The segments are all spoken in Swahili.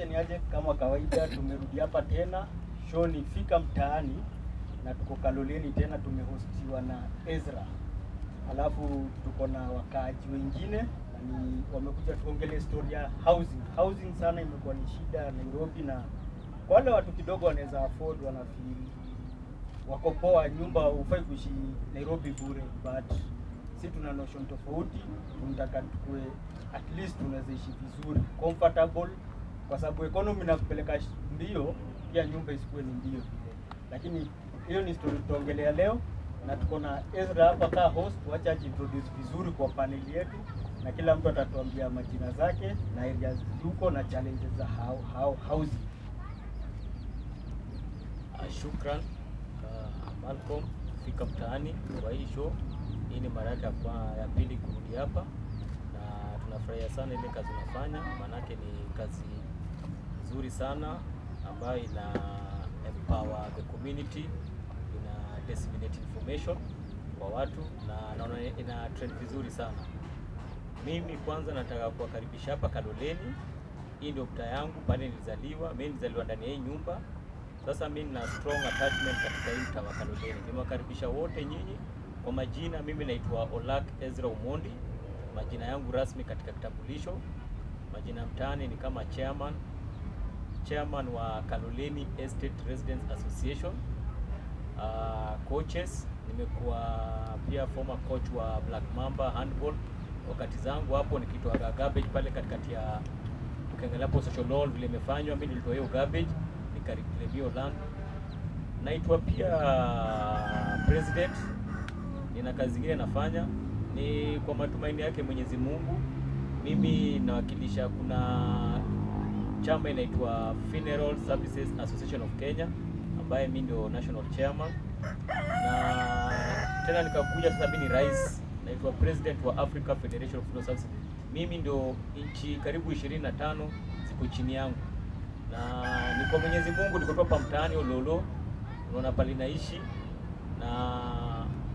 ni aje kama kawaida tumerudi hapa tena. Show ni Fika Mtaani na tuko Kaloleni tena, tumehostiwa na Ezra. Alafu tuko na wakaaji wengine na ni wamekuja tuongelee story ya housing. Housing sana imekuwa ni shida Nairobi, na kwa wale watu kidogo wanaweza afford, wanafeel wako poa, nyumba ufai kuishi Nairobi bure, but si tuna notion tofauti. Tunataka tukue at least tunaweza ishi vizuri, comfortable, kwa sababu economy inakupeleka mbio, pia nyumba isikuwe ni mbio vile. Lakini hiyo ni story tutaongelea leo, na tuko na Ezra hapa kama host. Wacha introduce vizuri kwa panel yetu, na kila mtu atatuambia majina zake na areas yuko na challenges za housing. Shukran Malcolm, Fika Mtaani kwa hii show. Hii ni mara yake ya pili kurudi hapa, na tunafurahia sana ile kazi unafanya, manake ni kazi nzuri sana ambayo ina empower the community, ina disseminate information kwa watu, na naona ina trend vizuri sana. Mimi kwanza nataka kuwakaribisha hapa Kaloleni. Hii ndio mtaa yangu, pale nilizaliwa. Mimi nilizaliwa ndani ya hii nyumba. Sasa mimi nina strong attachment katika hii mtaa wa Kaloleni. Nimewakaribisha wote nyinyi. Kwa majina, mimi naitwa Olak Ezra Umondi. Majina yangu rasmi katika kitambulisho. Majina mtaani ni kama chairman wa Kaloleni Estate Residents Association. Coaches, nimekuwa pia former coach wa Black Mamba handball. Wakati zangu hapo nikitoa garbage pale katikati ya, ukiangalia hapo social law vile imefanywa, mimi nilitoa hiyo garbage nikaribio land. Naitwa pia president. Nina kazi zingine nafanya, ni kwa matumaini yake Mwenyezi Mungu. Mimi nawakilisha, kuna chama inaitwa Funeral Services Association of Kenya, ambaye mimi ndio national chairman. Na tena nikakuja sasa mimi ni rais, naitwa president wa Africa Federation of Funeral Services. Mimi ndio nchi karibu 25 ziko chini yangu, na ni kwa Mwenyezi Mungu niko hapa mtaani Ololo. Unaona pale naishi, na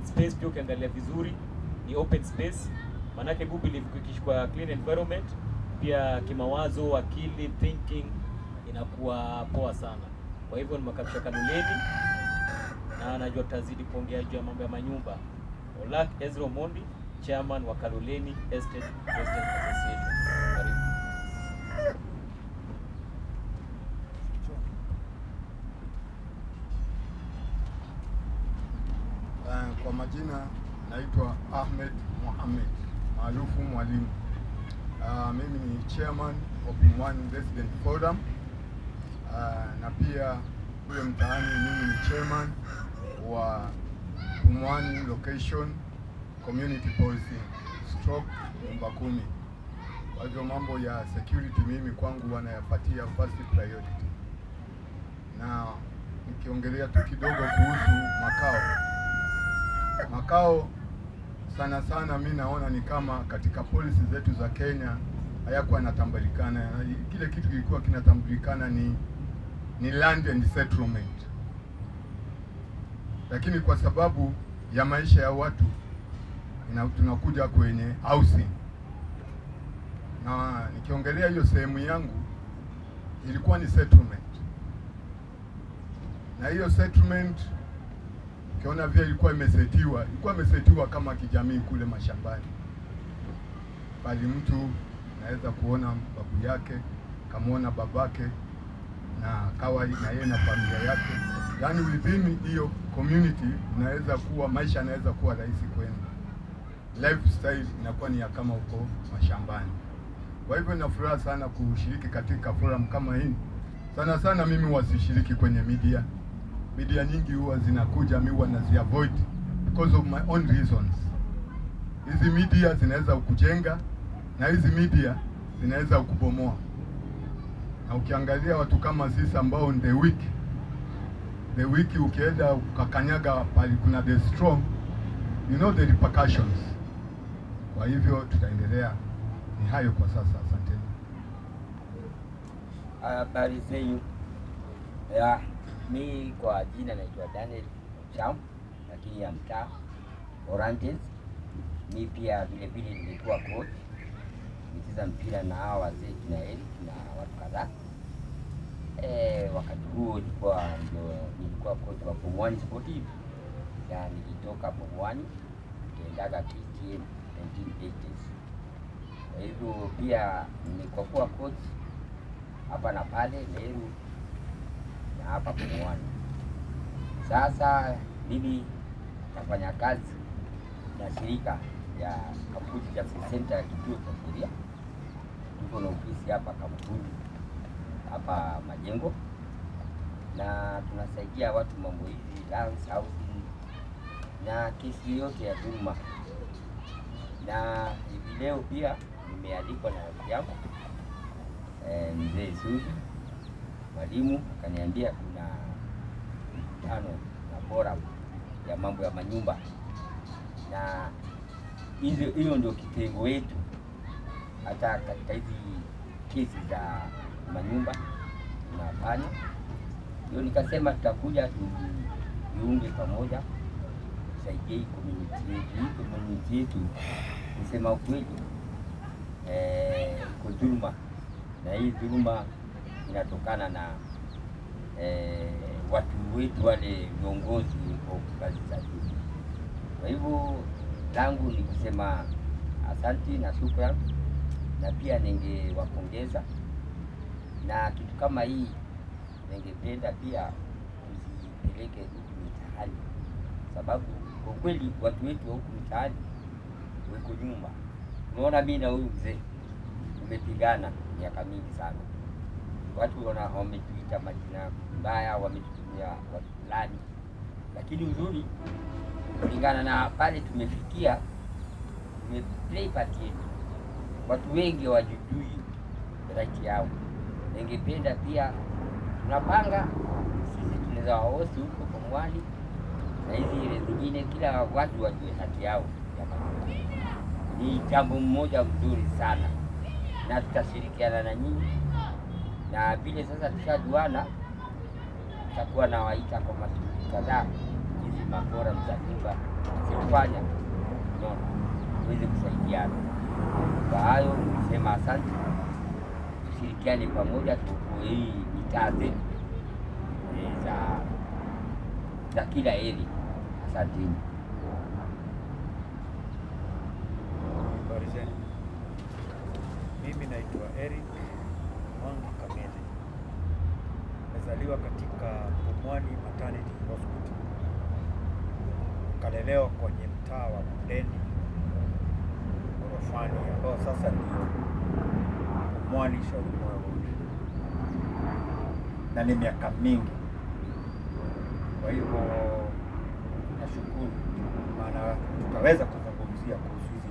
space pia ukiangalia vizuri ni open space, manake Google ikishikwa clean environment, pia kimawazo, akili, thinking inakuwa poa sana. Kwa hivyo nimekaribisha Kaloleni, na najua tutazidi kuongea juu ya mambo ya manyumba. Olak Ezra Mondi, chairman wa Kaloleni Estate Residents Association. Karibu. Kwa majina naitwa Ahmed Mohamed maarufu Mwalimu. Mimi ni chairman of Pumwani Resident Forum, na pia kule mtaani mimi ni chairman wa Pumwani Location Community Policy stroke nyumba 10. Kwa hivyo mambo ya security mimi kwangu wanayapatia first priority. Na nikiongelea tu kidogo kuhusu makao sana sana mimi naona ni kama katika policy zetu za Kenya hayakuwa yanatambulikana. Kile kitu kilikuwa kinatambulikana ni land and settlement, lakini kwa sababu ya maisha ya watu tunakuja kwenye housing. Na nikiongelea hiyo sehemu yangu ilikuwa ni settlement, na hiyo settlement ukiona vile ilikuwa imesetiwa kama kijamii kule mashambani, bali mtu naweza kuona babu yake, kamuona babake, na kawa na yeye na familia yake. Yani within hiyo community unaweza kuwa maisha yanaweza kuwa rahisi kwenu, lifestyle inakuwa ni kama uko mashambani. Kwa hivyo na furaha sana kushiriki katika forum kama hii. Sana sana mimi wasishiriki kwenye media nyingi huwa zinakuja, mimi huwa naziavoid because of my own reasons. Hizi media zinaweza kukujenga na hizi media zinaweza kukubomoa. Na ukiangalia watu kama sisi ambao the weak ukienda ukakanyaga pali kuna the strong, you know the repercussions. Kwa hivyo tutaendelea. Ni hayo kwa sasa, asante. Habari zenu. Mi kwa jina naitwa Daniel Cham, lakini ya mtaa Oranges. Mi pia vile vile nilikuwa coach, nicheza mpira na hawa wazee kina Eric na watu kadhaa. Wakati huo nilikuwa coach wa Form 1 Sportive, na nilitoka Form 1 nikaendaga KTN 1980s. Kwa hivyo pia nimekuwa coach hapa na pale Meru na hapa Form 1. Sasa mimi nafanya kazi na shirika ya Kampuni Justice Center ya kituo cha sheria. Tuko na ofisi hapa kampuni hapa Majengo, na tunasaidia watu mambo hizi lands, housing na kesi yote ya dhuluma. Na hivi leo pia nimealikwa na rafiki yangu mzee Suzi mwalimu, akaniambia kuna mkutano na forum ya mambo ya manyumba, na hiyo ndio kitengo wetu hata katika hizi kesi za manyumba tunafanya. Ndio nikasema tutakuja tujiunge pamoja, tusaidie hii community yetu. Kusema ukweli, iko dhuluma, na hii dhuluma inatokana na watu wetu wale viongozi kwa kazi za juu. Kwa hivyo langu ni kusema asante na shukrani, na pia ningewapongeza, na kitu kama hii ningependa pia tusipeleke huku mitaani, sababu kwa kweli watu wetu wa huku mitaani wako nyuma. Unaona, mimi na huyu mzee tumepigana miaka mingi sana, watu wametuita majina mbaya, wametutumia watu fulani, lakini uzuri kulingana na pale tumefikia, tumeplay part yetu. Watu wengi hawajui right yao. Ningependa pia tunapanga sisi tunaweza wahosi huko kwa mwani, na hizi ile zingine, kila watu wajue haki yao. Ni jambo mmoja mzuri sana, na tutashirikiana na nyinyi, na vile sasa tushajuana, tutakuwa na waita kwa masuala kadhaa hizi mafora za nyumba sikufanya tuweze kusaidiana. Kwa hayo nisema asante, tushirikiane pamoja tuokoe hii mitaa zetu za kila eri. Asanteni. Mimi naitwa Eric Mwangi Kamele. Nimezaliwa katika Pumwani Maternity Hospital. Kalelewa kwenye mtaa wa Mundeni Gorofani, ambao sasa ndio Pumwani Shauri, na ni miaka mingi. Kwa hivyo nashukuru, maana tutaweza kuzungumzia kuhusu hizi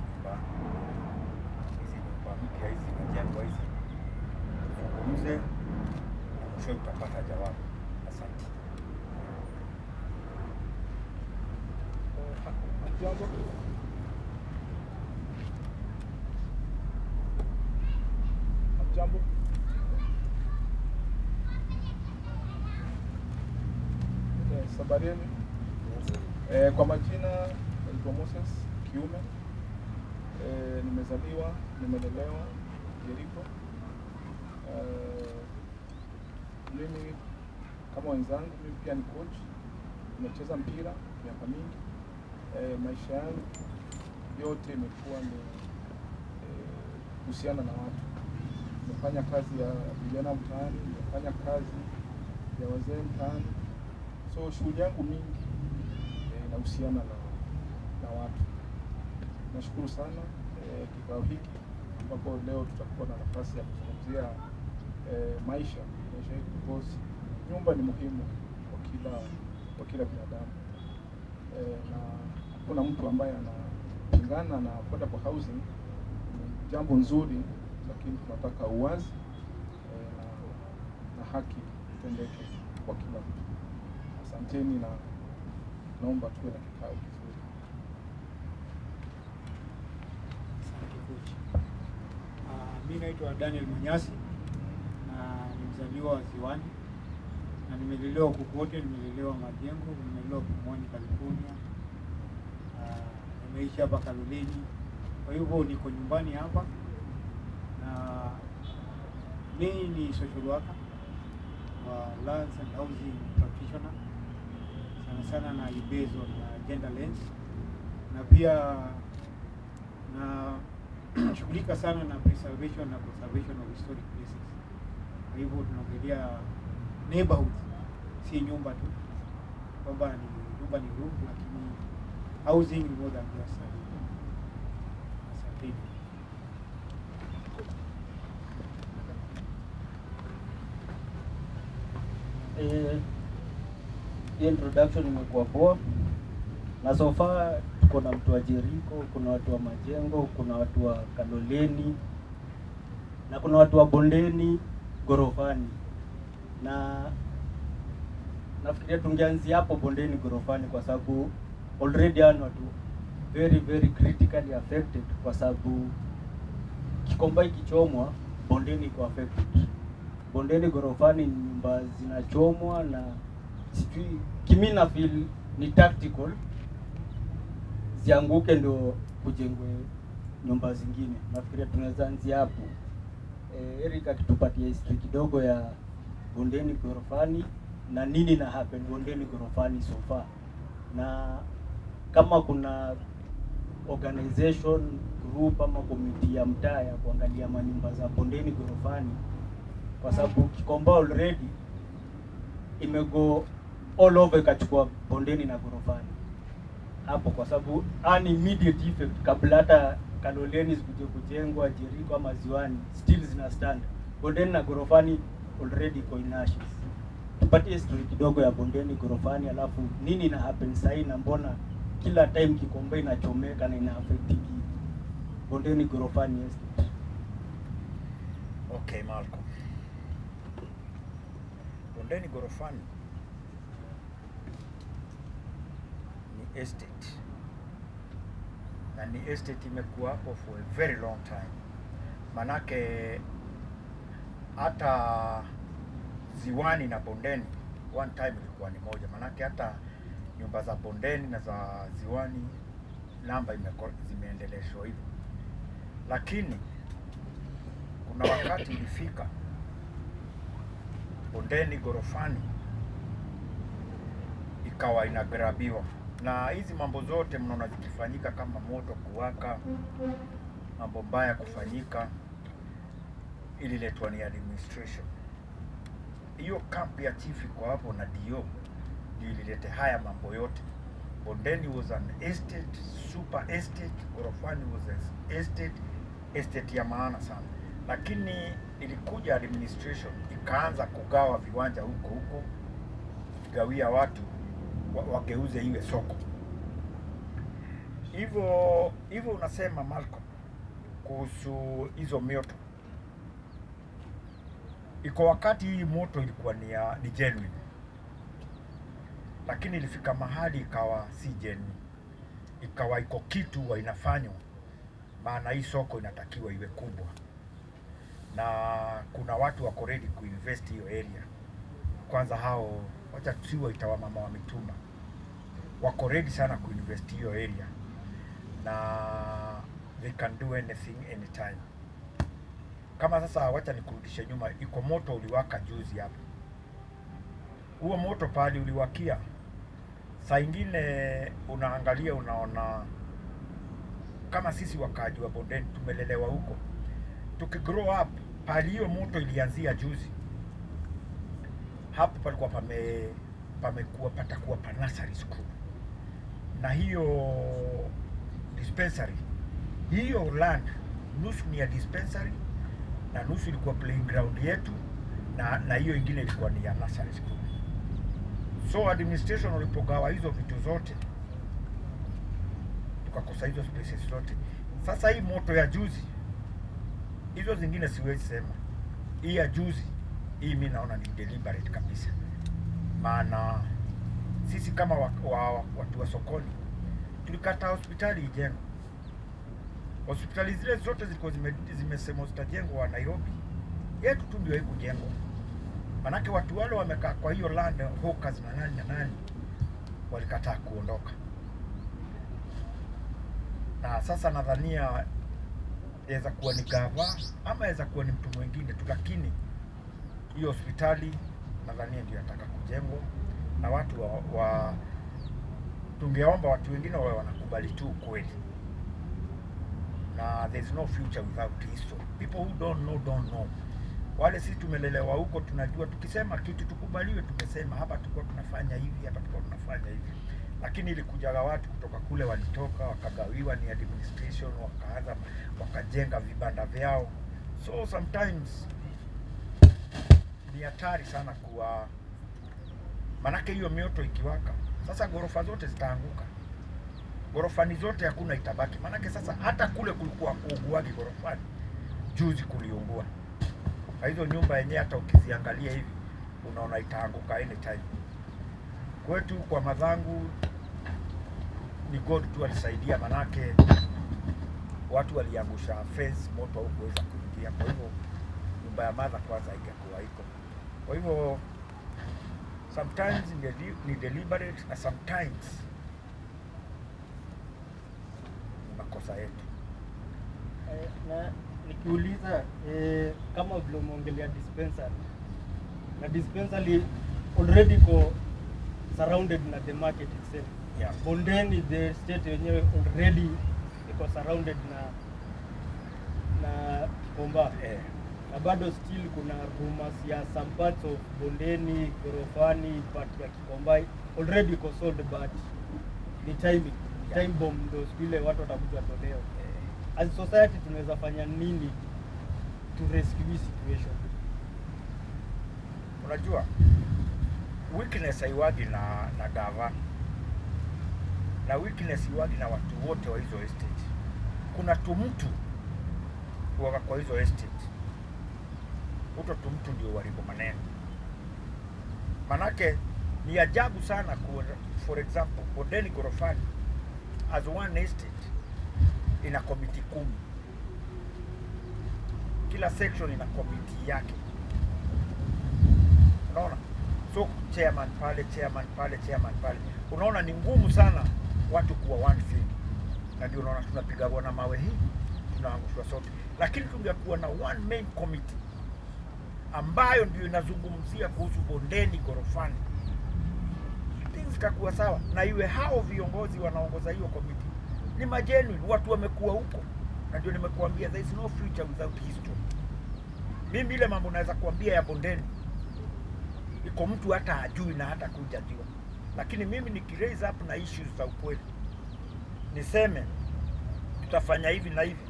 nyumba mpya hizi majengo hizi, tuzungumze na mwisho tutapata jawabu. Asante. Jambo. Sabarieni. Kwa majina naitwa Moses Kiume. Nimezaliwa, nimelelewa Jericho. Mimi kama wenzangu, mimi pia ni coach. Nimecheza mpira miaka mingi. Maisha yangu yote imekuwa ni kuhusiana na watu. Nimefanya kazi ya vijana mtaani, nimefanya kazi ya wazee mtaani. So shughuli yangu mingi inahusiana na watu. Nashukuru sana kikao hiki ambapo leo tutakuwa na nafasi ya kuzungumzia maisha yetu, because nyumba ni muhimu kwa kila binadamu. Na kuna mtu ambaye anapingana na affordable housing. Jambo nzuri, lakini tunataka uwazi na haki itendeke kwa kila mtu. Asanteni, na naomba tuwe na kikao kizuri. Mimi naitwa Daniel Munyasi, na nimezaliwa Ziwani, na nimelelewa huko kote. Nimelelewa Majengo, nimelelewa Pumwani California, nimeishi hapa Kaloleni. Kwa hivyo niko nyumbani hapa, na mimi ni social worker, wa lands and housing practitioner, sana sana na based on gender lens, na pia na shughulika sana na preservation na conservation of historic places. Kwa hivyo tunaongelea neighborhood, si nyumba tu, kwamba ni nyumba ni roof, lakini housing ni more than just asante. Introduction imekuwa poa, na so far tuko na mtu wa Jericho, kuna watu wa Majengo, kuna watu wa Kaloleni na kuna watu wa Bondeni Gorofani, na nafikiria tungeanzia hapo Bondeni Gorofani kwa sababu already hao watu very critically affected, kwa sababu Kikomba ikichomwa Bondeni iko affected. Bondeni Gorofani nyumba zinachomwa, na sijui kimina feel ni tactical zianguke ndio kujengwe nyumba zingine. Nafikiria tunaweza anzia hapo. Eric akitupatia history kidogo ya Bondeni Gorofani na nini na happen Bondeni Gorofani so far, na kama kuna organization group ama committee ya mtaa ya kuangalia manyumba za Bondeni Gorofani, kwa sababu Kikomba already imego all over ikachukua Bondeni na Gorofani hapo, kwa sababu an immediate effect kabla hata Kaloleni zikuje kujengwa, Jericho ama Ziwani still zina stand. Bondeni na Gorofani already iko in ashes. Tupatie story kidogo ya Bondeni Gorofani, alafu nini na happen sasa, na mbona kila time Kikomba inachomeka na ina affect Bondeni Gorofani estate. Okay, Malcolm. Bondeni Gorofani ni estate, na ni estate imekuwa hapo for a very long time. Manake hata Ziwani na Bondeni one time ilikuwa ni moja, manake hata nyumba za Bondeni na za Ziwani namba zimeendeleshwa hivyo, lakini kuna wakati ilifika Bondeni Gorofani ikawa inagrabiwa, na hizi mambo zote mnaona zikifanyika kama moto kuwaka, mambo mbaya kufanyika, ililetwa ni administration. Hiyo kampi ya chief iko hapo na DO ndio ililete haya mambo yote. Bondeni was an estate, super estate. Gorofani was an estate ya maana sana, lakini ilikuja administration ikaanza kugawa viwanja huko kugawia watu wageuze iwe soko. Hivyo unasema Malcolm kuhusu hizo mioto. Iko wakati hii moto ilikuwa ni genuine, lakini ilifika mahali ikawa si genuine, ikawa iko kitu wa inafanywa, maana hii soko inatakiwa iwe kubwa, na kuna watu wako ready kuinvest hiyo area. Kwanza hao wacha tusiwe itawa mama wa mituma, wako ready sana kuinvest hiyo area, na they can do anything anytime. Kama sasa wacha nikurudishe nyuma, iko moto uliwaka juzi hapa. Huo moto pale uliwakia, saa ingine unaangalia unaona kama sisi wakaji wa Bondeni tumelelewa huko, tukigrow up pale hiyo moto ilianzia juzi. Hapo palikuwa patakuwa pa nursery school, na hiyo dispensary, hiyo land nusu ni ya dispensary na nusu ilikuwa playing ground yetu, na hiyo ingine ilikuwa ni ya nursery school. So administration walipogawa hizo vitu zote, tukakosa hizo spaces zote. Sasa hii moto ya juzi, hizo zingine siwezi sema, hii ya juzi hii mimi naona ni deliberate kabisa, maana sisi kama watu wa sokoni tulikata hospitali ijengwe. Hospitali zile zote zilikuwa zimesema zitajengwa Nairobi, yetu tu ndio haikujengwa. Manake watu wale wamekaa kwa hiyo land, hawkers na nani walikataa kuondoka. Na sasa nadhania yaweza kuwa ni gava ama yaweza kuwa ni mtu mwingine tu, lakini hiyo hospitali nadhani ndio yataka kujengwa na watu tungeomba watu wengine wao wanakubali tu kweli. Na there's no future without history. People who don't know. Wale sisi tumelelewa huko, tunajua tukisema kitu tukubaliwe, tumesema hapa tulikuwa tunafanya hivi, hapa tulikuwa tunafanya hivi. Lakini ilikujaga watu kutoka kule walitoka, wakagawiwa ni administration, wakaanza wakajenga vibanda vyao. So sometimes ni hatari sana kuwa, manake hiyo mioto ikiwaka, sasa ghorofa zote zitaanguka. Ghorofani zote hakuna itabaki. Manake sasa hata kule kulikuwa kuuguagi ghorofani, juzi kuliungua. Na hizo nyumba yenyewe hata ukiziangalia hivi unaona itaanguka anytime. Kwetu kwa Madhangu ni God tu alisaidia, manake watu waliangusha fence, moto haukuweza kuingia. Kwa hivyo nyumba ya madha kwanza ingekuwa iko. Kwa hivyo sometimes ni deliberate na sometimes makosa yetu. Na nikiuliza kama vile umeongelea dispensary, na dispensary already ko surrounded na the market itself. Yeah. Bondeni the state yenyewe already iko surrounded na Kikomba. Na bado still kuna rumors ya some parts of Bondeni, Gorofani, part ya Kikomba already iko sold, but the time bomb ndio skile watu watakuja toleo. As a society tunaweza fanya nini to rescue this situation? Unajua weakness haiwagi na gavana, na weakness iwagi na watu wote wa hizo estate. Kuna mtu kwa hizo estate, mtu ndio waribu maneno. Manake ni ajabu sana for example, Bondeni Gorofani as one estate ina committee 10. Kila section ina committee yake. Unaona? So chairman pale. Unaona ni ngumu sana watu kuwa one thing. Na ndio unaona tunapiga na mawe hii, tunaangushwa sote. Lakini tungekuwa na one main committee ambayo ndio inazungumzia kuhusu Bondeni Gorofani, things zitakuwa sawa. Na iwe hao viongozi wanaongoza hiyo committee ni magenuine, watu wamekuwa huko. Na ndio nimekuambia there is no future without history. Mimi ile mambo naweza kuambia ya Bondeni iko mtu hata hajui na hata kujadiliwa. Lakini mimi nikiraise up na issues za ukweli, niseme tutafanya hivi na hivi,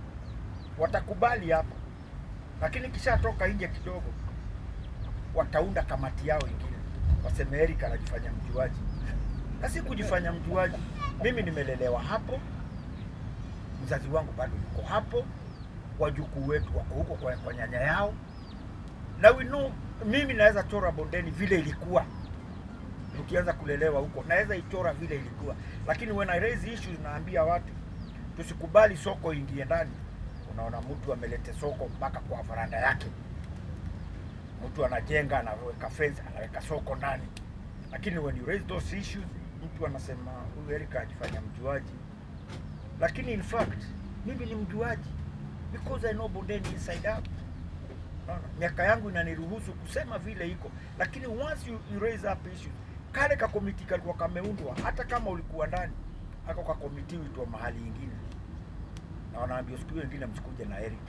watakubali hapo. Lakini kisha toka nje kidogo, wataunda kamati yao ingine, waseme Eric anajifanya mjuaji. Na si kujifanya mjuaji. Mimi nimelelewa hapo, mzazi wangu bado yuko hapo, wajukuu wetu wako huko kwa nyanya yao. Na we know, mimi naweza chora Bondeni vile ilikuwa. Tukianza kulelewa huko, naweza ichora vile ilikuwa. Lakini when I raise issues, naambia watu tusikubali soko ingie ndani. Unaona mtu amelete soko mpaka kwa varanda yake. Mtu anajenga, anaweka fence, anaweka soko ndani. Lakini when you raise those issues, mtu anasema huyu Eric ajifanya mjuaji. Lakini in fact, mimi ni mjuaji because I know Bondeni inside out. Miaka yangu inaniruhusu kusema vile iko. Lakini once you raise up issues, kale ka committee kalikuwa kameundwa, hata kama ulikuwa ndani, hako ka committee uitwa mahali ingine. Na wanaambia siku nyingine msikuje na Eric,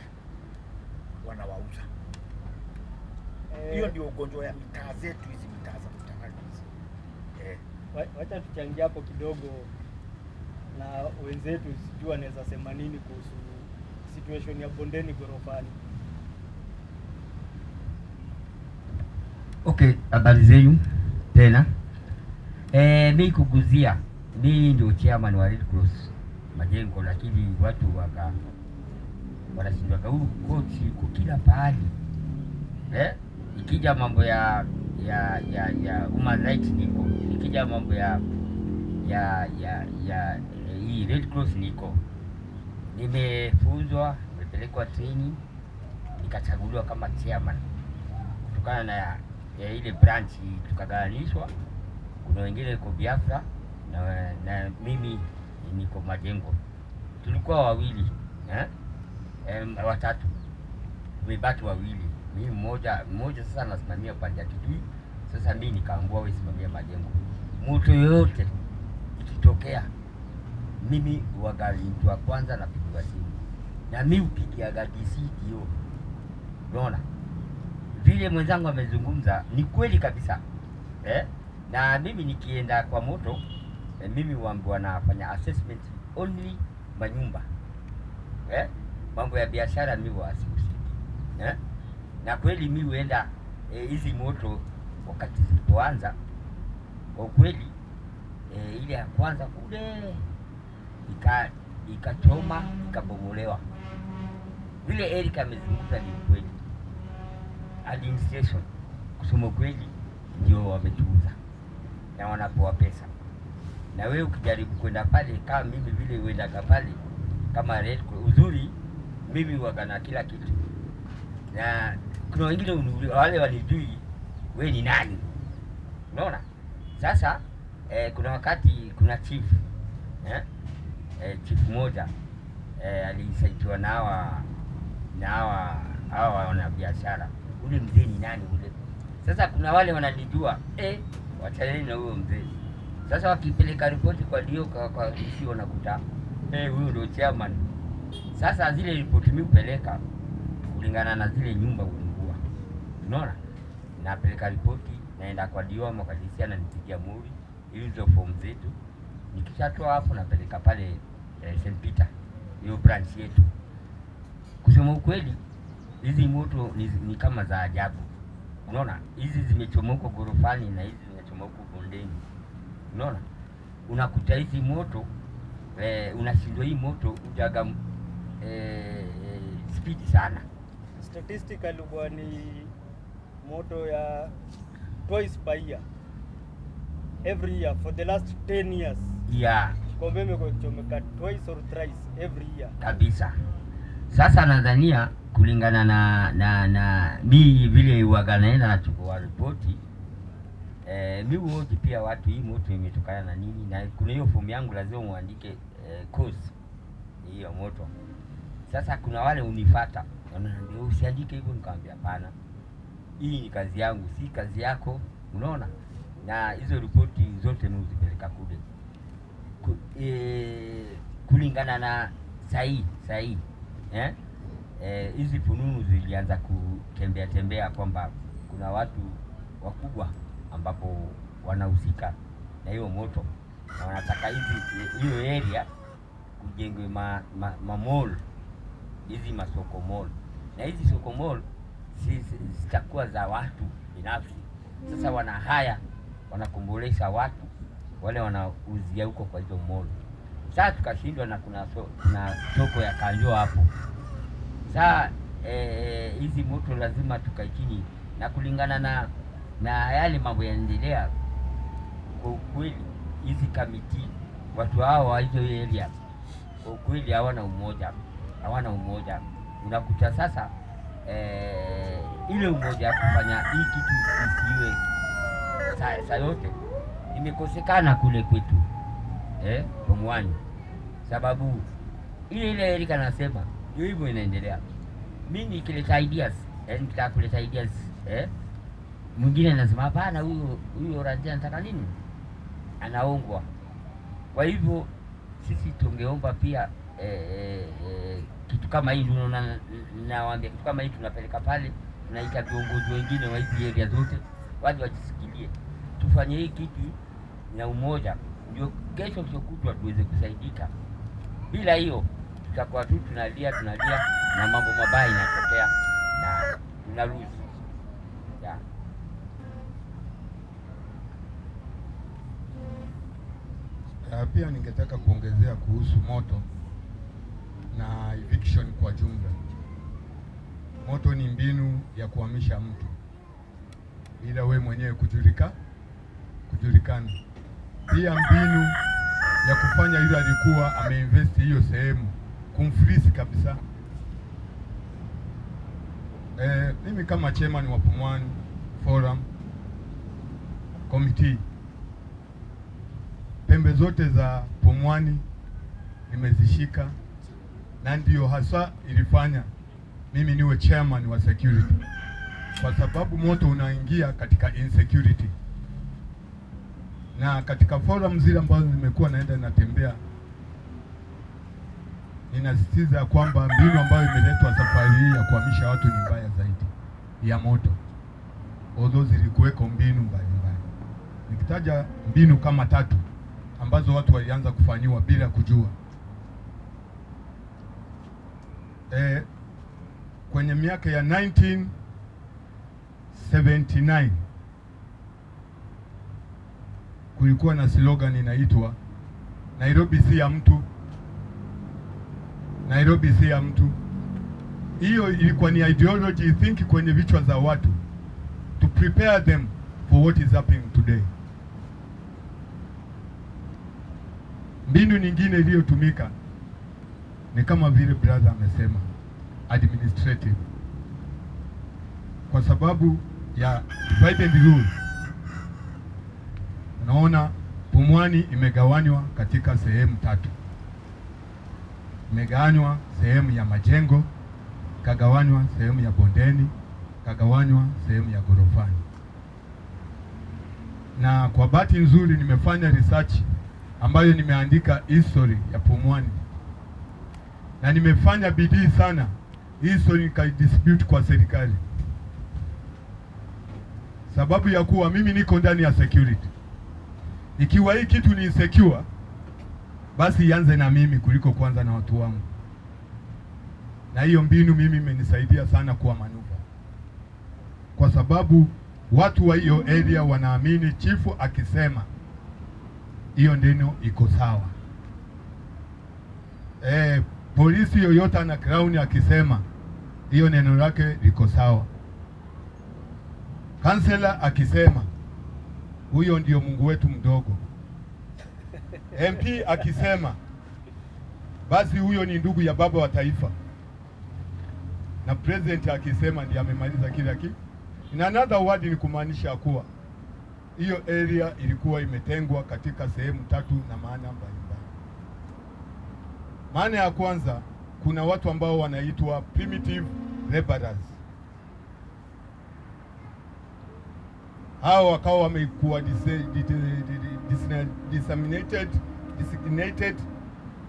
wanawauza. Hiyo ndio ugonjwa ya mitaa zetu hizi, mitaa za mtaani hizi. Wacha tuchangie hapo kidogo na wenzetu, sijui anaweza sema nini kuhusu situation ya Bondeni Gorofani. Okay, habari zenu tena. Mimi kuguzia, mimi ndio chairman wa Red Cross Majengo, lakini watu wanashindwa kauli kochi kwa kila pahali. Ikija mambo ya human rights niko, ikija mambo ya hii Red Cross niko. Nimefunzwa, nimepelekwa training, nikachaguliwa kama chairman. Kutokana na ile branch tukagawanishwa, kuna wengine kwa Biafra na mimi niko Majengo. Tulikuwa wawili, watatu. Tumebaki wawili. Mimi mmoja sasa nasimamia pande ya Kitui, Sasa mimi nikaambiwa wewe simamia majengo, mtu yoyote ikitokea mimi wagali mtu wa kwanza napigiwa simu, na mimi upigia DC hiyo. Unaona vile mwenzangu amezungumza ni kweli kabisa na mimi nikienda kwa moto mimi wanafanya assessment only manyumba mambo ya biashara mimi wasihusiki na kweli mimi huenda hizi moto wakati zilipoanza kwa kweli ile ya kwanza kule ikachoma ikabomolewa. Vile Eric amezungumza ni kweli, administration kusema kweli ndio wametuuza na wanapoa pesa, na wewe ukijaribu kwenda pale kama mimi vile uendaga pale kama red uzuri mimi wagana kila kitu, na kuna wengine wale wanijui wewe ni nani, unaona. Sasa kuna wakati kuna chief chief moja alisaidiwa na hawa wana biashara. Ule mzee ni nani ule? Sasa kuna wale wananijua wachaneni na huyo mzee. Sasa wakipeleka ripoti kwa dio kwa DC wanakuta huyo ndio chairman. Sasa zile ripoti mimi upeleka kulingana na zile nyumba ulingua, unaona, napeleka ripoti naenda kwa dio ama kwa DC ananipigia muri hizo form zetu, nikishatoa hapo napeleka pale St. Peter hiyo branch yetu. Kusema ukweli hizi moto ni kama za ajabu, unaona. Hizi zimechomoka gorofani na hizi zimechomoka bondeni, unaona. Unakuta hizi moto unashindwa hii moto ujaga speed sana. Statistically huwa ni moto ya twice per year, every year for the last 10 years. Yeah. Komeme kwa kuchomeka twice or thrice every year. Kabisa. Sasa nadhania kulingana na mimi vile waganaenda na chukua ripoti mimi wote pia watu hii moto imetokana na nini, na kuna hiyo fomu yangu lazima muandike cause hiyo moto. Sasa kuna wale unifuata wananiambia usiandike hivyo, nikamwambia hapana, hii ni kazi yangu si kazi yako, unaona. Na hizo ripoti zote mimi uzipeleka kule kulingana na sahi hizi fununu zilianza kutembea kwamba kuna watu wakubwa ambapo wanahusika na hiyo moto na wanataka hiyo area kujengwe mall, hizi masoko mall, na hizi soko mall zitakuwa za watu binafsi. Sasa wanakombolesha watu wale wanauzia huko kwa hizo mall. Sasa tukashindwa na kuna soko ya Kanjo hapo. Sasa hizi moto lazima tukae chini na kulingana na yale mambo yanaendelea. Kwa ukweli hizi kamiti watu hao wa hizo area kwa ukweli hawana umoja. Unakuta sasa ile umoja kufanya hii kitu isiwe saa yote imekosekana kule kwetu Pumwani, sababu ile Erika nasema ndio hivyo inaendelea. Mimi nikileta ideas nitakuleta ideas mwingine anasema hapana, huyo randia anataka nini, anaongwa. Kwa hivyo sisi tungeomba pia kitu kama hii, ndio nawaambia kitu kama hii tunapeleka pale, tunaita viongozi wengine wa hizi area zote waje wajisikilie, tufanye hii kitu na umoja, ndio kesho kutwa tuweze kusaidika. Bila hiyo tutakuwa tu tunalia na mambo mabaya yanatokea na tunaruhusu. Pia ningetaka kuongezea kuhusu moto na eviction kwa jumla. Moto ni mbinu ya kuhamisha mtu bila we mwenyewe kujulikana. Pia mbinu ya kufanya yule alikuwa ameinvest hiyo sehemu kumfreeze kabisa. Mimi kama chairman wa Pumwani Forum Committee, pembe zote za Pumwani nimezishika, na ndio hasa ilifanya mimi niwe chairman wa security. kwa sababu moto unaingia katika insecurity. Na katika forum zile ambazo zimekuwa naenda natembea, ninasisitiza kwamba mbinu ambayo imeletwa safari hii ya kuhamisha watu ni mbaya zaidi ya moto, although zilikuweko mbinu mbalimbali. Nikitaja mbinu kama 3 ambazo watu walianza kufanyiwa bila kujua. Kwenye miaka ya 1979 kulikuwa na slogan inaitwa Nairobi si ya mtu, Nairobi si ya mtu. Hiyo ilikuwa ni ideology think kwenye vichwa za watu to prepare them for what is happening today. Mbinu nyingine iliyotumika ni kama vile brother amesema, administrative, kwa sababu ya divide and rule. Unaona Pumwani imegawanywa katika sehemu 3. Imegawanywa sehemu ya majengo, kagawanywa sehemu ya bondeni, kagawanywa sehemu ya gorofani. Na kwa bahati nzuri nimefanya research ambayo nimeandika history ya Pumwani, na nimefanya bidii sana history nikaidistribute kwa serikali, sababu ya kuwa mimi niko ndani ya security. Ikiwa hii kitu ni insecure, basi ianze na mimi kuliko kwanza na watu wangu. Na hiyo mbinu mimi imenisaidia sana kuwa manuva, kwa sababu watu wa hiyo area wanaamini chifu akisema hiyo neno iko sawa. Polisi yoyote ana crown akisema hiyo neno lake liko sawa. Kansela akisema huyo ndio Mungu wetu mdogo. MP akisema basi huyo ni ndugu ya baba wa taifa, na president akisema ndiye amemaliza kila kitu. In another word ni kumaanisha kuwa hiyo area ilikuwa imetengwa katika sehemu 3 na maana mbalimbali. Maana ya kwanza, kuna watu ambao wanaitwa primitive laborers. Hao wakawa wamekuwa designated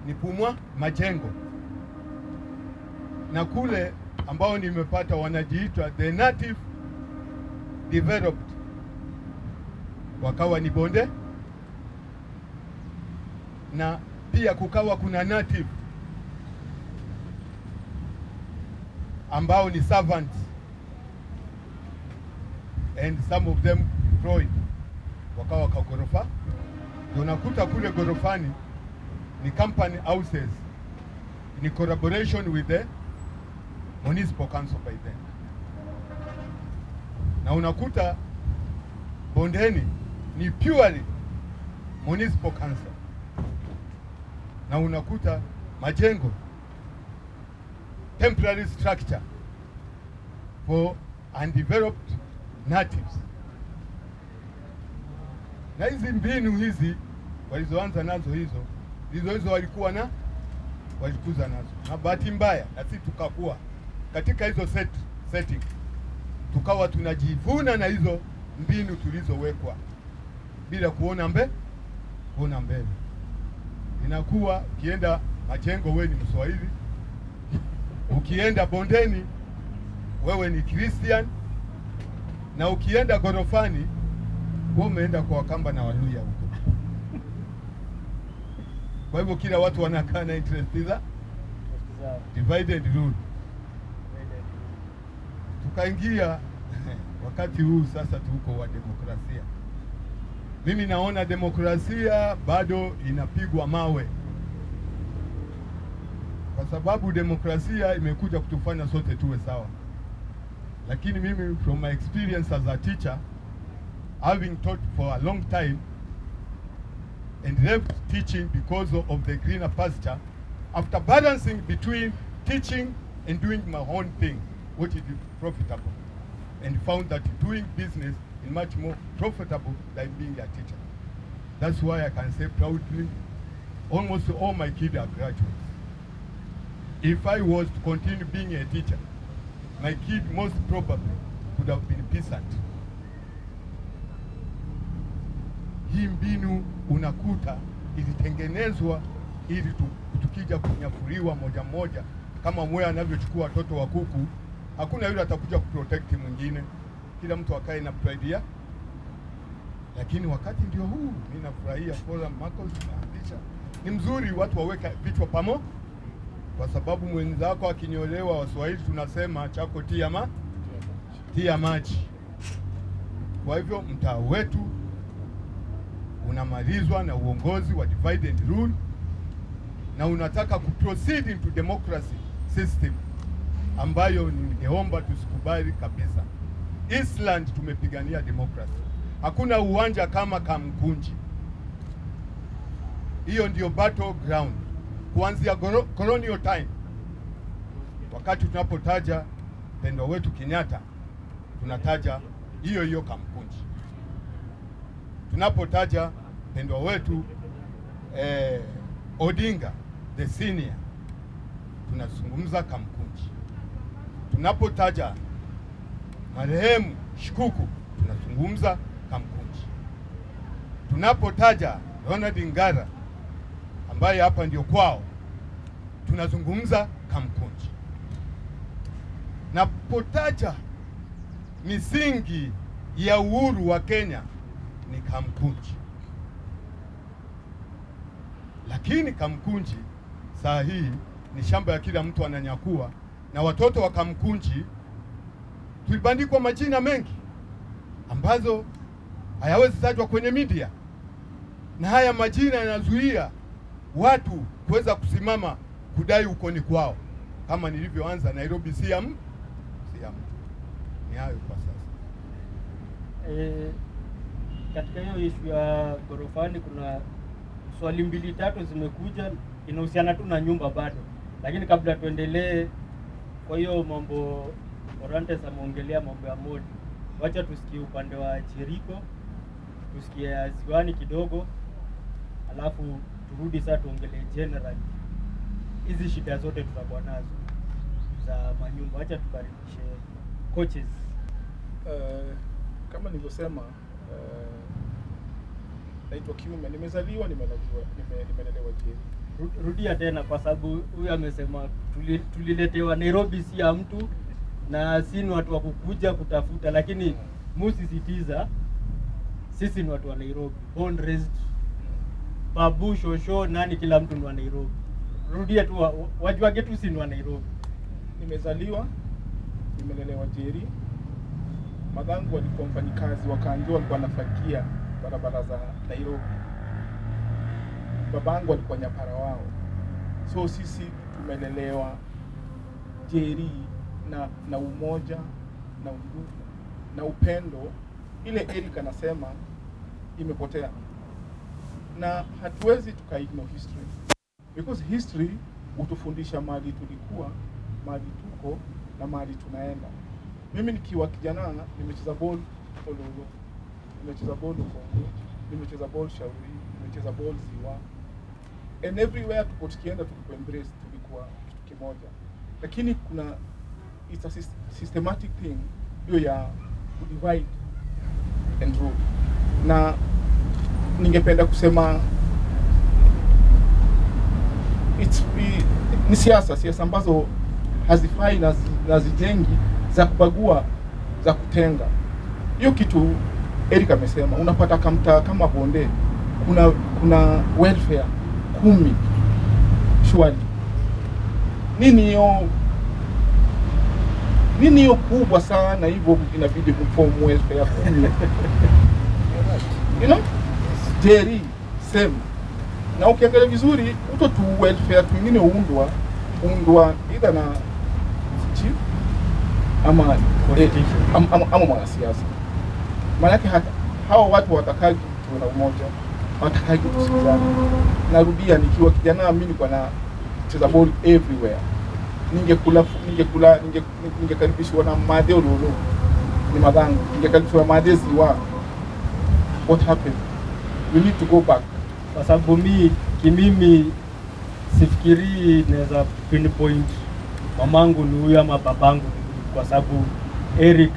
ni Pumwa majengo, na kule ambao nimepata wanajiitwa the native developed, wakawa ni bonde, na pia kukawa kuna native ambao ni servants and some of them employed, wakawa kwa ghorofa. Unakuta kule ghorofani ni company houses in collaboration with the municipal council by then, na unakuta bondeni ni purely municipal council, na unakuta majengo temporary structure for undeveloped natives. Na hizi mbinu hizi walizoanza nazo hizo walikuza nazo, na bahati mbaya na sisi tukakuwa katika hizo setting, tukawa tunajivuna na hizo mbinu tulizowekwa bila kuona mbele. Inakuwa ukienda majengo wewe ni Mswahili, ukienda bondeni wewe ni Christian, na ukienda gorofani wewe umeenda kwa Wakamba na Waluya huko. Kwa hivyo kila watu wanakaa na interest za divide and rule. Tukaingia wakati huu sasa tuko wa demokrasia. Mimi naona demokrasia bado inapigwa mawe, kwa sababu demokrasia imekuja kutufanya sote tuwe sawa. Lakini mimi from my experience as a teacher, having taught for a long time and left teaching because of the greener pasture, after balancing between teaching and doing my own thing, what is profitable, and found that doing business is much more profitable than being a teacher. That's why I can say proudly, almost all my kids are graduates. If I was to continue being a teacher, my kid most probably could have been peasant. Hii mbinu unakuta ilitengenezwa ili tukija kunyafuriwa moja moja, kama mwewe anavyochukua watoto wa kuku, hakuna yule atakuja kuprotect mwingine, kila mtu akae na pride ya. Lakini wakati ndio huu, mimi nafurahia Forum Marcos tunaanzisha. Ni mzuri watu waweka vichwa pamoja, kwa sababu mwenzako akinyolewa, Waswahili tunasema chako tia maji. Kwa hivyo mtaa wetu unamalizwa na uongozi wa divide and rule, na unataka kuproceed into democracy system ambayo ningeomba tusikubali kabisa. Eastland tumepigania democracy. Hakuna uwanja kama Kamkunji. Hiyo ndio battle ground kuanzia colonial time. Wakati tunapotaja pendwa wetu Kenyatta, tunataja hiyo Kamkunji. Tunapotaja pendwa wetu Odinga the senior, tunazungumza Kamkunji. Tunapotaja marehemu Shikuku, tunazungumza Kamkunji. Tunapotaja Ronald Ngara ambaye hapa ndio kwao, tunazungumza Kamkunji. Napotaja misingi ya uhuru wa Kenya ni Kamkunji. Lakini Kamkunji saa hii ni shamba ya kila mtu ananyakua, na watoto wa Kamkunji tulibandikwa majina mengi ambazo hayawezi tajwa kwenye media, na haya majina yanazuia watu kuweza kusimama kudai ukoni kwao. Kama nilivyoanza, Nairobi si ya mtu. Ni hayo kwa sasa. Katika hiyo issue ya gorofani kuna swali 2-3 zimekuja, inahusiana tu na nyumba bado. Lakini kabla tuendelee, kwa hiyo mambo Orantes ameongelea mambo ya modi, wacha tusikie upande wa Jericho, tusikie Ziwani kidogo, alafu turudi sasa tuongelee general hizi shida zote tutakuwa nazo za manyumba. Wacha tukaribishe coaches. Kama nilivyosema, naitwa Kiume, nimezaliwa nimelelewa Jeri. Rudia tena, kwa sababu huyu amesema tuliletewa Nairobi si ya mtu na si ni watu wa kukuja kutafuta, lakini musisitiza sisi ni watu wa Nairobi, born raised, babu shosho nani, kila mtu ni wa Nairobi. Rudia tu, wajuage tu si ni wa Nairobi. Nimezaliwa nimelelewa Jeri. Madhangu walikuwa mfanyikazi, wakaambiwa walikuwa wanafagia barabara za Nairobi. Babangu alikuwa nyapara wao. So sisi tumelelewa Jeri na umoja na undugu na upendo. Ile Eric anasema imepotea, na hatuwezi tukaignore history, because history utufundisha mali tulikuwa, mali tuko na mali tunaenda. Mimi nikiwa kijana nimecheza ball Ololo, nimecheza ball Kongo, nimecheza ball Shauri, nimecheza ball Ziwa, and everywhere tukienda embrace tulikuwa kitu kimoja. Lakini kuna it's a systematic thing hiyo ya divide and rule, na ningependa kusema ni siasa ambazo hazifai na zijengi, za kubagua, za kutenga. Hiyo kitu Eric amesema, unapata kamta kama Bonde kuna welfare 10 shwali. Nini hiyo kubwa sana hivyo, inabidi kuform welfare 10. You know? Jeri same. Na ukiangalia vizuri uto tu welfare twingine undwa either na chief ama mwanasiasa. Maanake hawa watu watakaji tuwe na umoja, watakaji kusikizana. Narudia, nikiwa kijana mimi kwa na cheza ball everywhere. Ningekaribishwa na Madeo Lolo ni Madhangu, ningekaribishwa na Madeo Ziwa. What happened? We need to go back. Kwa sababu mimi sifikiri naweza pinpoint mamangu ni huyu ama babangu ni huyu, kwa sababu Eric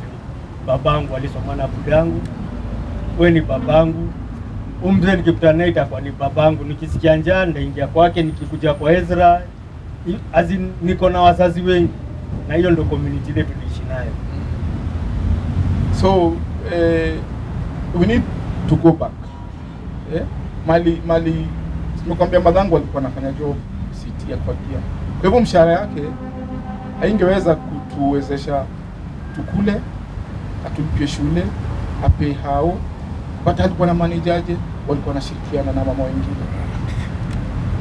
babangu, alisoma na budangu. Wewe ni babangu. Mzee nikikutana naye itakuwa ni babangu. Nikisikia njaa ndaingia kwake, nikikuja kwa Ezra niko na wazazi wengi, na hiyo ndio community ile tunaishi nayo. So we need to go back. Mali nimekwambia madhangu alikuwa anafanya job city ya kwadia. Kwa hivyo mshahara yake haingeweza kutuwezesha tukule, atulipie shule, ape hao. But alikuwa na manager, walikuwa wanashirikiana na mama wengine.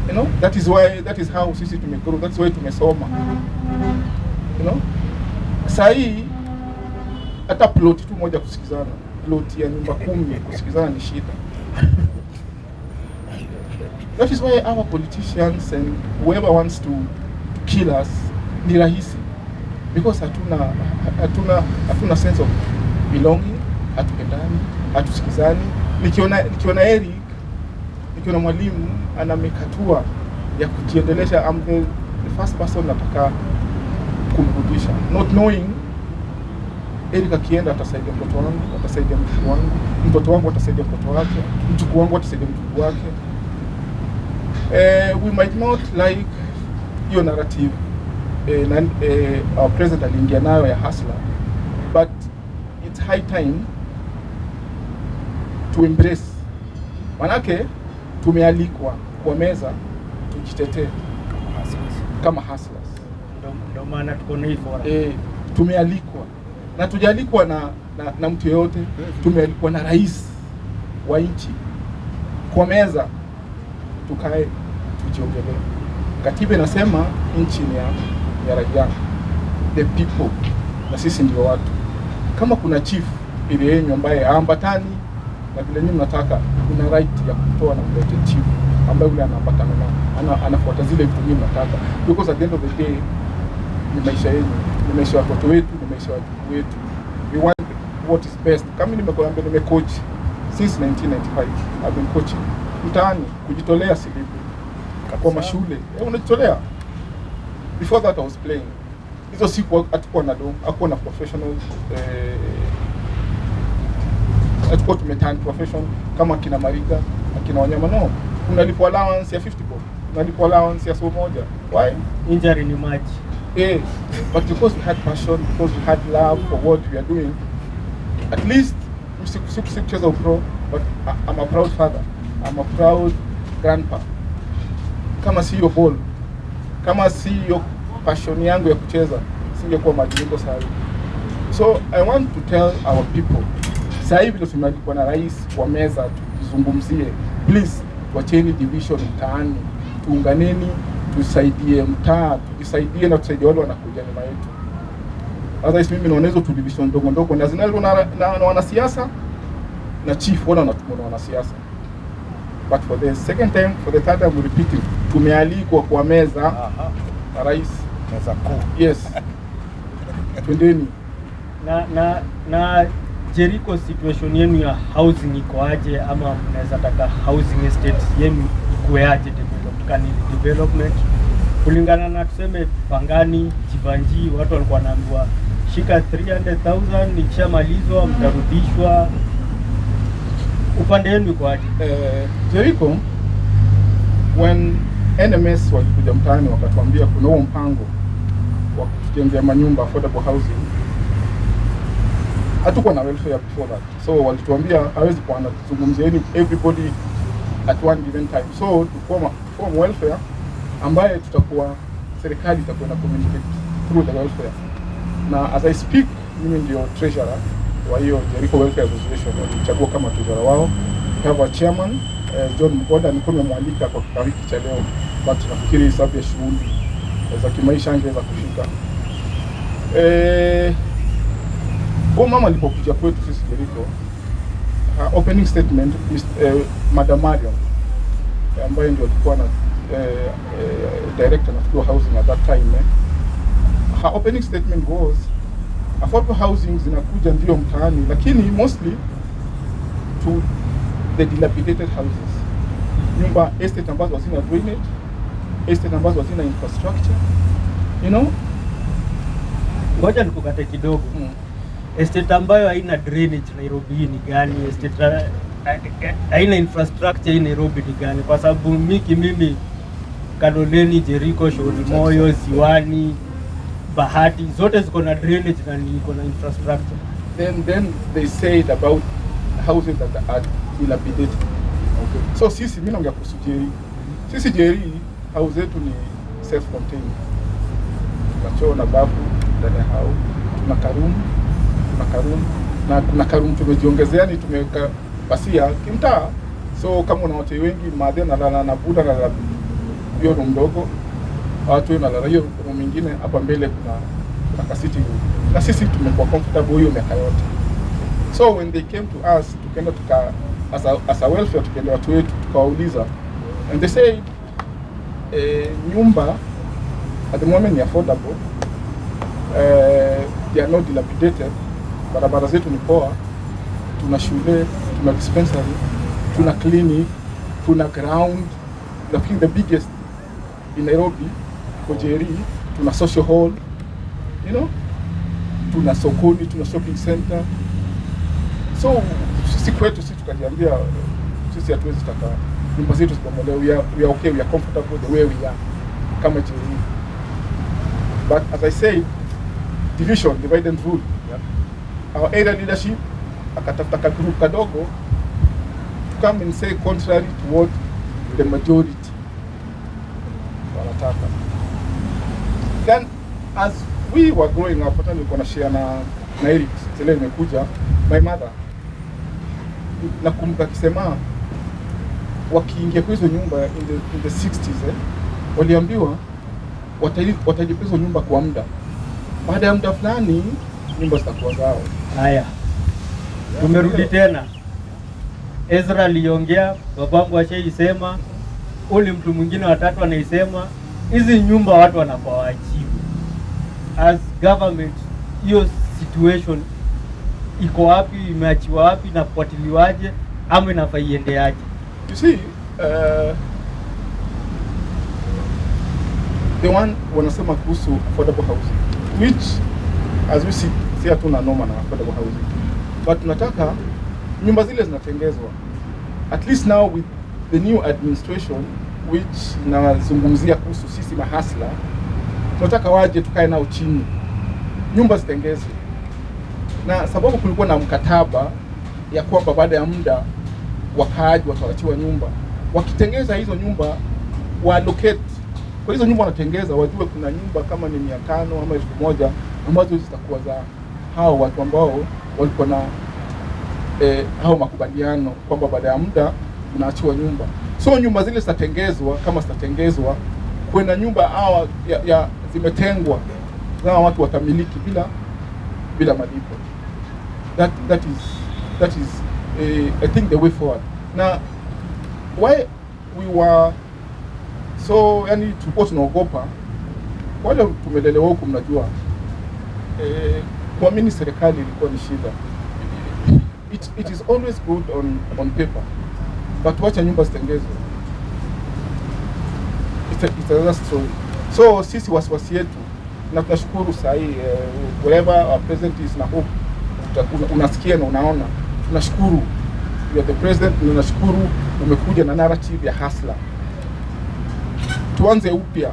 You know, that is how sisi tumegrow, that's why tumesoma. You know? Sasa hii hata plot tu moja kusikizana, plot ya nyumba 10 kusikizana ni shida. That is why our politicians and whoever wants to kill us ni rahisi, because hatuna sense of belonging, hatupendani, hatusikizani. Nikiona Eric, nikiona mwalimu ana mikatua ya kujiendelesha, I'm the first person nataka kumrudisha, not knowing Eric akienda atasaidia mtoto wangu, atasaidia mtoto wangu atasaidia mtoto wake, mjukuu wangu atasaidia mjukuu wake. We might not like your narrative our president aliingia nayo ya hustler, but it's high time to embrace. Manake tumealikwa kwa meza tujitetee kama hustlers. Ndio maana tuko na hii fora. Tumealikwa na tujalikwa na mtu yeyote, tumealikwa na rais wa nchi kwa meza, tukae tujiongelee. Katiba inasema nchi ni ya raia, the people, na sisi ndio watu. Kama kuna chief ile yenyu ambaye ambatani na vile nyinyi mnataka, kuna right ya kutoa na kuleta chief ambaye yule anaambatana na anafuata zile vitu nyinyi mnataka, because at the end of the day ni maisha yenu, ni maisha ya watoto wetu, ni maisha ya watu wetu. We want what is best. Kama nimekuambia nimecoach since 1995, I've been coaching mtaani, kujitolea silipi kwa mashule. Unajitolea. Before that I was playing. Hizo siku hatakuwa na do, hakuwa na professional hatakuwa tumeturn profession kama kina Mariga, kina Wanyama. No, unalipwa allowance ya 50 bob, unalipwa allowance ya so moja. Why? Injury ni much. But because we had passion, because we had love for what we are doing, at least sikucheza pro, but I'm a proud father, I'm a proud grandpa. Kama si hiyo ball, kama si hiyo passion yangu ya kucheza, singekuwa majibu sawa. So I want to tell our people, sasa hivi ndio tumealikuwa na rais wa meza tuzungumzie, please tuacheni division mtaani, tuunganeni, tusaidie mtaa, tujisaidie na tusaidie wale wanakuja nyuma yetu. Otherwise mimi naona hizo tu division ndogo ndogo na zinalo na wanasiasa na chief wana wanatumwa na wanasiasa. But for the second time, for the third time, we repeat it. Tumealikwa kwa meza na rais. Meza kuu. Yes. Twendeni. Na Jericho, situation yenu ya housing iko aje, ama mnaweza taka housing estates yenu ikuwe aje development kulingana na tuseme Pangani, Jivanji, watu walikuwa wanaambiwa shika 300,000 ikishamalizwa mtarudishwa. Upande wenu iko aje? Jericho, when NMS walikuja mtaani wakatuambia kuna huo mpango wa kutujengea manyumba affordable housing, hatukuwa na welfare before that. So walituambia hawezi kuwa anazungumzia everybody at one given time. So form welfare ambaye tutakuwa serikali itakuwa na communicate through the welfare. Na as I speak, mimi ndio treasurer wa hiyo Jericho Welfare Association, walichagua kama treasurer wao. We have a chairman, John Mkoda, nilikuwa nimemwalika kwa kikao hiki cha leo, but nafikiri sababu ya shughuli za kimaisha angeweza kufika. Kwa mama alipokuja kwetu sisi Jericho, opening statement, Madam Marion ambaye ndio alikuwa na director na housing at that time, her opening statement was affordable housing zinakuja ndio mtaani, lakini mostly to the dilapidated houses, nyumba estate ambazo hazina drainage, estate ambazo hazina infrastructure, you know. Ngoja nikukate kidogo. estate ambayo haina drainage Nairobi hii ni gani? Estate haina infrastructure hii Nairobi ni gani? Kwa sababu mimi Kaloleni, Jericho, Shauri Moyo, Ziwani, Bahati zote ziko na drainage na iko na infrastructure. Then they said about houses that are dilapidated. Okay. So sisi mimi naongea kuhusu Jeri. Sisi Jeri house zetu ni self contained. Tuna choo na bafu ndani ya house. Tuna karum na kuna karum tumejiongezea, ni tumeweka basia kimtaa. So kama una watu wengi madhe na lala na buda na hiyo room ndogo, watu wanalala hiyo room nyingine, hapa mbele kuna kasiti. Na sisi tumekuwa comfortable hiyo miaka yote. So when they came to us, tukaenda as a welfare, tukaenda watu wetu tukawauliza, and they said nyumba at the moment ni affordable, they are not dilapidated, barabara zetu ni poa, tuna shule, tuna dispensary, tuna clinic, tuna ground, nafikiri the biggest in Nairobi kwa Jeri, tuna social hall, you know, tuna sokoni, tuna shopping center. So sisi kwetu sisi tukajiambia sisi hatuwezi taka nyumba zetu zibomolewe. We are okay, we are comfortable the way we are kama Jeri. But as I said, division, divide and rule. Yeah. Our area leadership akatafuta ka group kadogo to come and say contrary to what the majority wanataka. Then as we were growing up, hata nilikuwa na share na Eric zile imekuja, my mother nakumbuka akisema wakiingia kwa hizo nyumba in the 60s waliambiwa watalipa hizo nyumba kwa muda, baada ya muda fulani nyumba zitakuwa zao. Haya, tumerudi tena. Ezra aliongea, babangu ashaisema, ule mtu mwingine watatu anaisema, hizi nyumba watu wanafaa waachiwe. As government, hiyo situation iko wapi, imeachiwa wapi, na kufuatiliwaje ama inafaa iendeaje? You see, the one wanasema kuhusu affordable housing, which as we see hatuna noma na affordable housing, but tunataka nyumba zile zinatengezwa. At least now with the new administration which nazungumzia kuhusu sisi mahasla, tunataka waje tukae nao chini, nyumba zitengezwe. Na sababu kulikuwa na mkataba ya kwamba baada ya muda wakaaji wataachiwa nyumba, wakitengeza hizo nyumba wa allocate kwa hizo nyumba wanatengeza, wajue kuna nyumba kama ni 500 ama 1000 ambazo zitakuwa za hao watu ambao walikuwa na hao makubaliano kwamba baada ya muda unaachiwa nyumba. So nyumba zile zitatengezwa, kama zitatengezwa kuna nyumba hawa ya zimetengwa na watu watamiliki bila malipo. That is I think the way forward. Now why we were so yani tulikuwa tunaogopa wale tumelelewa huko, mnajua kuamini serikali ilikuwa ni shida. It is always good on paper, but wacha nyumba zitengezwe, it's a story. So sisi wasiwasi yetu, na tunashukuru sahi wherever our president is, na hope unasikia na unaona, tunashukuru you are the president, na tunashukuru umekuja na narrative ya hustler. Tuanze upya,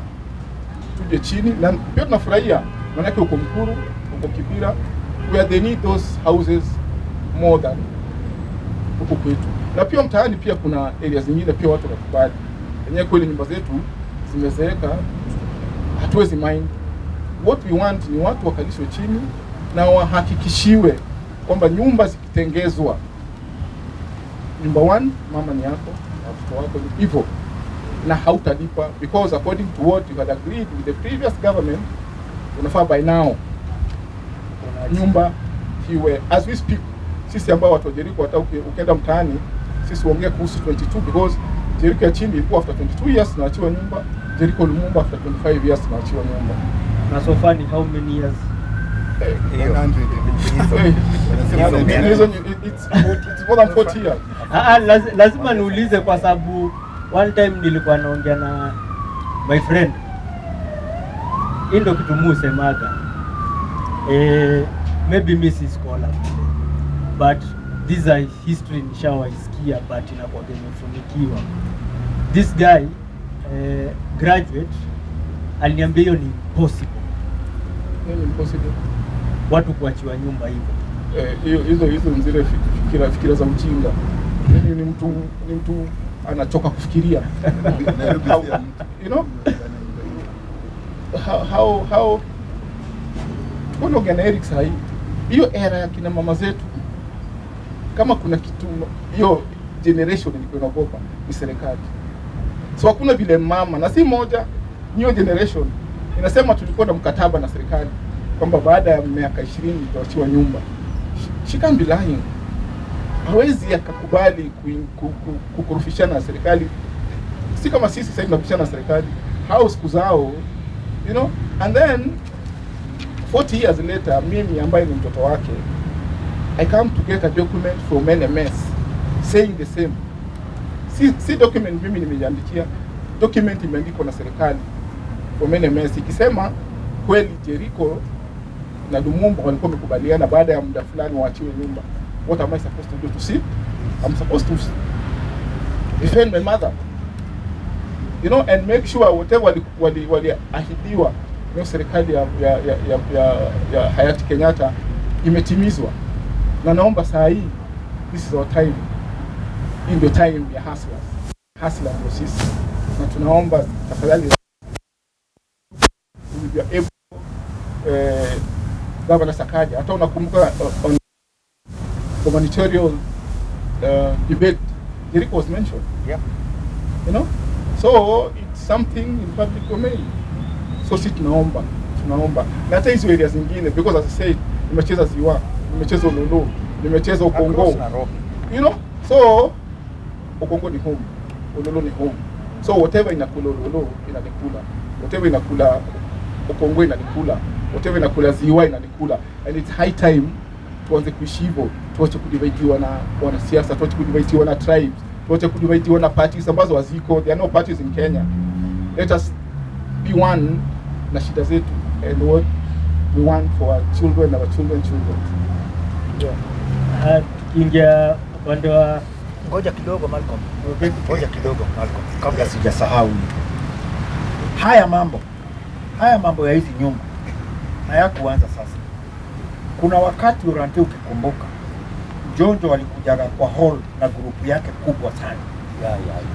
tuje chini, na pia tunafurahia maana yake uko Mkuru, uko Kibira, where they need those houses more than huko kwetu. Na pia mtaani pia kuna areas zingine pia watu wanakubali. Yenyewe kweli nyumba zetu zimezeeka, hatuwezi mind. What we want ni watu wakalishwe chini na wahakikishiwe kwamba nyumba zikitengezwa, nyumba 1 mama ni yako, watoto wako ni hivyo, na hautalipa, because according to what you had agreed with the previous government, unafaa by now nyumba hiwe. As we speak, sisi ambao watu wa Jericho, hata ukienda mtaani sisi uongea kuhusu 22, because Jericho ya chini ilikuwa after 22 years naachiwa nyumba, Jericho Lumumba after 25 years naachiwa nyumba. Na so far ni how many years? 100. It's more than 40 years. Lazima niulize kwa sababu one time nilikuwa naongea na my friend, ndio kitu musemaga maybe mimi si scholar but these are history nishawaisikia but inakuwa imefunikiwa. This guy graduate aliniambia hiyo ni impossible. Ni impossible Watu kuachiwa nyumba hivyo. Hizo nzile fikira za ujinga. Ni mtu anachoka kufikiria. You know how tuko na Eric sahi. Hiyo era ya kina mama zetu, kama kuna kitu hiyo generation ilikuwa inaogopa ni serikali. So hakuna vile mama na si moja, new generation inasema tulikuwa na mkataba na serikali kwamba baada ya miaka 20 tutaachiwa nyumba. She can't be lying. Hawezi akakubali kukurufishana na serikali. Si kama sisi sasa tunabishana na serikali. Hao siku zao, you know, and then 40 years later, mimi ambaye ni mtoto wake, I come to get a document from NMS saying the same. Si document mimi nimejiandikia, document imeandikwa na serikali from NMS ikisema kweli Jericho na Lumumba walikuwa wamekubaliana baada ya muda fulani waachiwe nyumba. What am I supposed to do to see? I'm supposed to defend my mother, you know, and make sure whatever waliahidiwa na serikali ya hayati Kenyatta imetimizwa. Na naomba saa hii, this is our time, in the time ya hustlers ndio sisi, na tunaomba tafadhali Governor Sakaja, hata unakumbuka on humanitarian debate, Jericho was mentioned. Yeah. You know, so it's something in public domain. So si tunaomba na hata hizo areas zingine, because as I said, nimecheza Ziwa, nimecheza Ololo, nimecheza Ukongo, you know, so Ukongo ni home, Ololo ni home. So whatever inakula Ololo inanikula, whatever inakula Ukongo inanikula, whatever inakula Ziwa inanikula, and it's high time tuanze kuishi hivyo. Tuache kudividiwa na wanasiasa, tuache kudividiwa na tribes, tuache kudividiwa na parties ambazo haziko. There are no parties in Kenya. Let us be one na shida zetu and what we want for our children, our children. Yeah. Tukiingia upande wa ngoja kidogo Malcolm. Kabla sijasahau. Haya mambo ya hizi nyumba hayakuanza sasa. Kuna wakati Orante, ukikumbuka, Jonjo walikujaga kwa hall na grupu yake kubwa sana.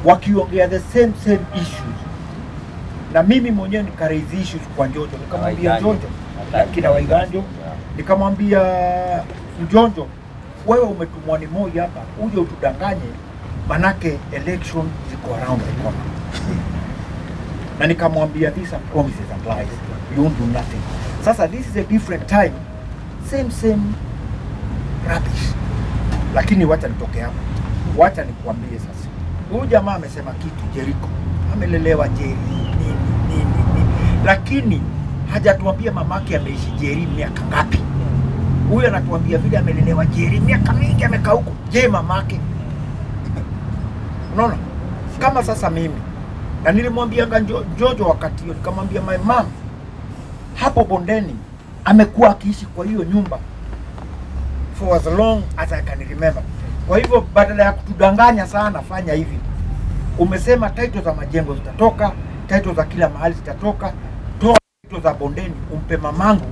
Wakiongea the same issues. Na mimi mwenyewe nikaraise issues kwa Jonjo, nikamwambia Jonjo, kina Waiganjo, nikamwambia Jonjo, wewe umetumwa ni moja hapa, uje utudanganye, manake election ziko around the corner. Na nikamwambia these are promises and lies, you don't do nothing. Sasa this is a different time, same rubbish. Lakini wacha nitoke hapa, wacha nikuambie sasa. Huyu jamaa amesema kitu Jericho, amelelewa Jeri nini. Lakini hajatuambia mamake ameishi Jeri miaka ngapi. Huyu anatuambia vile amelelewa Jeri miaka mingi, amekaa huko. Je, mamake? Unaona? Kama sasa mimi, na nilimwambia Jojo wakati hiyo, nikamwambia my mom hapo bondeni amekuwa akiishi kwa hiyo nyumba for as long as I can remember. Kwa hivyo badala ya kutudanganya sana, fanya hivi. Umesema title za majengo zitatoka, title za kila mahali zitatoka, toa title za bondeni umpe mamangu,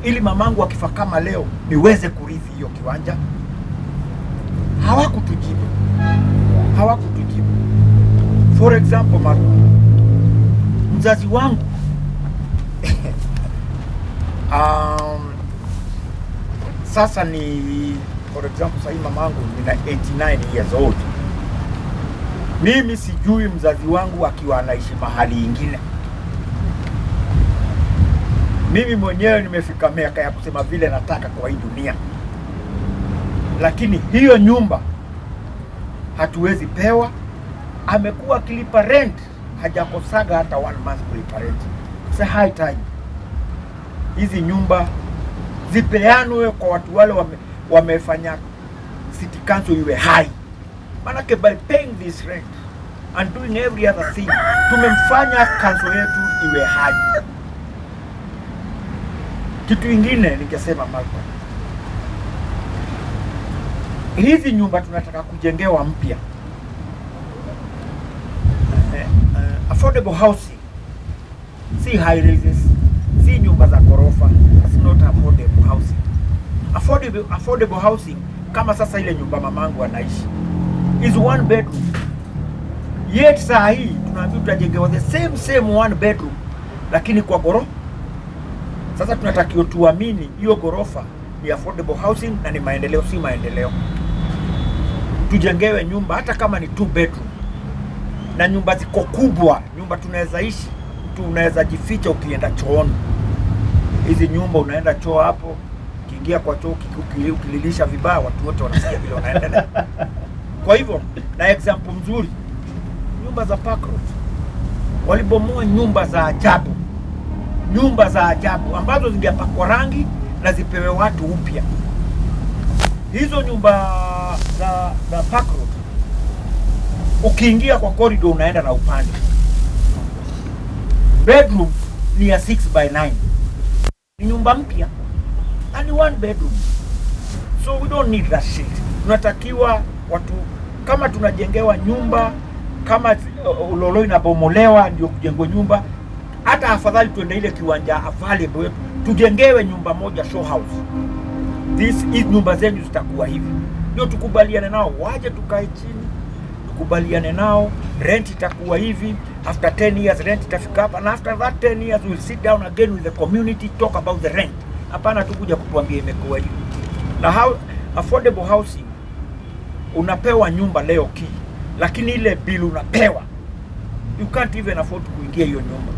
ili mamangu akifa kama leo niweze kurithi hiyo kiwanja. Hawakutujibu. For example, mzazi wangu sasa ni, for example, sasa mamangu nina 89 years old. Mimi sijui mzazi wangu akiwa anaishi mahali ingine. Mimi mwenyewe nimefika miaka ya kusema vile nataka kwa hii dunia. Lakini hiyo nyumba hatuwezi pewa. Amekuwa akilipa rent, hajakosaga hata 1 month kulipa rent. It's a high time hizi nyumba zipeanwe kwa watu wale wamefanya city council iwe high. Manake by paying this rent and doing every other thing, tumemfanya council yetu iwe high. Kitu ingine ningesema Malcolm, hizi nyumba tunataka kujengewa mpya, affordable housing, si high rises, si nyumba za ghorofa, it's not affordable housing. Affordable housing kama sasa ile nyumba mamangu anaishi is 1 bedroom, yet saa hii tunaambiwa tutajengewa the same 1 bedroom lakini kwa ghorofa. Sasa tunatakiwa tuamini hiyo ghorofa ni affordable housing na ni maendeleo, si maendeleo. Tujengewe nyumba hata kama ni 2 bedroom, na nyumba ziko kubwa, nyumba tunaweza ishi, tunaweza jificha ukienda chooni. Hizi nyumba unaenda choo hapo, ukiingia kwa choo ukililisha vibaya watu wote wanasikia vile unaendelea. Kwa hivyo na example mzuri, nyumba za Park Road walibomoa nyumba za ajabu ambazo zingepakwa rangi na zipewe watu upya. Hizo nyumba za Park Road, ukiingia kwa corridor unaenda na upande, bedroom ni ya 6x9, ni nyumba mpya na ni 1 bedroom. So we don't need that shit. Tunatakiwa watu, kama tunajengewa nyumba, kama Ulolo inabomolewa ndio kujengwa nyumba, hata afadhali tuende ile kiwanja available tujengewe nyumba moja show house. Hizi nyumba zenu zitakuwa hivi, ndio tukubaliane nao, waje tukae chini tukubaliane nao, rent itakuwa hivi, after 10 years rent itafika hapa, na after that 10 years we'll sit down again with the community, talk about the rent. Hapana tukuja kutuambia imekuwa hivi. Na how affordable housing, unapewa nyumba leo lakini ile bill unapewa, you can't even afford kuingia hiyo nyumba,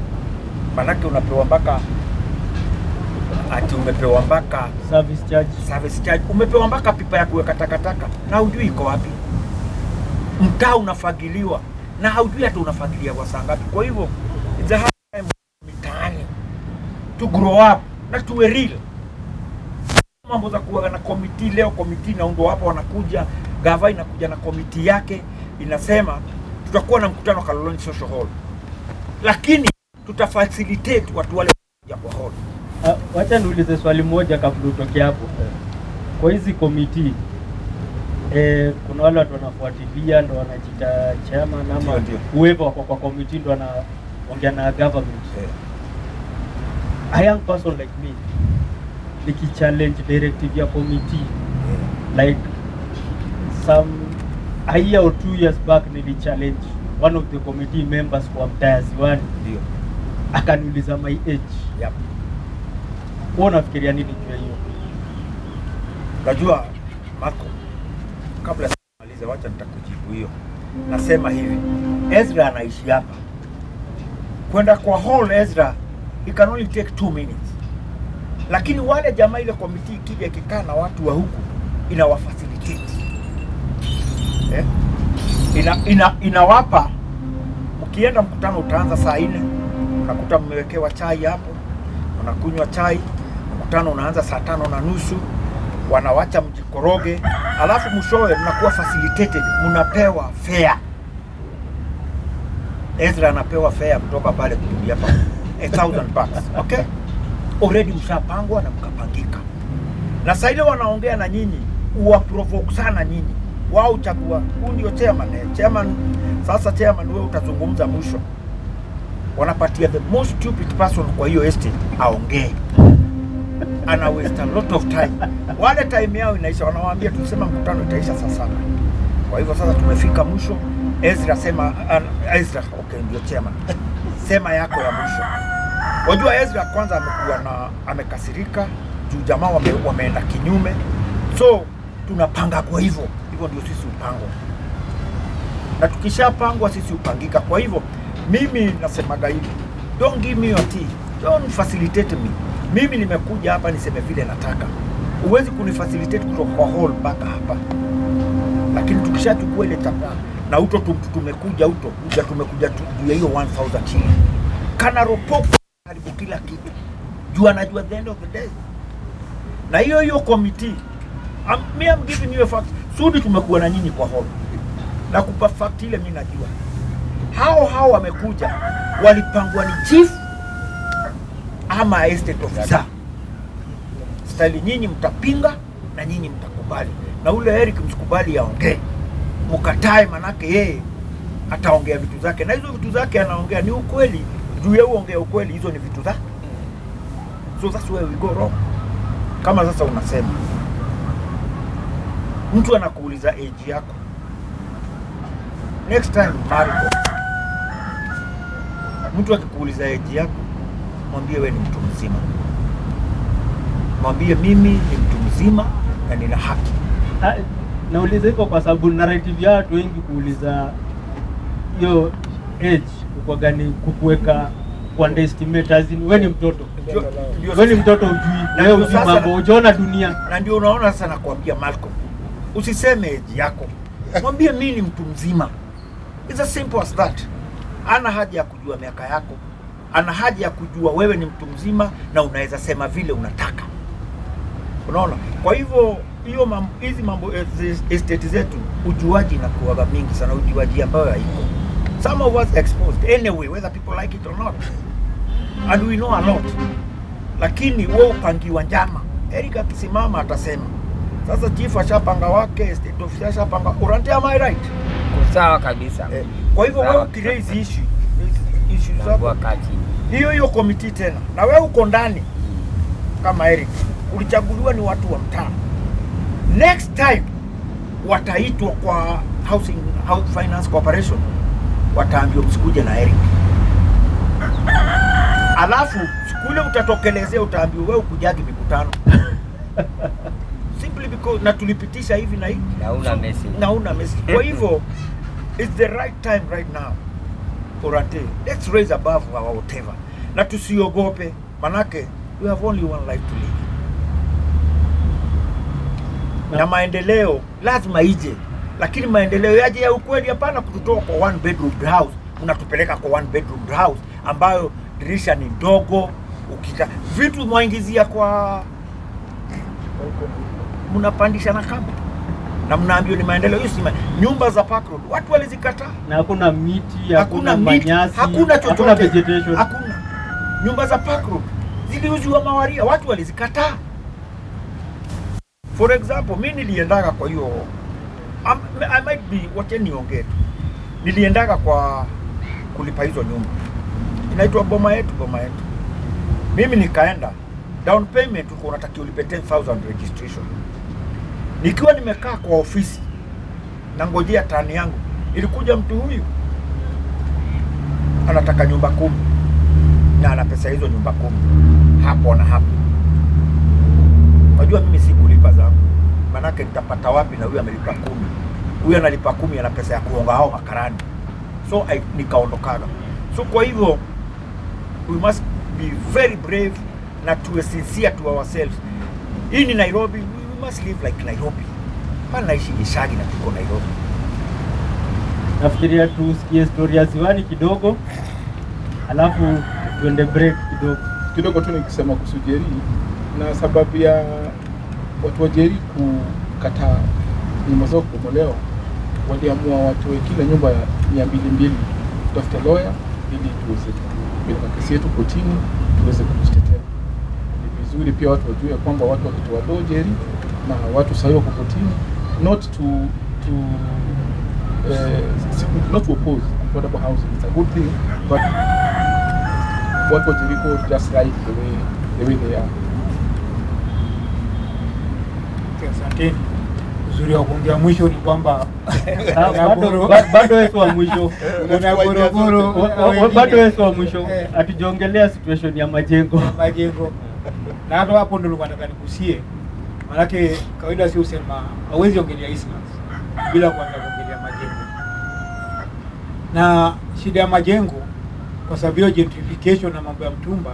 manake unapewa mpaka umepewa mpaka service charge, umepewa mpaka pipa ya kuweka takataka na hujui iko wapi. Mtaa unafagiliwa na hujui hata unafagilia kwa saa ngapi. Kwa hivyo it's a hard time mitaani to grow up na tuwe real. Mambo za kuwa na committee, leo committee na ndo hapa wanakuja, gava inakuja na committee yake inasema tutakuwa na mkutano Kaloleni Social Hall, lakini tutafacilitate watu wale ya kwa hall. Wacha niulize swali moja kabla utoke hapo. Kwa hizi committee kuna wale watu wanafuatilia ndo wanajiita chairman ama whoever wako kwa committee ndo wanaongea na government. A young person like me nikichallenge directive ya committee, like a year or 2 years back nilichallenge one of the committee members kwa Mtayaziwani, ndio akaniuliza my age. Yep. Wewe unafikiria nini juu hiyo? Unajua Marco, kabla simalize wacha nitakujibu hiyo. Nasema hivi, Ezra anaishi hapa, kwenda kwa hall Ezra it can only take 2 minutes, lakini wale jamaa ile committee kija kikaa na watu wa huku inawafacilitate, inawapa. Mkienda mkutano utaanza saa 4, unakuta mmewekewa chai hapo, unakunywa chai, mkutano unaanza saa 5:30, wanawacha mjikoroge, alafu mshowe mnakuwa facilitated, mnapewa fare. Ezra anapewa fare kutoka pale kuja hapa $1,000, okay? Already mshapangwa na mkapangika. Na sasa ile wanaongea na nyinyi, uwaprovoke sana nyinyi. Wao chagua, huyu ndio chairman. Sasa chairman wewe utazungumza mwisho. Wanapatia the most stupid person kwa hiyo estate aongee. Ana waste a lot of time. Wale time yao inaisha, wanawaambia tusema mkutano itaisha saa 7. Kwa hivyo sasa tumefika mwisho. Ezra sema, Ezra okay ndio chairman. Sema yako ya mwisho. Wajua Ezra kwanza amekasirika juu jamaa wameenda kinyume. So tunapanga kwa hivyo ndio sisi upangwa. Na tukishapangwa sisi upangika. Kwa hivyo mimi nasemaga hivi, don't give me your tea, don't facilitate me. Mimi nimekuja hapa niseme vile nataka. Uwezi kunifacilitate kutoka kwa hall mpaka hapa. Lakini tukishachukua ile tapa na tumekuja juu ya hiyo 1,000 shilling. Kana ropopo karibu kila kitu. Juu anajua at the end of the day. Na hiyo committee, I'm giving you a fact. Sudi tumekuwa na nyinyi kwa hall. Na kupa fact ile mimi najua. Hao wamekuja walipangwa ni chief ama estate officer. style nyinyi mtapinga na nyinyi mtakubali. Na ule Eric msikubali aongee. Mkatae, manake yeye ataongea vitu zake, na hizo vitu zake anaongea ni ukweli. Juu yeye uongea ukweli, hizo ni vitu zake. So that's where we go wrong. Kama sasa unasema mtu anakuuliza age yako, next time Marco, mtu akikuuliza age yako, mwambie wewe ni mtu mzima. Mwambie mimi ni mtu mzima na nina haki. Nauliza hivyo kwa sababu narrative ya watu wengi kuuliza hiyo age kwa gani kukuweka kwa underestimate, as in wewe ni mtoto. Wewe ni mtoto ujui. Na wewe ujui mambo, unaona dunia. Na ndio unaona sasa nakwambia Malcolm, usiseme age yako. Mwambie mimi ni mtu mzima. It's as simple as that. Ana haja ya kujua miaka yako. Ana haja ya kujua wewe ni mtu mzima na unaweza sema vile unataka. Unaona? Kwa hivyo hizi mambo estate zetu ujuaji na kuwaga mingi sana, ujuaji ambao haiko. Some of us exposed anyway, whether people like it or not. And we know a lot. Lakini wewe upangiwa njama. Eric akisimama atasema. Sasa chief ashapanga wake, state officer ashapanga. Urantia my right? Sawa kabisa. Kwa hivyo wewe ukiraise issue zako wakati hiyo committee tena. Na wewe uko ndani kama Eric. Ulichaguliwa ni watu wa mtaa. Next time wataitwa kwa house finance corporation, wataambiwa msikuje na Eric. Alafu sikule utatokelezea utaambiwa wewe ukujagi mikutano. Simply because na tulipitisha hivi na hivi. Na una message. Kwa hivyo it's the right time right now. Orate, let's raise above our whatever. Na tusiogope, manake we have only one life to live. Na maendeleo lazima ije, lakini maendeleo yaje ya ukweli, hapana kututoa kwa one bedroom house unatupeleka kwa one bedroom house ambayo dirisha ni ndogo, ukika vitu mwaingizia kwa mnapandisha na kamba na mnaambiwa ni maendeleo. Hiyo si nyumba za park road watu walizikataa, na hakuna miti, hakuna manyasi, hakuna chochote, hakuna vegetation, hakuna. Nyumba za park road ziliuziwa mawaria, watu walizikataa. For example, mimi niliendaga kwa hiyo I might be wacha niongee. Niliendaga kwa kulipa hizo nyumba. Inaitwa boma yetu. Mimi nikaenda, down payment uko unatakiwa ulipe 10,000 registration. Nikiwa nimekaa kwa ofisi na ngojea tani yangu, ilikuja mtu huyu anataka nyumba 10 na ana pesa hizo nyumba 10 hapo na hapo. Unajua mimi si kulipa zangu, manake nitapata wapi na huyu amelipa 10? Huyu analipa 10 ana pesa ya kuonga hao makarani. So nikaondokaga. So kwa hivyo we must be very brave na tuwe sincere to ourselves. Hii ni Nairobi, we must live like Nairobi. Hapana naishi Gishagi na tuko Nairobi. Nafikiria tusikie story ya Ziwani kidogo, alafu tuende break kidogo tu nikisema kuhusu Jeri na sababu ya watu wa Jeri kukataa nyumba zao kubomolewa, waliamua watoe kila nyumba ya 200 tafute lawyer ili tuweze kupeleka kesi yetu kotini tuweze kujitetea. Ni vizuri pia watu wajue kwamba watu wakitoa do Jeri na watu sahihi wako kotini, not to oppose affordable housing. It's a good thing, but what was Jericho just right the way they are. Asante. Uzuri wa kuongea mwisho ni kwamba bado wewe wa mwisho bado wewe wa mwisho atujongelea situation ya majengo. Na hapo hapo ndio nataka nikusie, maanake kawaida si usema hauwezi ongelea Eastlands bila kwanza kuongelea majengo. Na shida ya majengo kwa sababu ya gentrification na mambo ya mtumba,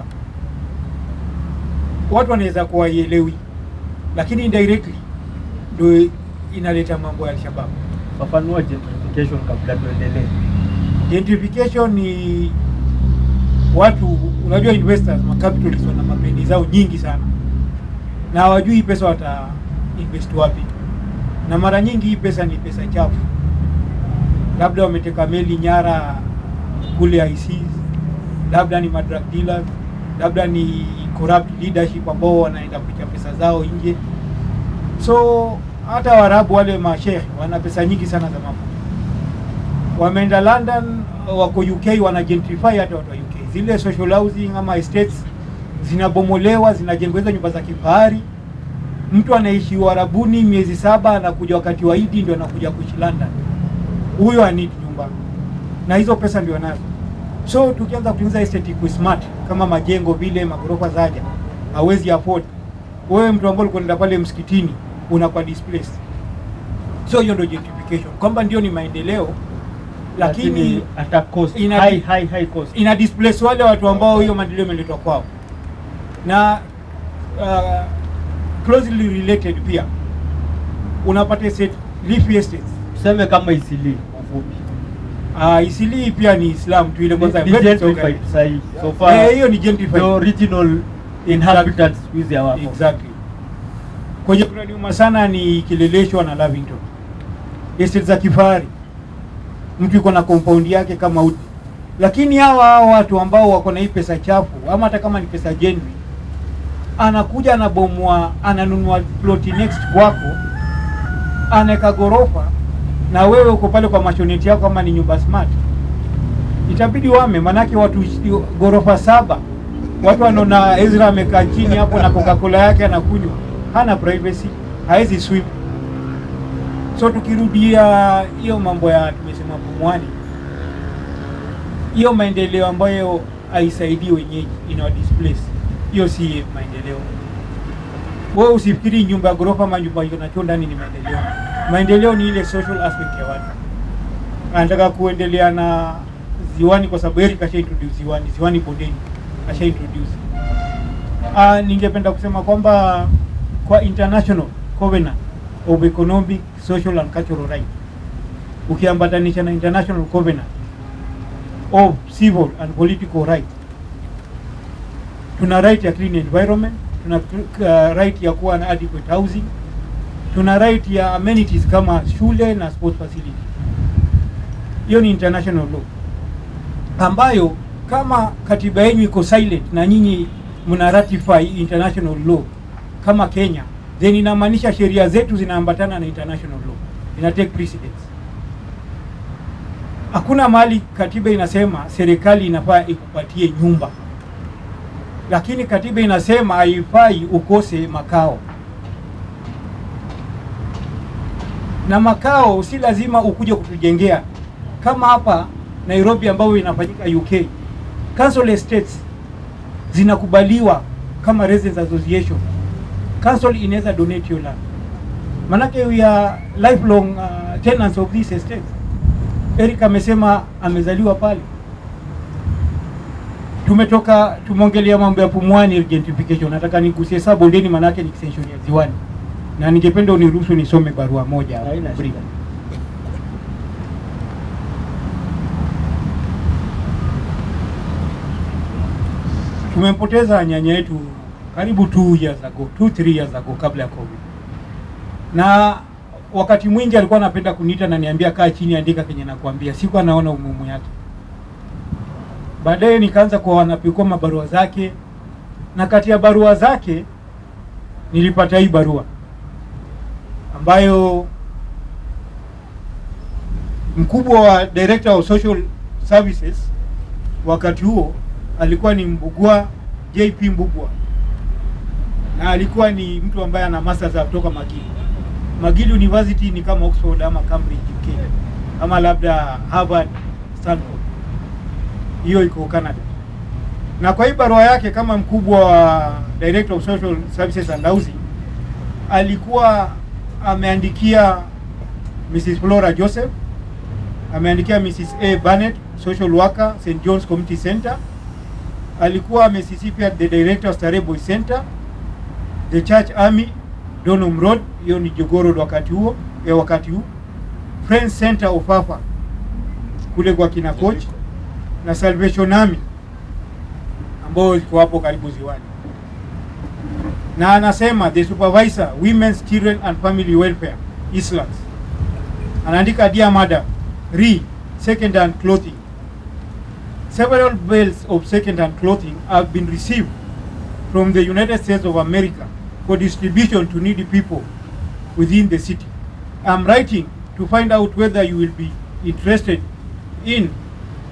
watu wanaweza kuwa ielewi, lakini indirectly ndio inaleta mambo ya Al-Shabaab. Fafanua gentrification kabla tuendelee. Gentrification ni watu, unajua investors, macapitalists wana mapeni zao nyingi sana na hawajui hii pesa wata invest wapi, na mara nyingi hii pesa ni pesa chafu. Labda wameteka meli nyara kule ICs, labda ni drug dealers, labda ni corrupt leadership ambao wanaenda kupitia pesa zao nje. So hata Waarabu wale masheikh wana pesa nyingi sana za mambo. Wameenda London, wako UK, wana gentrify hata watu wa UK. Zile social housing ama estates zinabomolewa, zinajengwa hizo nyumba za kifahari. Mtu anaishi Uarabuni miezi 7, anakuja wakati wa Eid ndio anakuja kuishi London. Huyo anidi nyumba. Na hizo pesa ndio anazo. So tukianza kutengeneza estate kwa smart kama majengo vile magorofa zaja, hawezi afford. Wewe mtu ambaye unakwenda pale msikitini unakuwa displaced. So hiyo ndio gentrification. Kwamba ndio ni maendeleo lakini ata cost high cost. Ina displace wale watu ambao hiyo maendeleo imeletwa kwao. Na closely related pia unapata estate leafy estates. Tuseme kama Isili ufupi. Isili pia ni Islam tu ile kwanza gentrified sahi. So far hiyo ni gentrified. The original inhabitants with their work. Exactly. Kwenye kuna nyuma sana ni Kileleshwa na Lavington. Estate za kifahari. Mtu yuko na compound yake kama uti. Lakini hawa watu ambao wako na hii pesa chafu ama hata kama ni pesa genuine, anakuja anabomoa, ananunua plot next kwako, anaweka gorofa, na wewe uko pale kwa mashoneti yako kama ni nyumba smart. Itabidi wame, manake watu gorofa 7. Watu wanaona Ezra amekaa chini hapo na Coca-Cola yake anakunywa. Hana privacy, haezi sweep. So tukirudia hiyo mambo ya tumesema Pumwani, hiyo maendeleo ambayo haisaidii wenyeji, ina displace. Hiyo si maendeleo. Wewe usifikiri nyumba ya gorofa ama nyumba iko na choo ndani ni maendeleo. Maendeleo ni ile social aspect ya watu. Anataka kuendelea na Ziwani kwa sababu Eric kasha introduce Ziwani Bondeni kasha introduce. Ningependa kusema kwamba kwa international covenant of economic, social and cultural right, ukiambatanisha na international covenant of civil and political right, tuna right ya clean environment, tuna right ya kuwa na adequate housing, tuna right ya amenities kama shule na sports facility. Hiyo ni international law ambayo kama katiba yenu iko silent na nyinyi mna ratify international law kama Kenya, then inamaanisha sheria zetu zinaambatana na international law, ina take precedence. Hakuna mahali katiba inasema serikali inafaa ikupatie nyumba, lakini katiba inasema haifai ukose makao. Na makao si lazima ukuje kutujengea. Kama hapa Nairobi ambayo inafanyika UK, council estates zinakubaliwa kama residence association. Council inaweza donate your land. Manake we are lifelong tenants of this estate. Eric amesema amezaliwa pale. Tumeongelea mambo ya Pumwani gentrification. Nataka nigusie sasa Bondeni, manake ni extension ya Ziwani. Na ningependa uniruhusu nisome barua moja. Tumempoteza nyanya yetu karibu 2 years ago, 2-3 years ago kabla ya COVID. Na wakati mwingi alikuwa anapenda kuniita na niambia kaa chini andika kenye nakwambia. Siku anaona umuhimu yake. Baadaye nikaanza kwa wanapikwa mabarua zake, na kati ya barua zake nilipata hii barua ambayo mkubwa wa Director of Social Services wakati huo alikuwa ni Mbugua, JP Mbugua, na alikuwa ni mtu ambaye ana masters kutoka McGill. McGill University ni kama Oxford ama Cambridge UK, ama labda Harvard, Stanford. Hiyo iko Canada. Na kwa hii barua yake kama mkubwa wa Director of Social Services and Housing, alikuwa ameandikia Mrs. Flora Joseph, ameandikia Mrs. A. Barnett, social worker, St. John's Community Center. Alikuwa Mississippi the Director of Starehe Boys Center, the Church Army, Donham Road, hiyo ni Jogoo wakati huo, wakati huu. Friends Center of Afa kule kwa kina coach, na Salvation Army ambao iko hapo karibu Ziwani. Na anasema the supervisor Women's Children and Family Welfare Islands. Anaandika, dear madam, second hand clothing. Several bales of second hand clothing have been received from the United States of America for distribution to needy people within the city. I'm writing to find out whether you will be interested in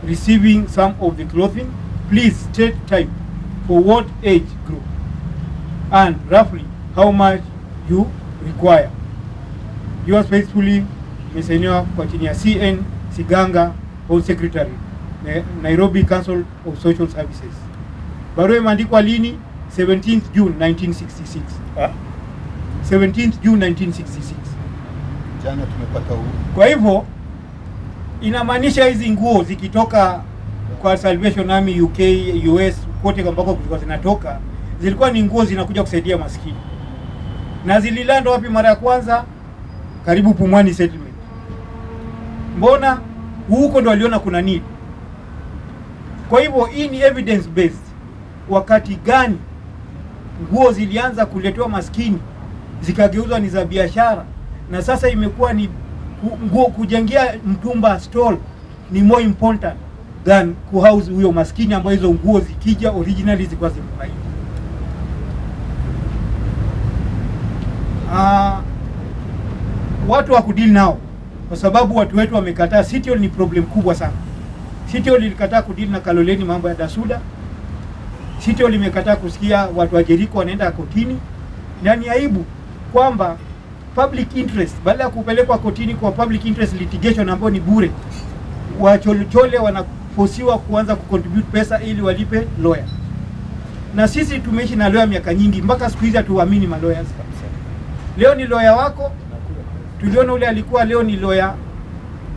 receiving some of the clothing. Please state type, for what age group, and roughly how much you require. Yours faithfully, Mseniwa kwa chini ya CN Siganga, Home Secretary, Nairobi Council of Social Services. Barua imeandikwa lini? 17th June 1966. 17th June 1966. Jana tumepata uhuru. Kwa hivyo inamaanisha hizi nguo zikitoka kwa Salvation Army UK, US, kote ambako kulikuwa zinatoka, zilikuwa ni nguo zinakuja kusaidia maskini. Na zililanda wapi mara ya kwanza? Karibu Pumwani settlement. Mbona huko ndo waliona kuna need. Kwa hivyo hii ni evidence based. Wakati gani nguo zilianza kuletewa maskini zikageuzwa ni za biashara, na sasa imekuwa ni nguo kujengea mtumba stall ni more important than kuhouse huyo maskini ambayo hizo nguo zikija originally zilikuwa zimefai. Watu wa kudili nao, kwa sababu watu wetu wamekataa. City Hall ni problem kubwa sana. City Hall ilikataa kudili na Kaloleni mambo ya Dasuda. City Hall imekataa kusikia watu wa Jericho wanaenda kotini. Na ni aibu kwamba public interest, badala ya kupelekwa kotini kwa public interest litigation ambayo ni bure, wachole wanafosiwa kuanza kucontribute pesa ili walipe lawyer. Na sisi tumeishi na lawyer miaka nyingi, mpaka siku hizi hatuamini ma lawyers kabisa. Leo ni lawyer wako, tuliona ule alikuwa leo ni lawyer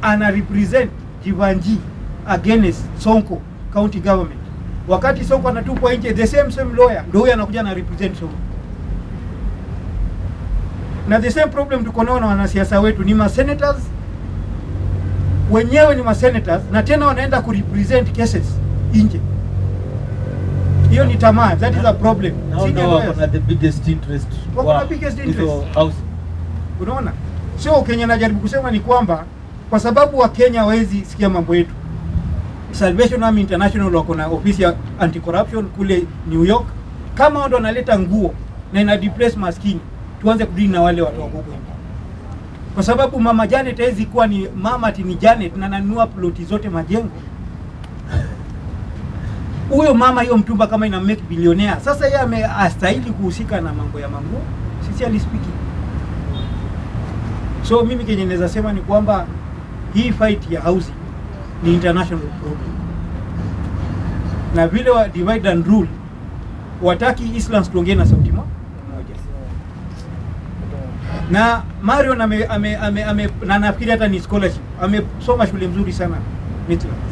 ana represent Jivanji against Sonko county government. Wakati Sonko anatupwa nje, the same lawyer ndio huyo anakuja na represent Sonko. Na the same problem tuko nao na wanasiasa wetu, ni senators wenyewe, ni senators na tena wanaenda ku represent cases nje. Hiyo ni tamaa, that is a problem. Now wako na the biggest interest. Wako na biggest interest housing. Unaona? So Kenya najaribu kusema ni kwamba kwa sababu wa Kenya hawezi sikia mambo yetu. Salvation Army International wako na ofisi ya anti-corruption kule New York. Kama ndo analeta nguo na ina depress maskini, tuanze kudili na wale watu wako huko. Kwa sababu mama Janet haizi kuwa ni mama ati ni Janet na nanunua ploti zote majengo. Huyo mama hiyo mtumba kama ina make billionaire. Sasa yeye amestahili kuhusika na mambo ya manguo. Sincerely speaking. So mimi kenye naweza sema ni kwamba hii fight ya housing ni international problem. Na vile wa divide and rule, wataki Islands tuongee na sauti moja. Na Mario na nafikiri hata ni scholarship. Amesoma shule mzuri sana Midlands.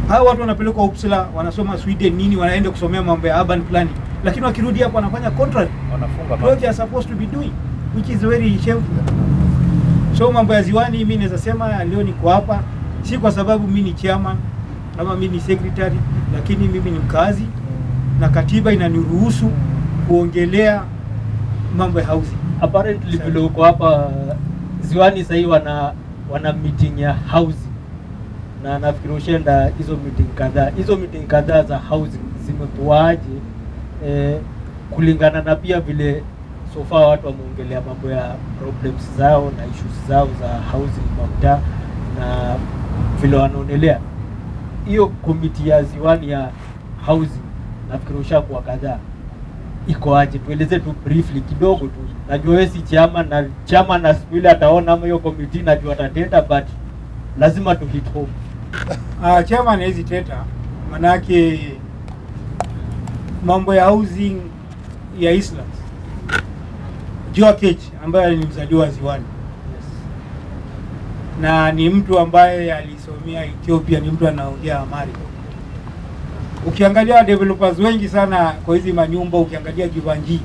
Hao watu wanapelekwa Uppsala, wanasoma Sweden nini, wanaenda kusomea mambo ya urban planning. Lakini wakirudi hapo wanafanya contract. Wanafunga mambo. What they are supposed to be doing, which is very shameful. So mambo ya Ziwani mimi naweza sema leo niko hapa si kwa sababu mimi ni chairman ama mimi ni secretary, lakini mimi ni mkazi na katiba inaniruhusu kuongelea mambo ya housing. Apparently vile uko hapa Ziwani sasa wana meeting ya housing. Na nafikiri ushaenda hizo meeting kadhaa. Hizo meeting kadhaa za housing zimekuaje kulingana na pia vile so far watu wameongelea mambo ya problems zao na issues zao za housing mamta, na vile wanaonelea hiyo committee ya Ziwani ya housing nafikiri ushakuwa kadhaa. Iko aje? Tueleze tu briefly kidogo tu. Najua wewe si chairman na vile ataona hiyo committee najua atatenda, but lazima tu hit home. Chairman hizi teta manake mambo ya housing ya Islands. Joa Kechi ambaye ni mzaliwa Ziwani. Yes. Na ni mtu ambaye alisomea Ethiopia, ni mtu anaongea Amharic. Ukiangalia developers wengi sana kwa hizi manyumba, ukiangalia Jivanji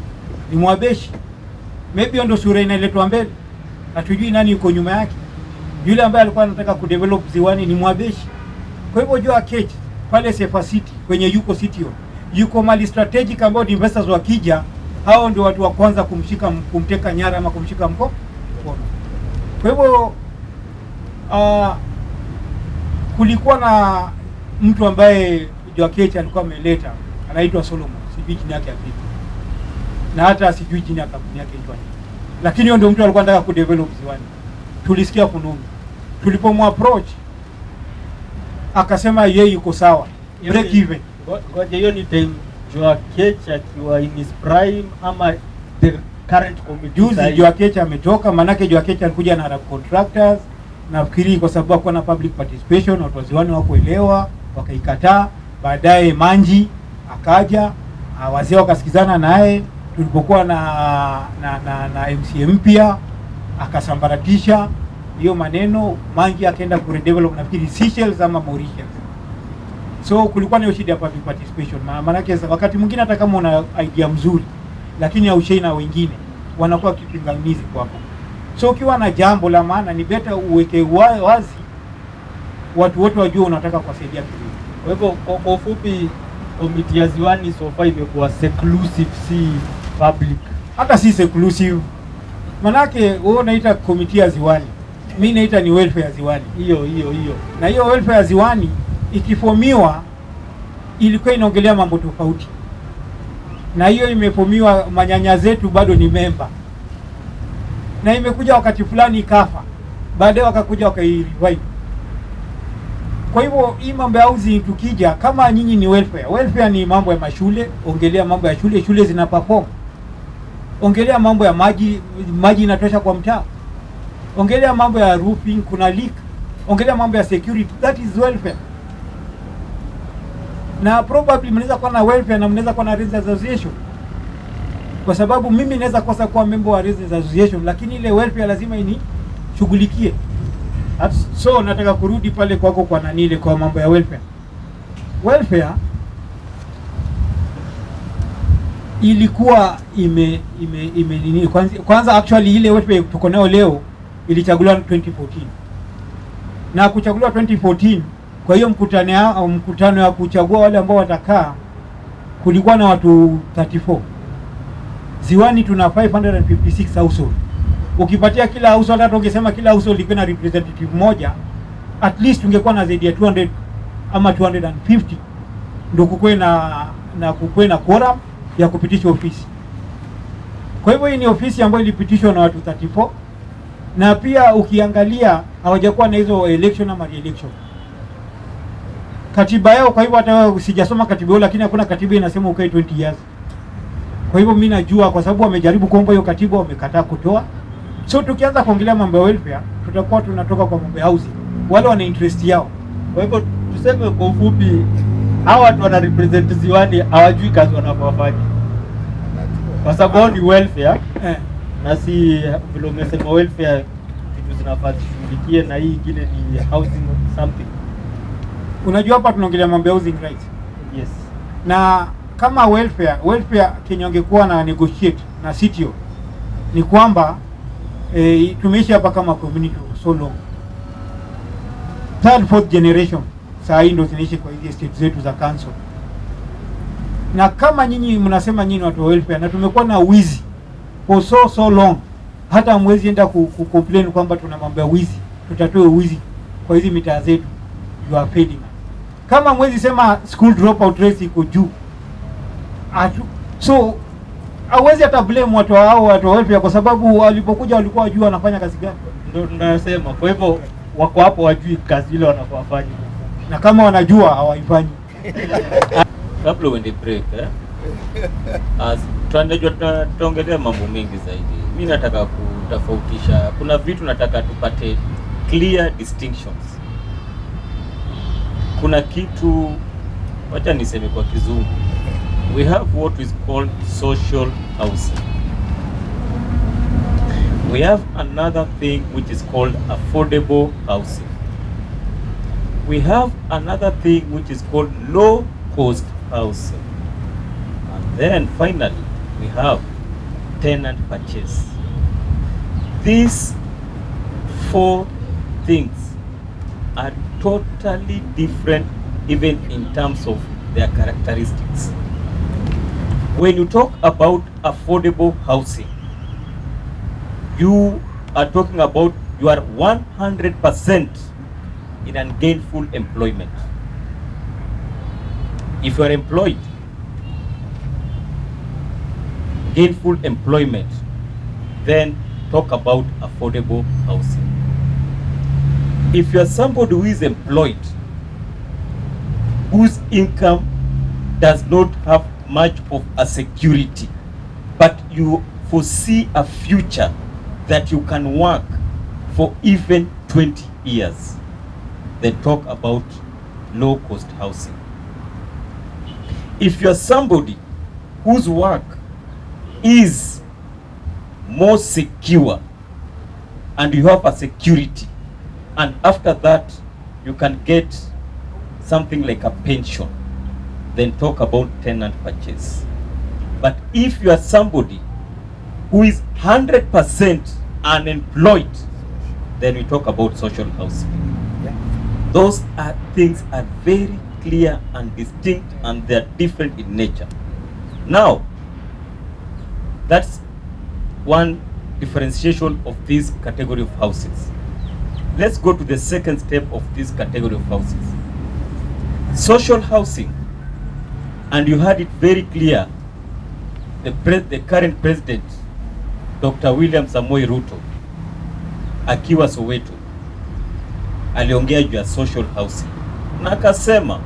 ni Mwabeshi. Maybe ndo sura inaletwa mbele. Hatujui nani yuko nyuma yake. Yule ambaye alikuwa anataka kudevelop Ziwani ni Mwabeshi. Kwa hivyo Joa Kechi pale Sefa City kwenye yuko City Hall, yuko mali strategic ambao investors wakija, hao ndio watu wa kwanza kumteka nyara ama kumshika mkono. Kwa hivyo kulikuwa na mtu ambaye Joa Kechi alikuwa ameleta, anaitwa Solomon. sijui chini yake vipi, na hata sijui chini ya kampuni yake itwa nini, lakini hiyo ndio mtu alikuwa anataka kudevelop ziwani. Tulisikia fununu, tulipomapproach akasema yeye yuko sawa, break even. Ngoja, hiyo ni time Joa Kech akiwa in his prime ama the current committee? Juzi Joa Kech ametoka, manake Joa Kech alikuja na contractors, nafikiri kwa sababu hakuwa na public participation, watu wa ziwani hawakuelewa wakaikataa. Baadaye Manji akaja, wazee wakasikizana naye, tulipokuwa na MCA mpya akasambaratisha hiyo maneno. Manji akaenda ku redevelop nafikiri Seychelles ama Mauritius. So kulikuwa na shida ya public participation. Maanake wakati mwingine hata kama una idea mzuri lakini haushei na wengine, wanakuwa kipingamizi kwako. So ukiwa na jambo la maana ni beta uweke wazi, watu wote wajue unataka kuwasaidia kitu. Kwa hivyo kwa ufupi, komiti ya ziwani so far imekuwa seclusive, si public. Hata si seclusive, manake wewe unaita komiti ya ziwani, mimi naita ni welfare ya ziwani. Hiyo na hiyo welfare ya ziwani ikifomiwa ilikuwa inaongelea mambo tofauti, na hiyo imefomiwa, manyanya zetu bado ni member, na imekuja wakati fulani ikafa, baadaye wakakuja wakairevive. Kwa hivyo hii mambo ya housing, tukija kama nyinyi ni welfare ni mambo ya mashule, ongelea mambo ya shule, shule zina perform. Ongelea mambo ya maji inatosha kwa mtaa. Ongelea mambo ya roofing, kuna leak. Ongelea mambo ya security, that is welfare. Na probably mnaweza kuwa na welfare na mnaweza kuwa na residents association, kwa sababu mimi naweza kosa kuwa member wa residents association, lakini ile welfare lazima inishughulikie. So nataka kurudi pale kwako kwa nanile kwa mambo ya welfare. Welfare ilikuwa nini kwanza actually ile welfare tuko nayo leo ilichaguliwa 2014. Na kuchaguliwa 2014, kwa hiyo mkutano ya kuchagua wale ambao watakaa, kulikuwa na watu 34. Ziwani tuna 556 household. Ukipatia kila household, hata ungesema kila household iko na representative moja, at least ungekuwa na zaidi ya 200 ama 250 ndio kukue na quorum ya kupitisha ofisi. Kwa hivyo hii ni ofisi ambayo ilipitishwa na watu 34, na pia ukiangalia hawajakuwa na hizo election ama re-election. Katiba yao, kwa hivyo hata sijasoma katiba yao, lakini hakuna katiba inasema ukae 20 years. Kwa hivyo mimi najua, kwa sababu wamejaribu kuomba hiyo katiba, wamekataa kutoa. So tukianza kuongelea mambo ya welfare, tutakuwa tunatoka kwa mambo ya housing. Wale wana interest yao. Kwa hivyo tuseme kwa ufupi, hawa watu wana represent ziwani hawajui kazi wanapofanya, kwa sababu ni welfare na si vile umesema welfare vitu zinafaa zishughulikie, na hii ingine ni housing something. Unajua hapa tunaongelea mambo ya housing rights. Yes. Na kama welfare Kenya ungekuwa na negotiate na CTO, ni kwamba tumeishi hapa kama community so long, 3rd 4th generation saa hii ndio zinaishi kwa hizi estate zetu za council. Na kama nyinyi mnasema nyinyi watu wa welfare, na tumekuwa na wizi for so long, hata mwezi enda complain kwamba tuna mambo ya wizi, tutatoe wizi kwa hizi mitaa zetu, you are failing. Kama mwezi sema school dropout rate iko juu, so hawezi hata blame watu wa welfare, kwa sababu walipokuja walikuwa wajua wanafanya kazi gani. Ndio tunasema, kwa hivyo wako hapo wajui kazi ile wanafanya, na kama wanajua hawaifanyi. Kabla uende break tutaongelea mambo mengi zaidi. Mimi nataka kutofautisha, kuna vitu nataka tupate clear distinctions. Kuna kitu, wacha niseme kwa kizungu, we have what is called social housing. We have another thing which is called affordable housing. We have another thing which is called low cost housing. And then finally we have tenant purchase. These 4 things are totally different even in terms of their characteristics. When you talk about affordable housing, you are talking about you are 100% in ungainful employment. If you are employed, gainful employment, then talk about affordable housing. If you are somebody who is employed, whose income does not have much of a security, but you foresee a future that you can work for even 20 years, then talk about low-cost housing. If you're somebody whose work is more secure and you have a security, and after that you can get something like a pension, then talk about tenant purchase. But if you are somebody who is 100% unemployed, then we talk about social housing. Those things are very clear and distinct, and they are different in nature. Now, that's one differentiation of this category of houses. Let's go to the second step of this category of houses. Social housing, and you had it very clear, the current president, Dr. William Samoei Ruto, akiwa Soweto, aliongea juu ya social housing na akasema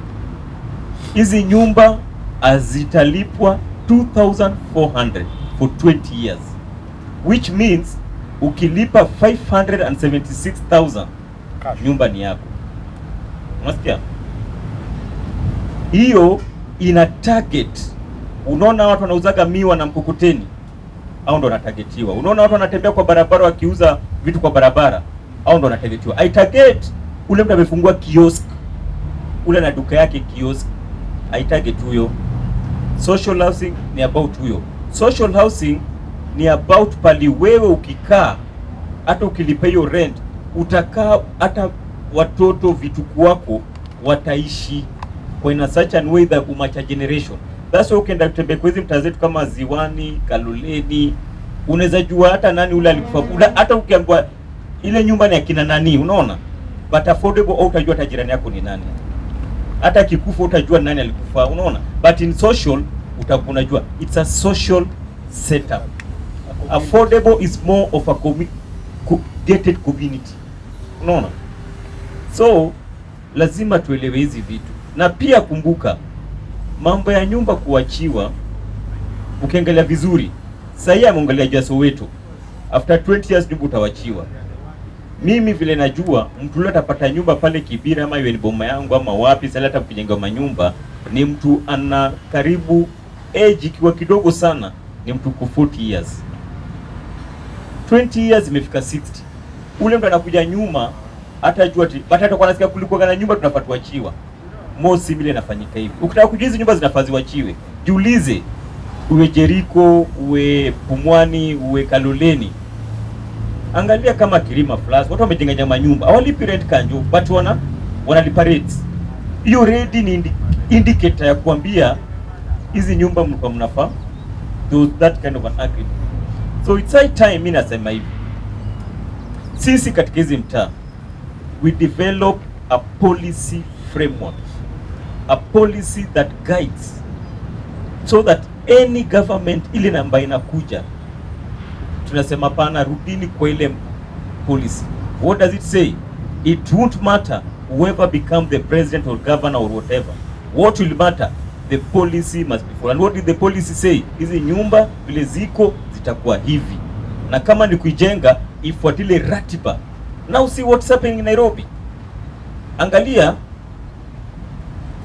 hizi nyumba azitalipwa 2,400 for 20 years, which means ukilipa 576,000 nyumba ni yako. Unasikia? Hiyo ina target. Unaona watu wanauzaga miwa na mkukuteni, au ndo wanatagetiwa. Unaona watu wanatembea kwa barabara wakiuza vitu kwa barabara, au ndo wanatagetiwa. I target ule mtu amefungua kiosk, ule na duka yake kiosk, I target huyo. Social housing ni about huyo. Social housing ni about pali wewe ukikaa, hata ukilipa hiyo rent, utakaa, hata watoto vituku wako wataishi kwa in such a way that umacha generation. That's why ukienda kutembea kwa hizi mtaa zetu kama Ziwani, Kaloleni, unaweza jua hata nani ule alikufa. Hata ukiambiwa ile nyumba ni akina nani, unaona? But affordable, au utajua hata jirani yako ni nani. Hata kikufa utajua nani alikufa, unaona? But in social unajua it's a social setup. Affordable is more of a gated community, unaona? So lazima tuelewe hizi vitu, na pia kumbuka mambo ya nyumba kuachiwa. Ukiangalia vizuri, sasa ameongelea juu ya Soweto, after 20 years nyumba utawachiwa. Mimi vile najua mtu leo atapata nyumba pale Kibira ama iwe ni boma yangu ama wapi, sasa hata kujenga manyumba ni mtu ana karibu age ikiwa kidogo sana ni mtu ku 40 years. 20 years imefika 60. Ule mtu anakuja nyuma hata jua but hata kwa nasikia kulikuwa na nyumba tunapatuachiwa. Mosi vile inafanyika hivi. Ukitaka kujua hizi nyumba zinafaziwa chiwe, jiulize uwe Jericho, uwe Pumwani, uwe Kaloleni. Angalia kama Kirima Flats, watu wamejenga nyama nyumba, hawalipi rent kanjo, but wanalipa rates. Hiyo rate ni indicator ya kuambia hizi nyumba mlikuwa mnafaa. That kind of an agreement. So it's high time, mimi nasema hivi, sisi katika hizi mtaa we develop a policy framework, a policy that guides, so that any government ile namba inakuja tunasema pana, rudini kwa ile policy. What does it say? It won't matter whoever become the president or governor or whatever. What will matter? The policy must be followed. And what did the policy say? Hizi nyumba vile ziko zitakuwa hivi, na kama ni kuijenga ifuatile ratiba. Now see what's happening in Nairobi. Angalia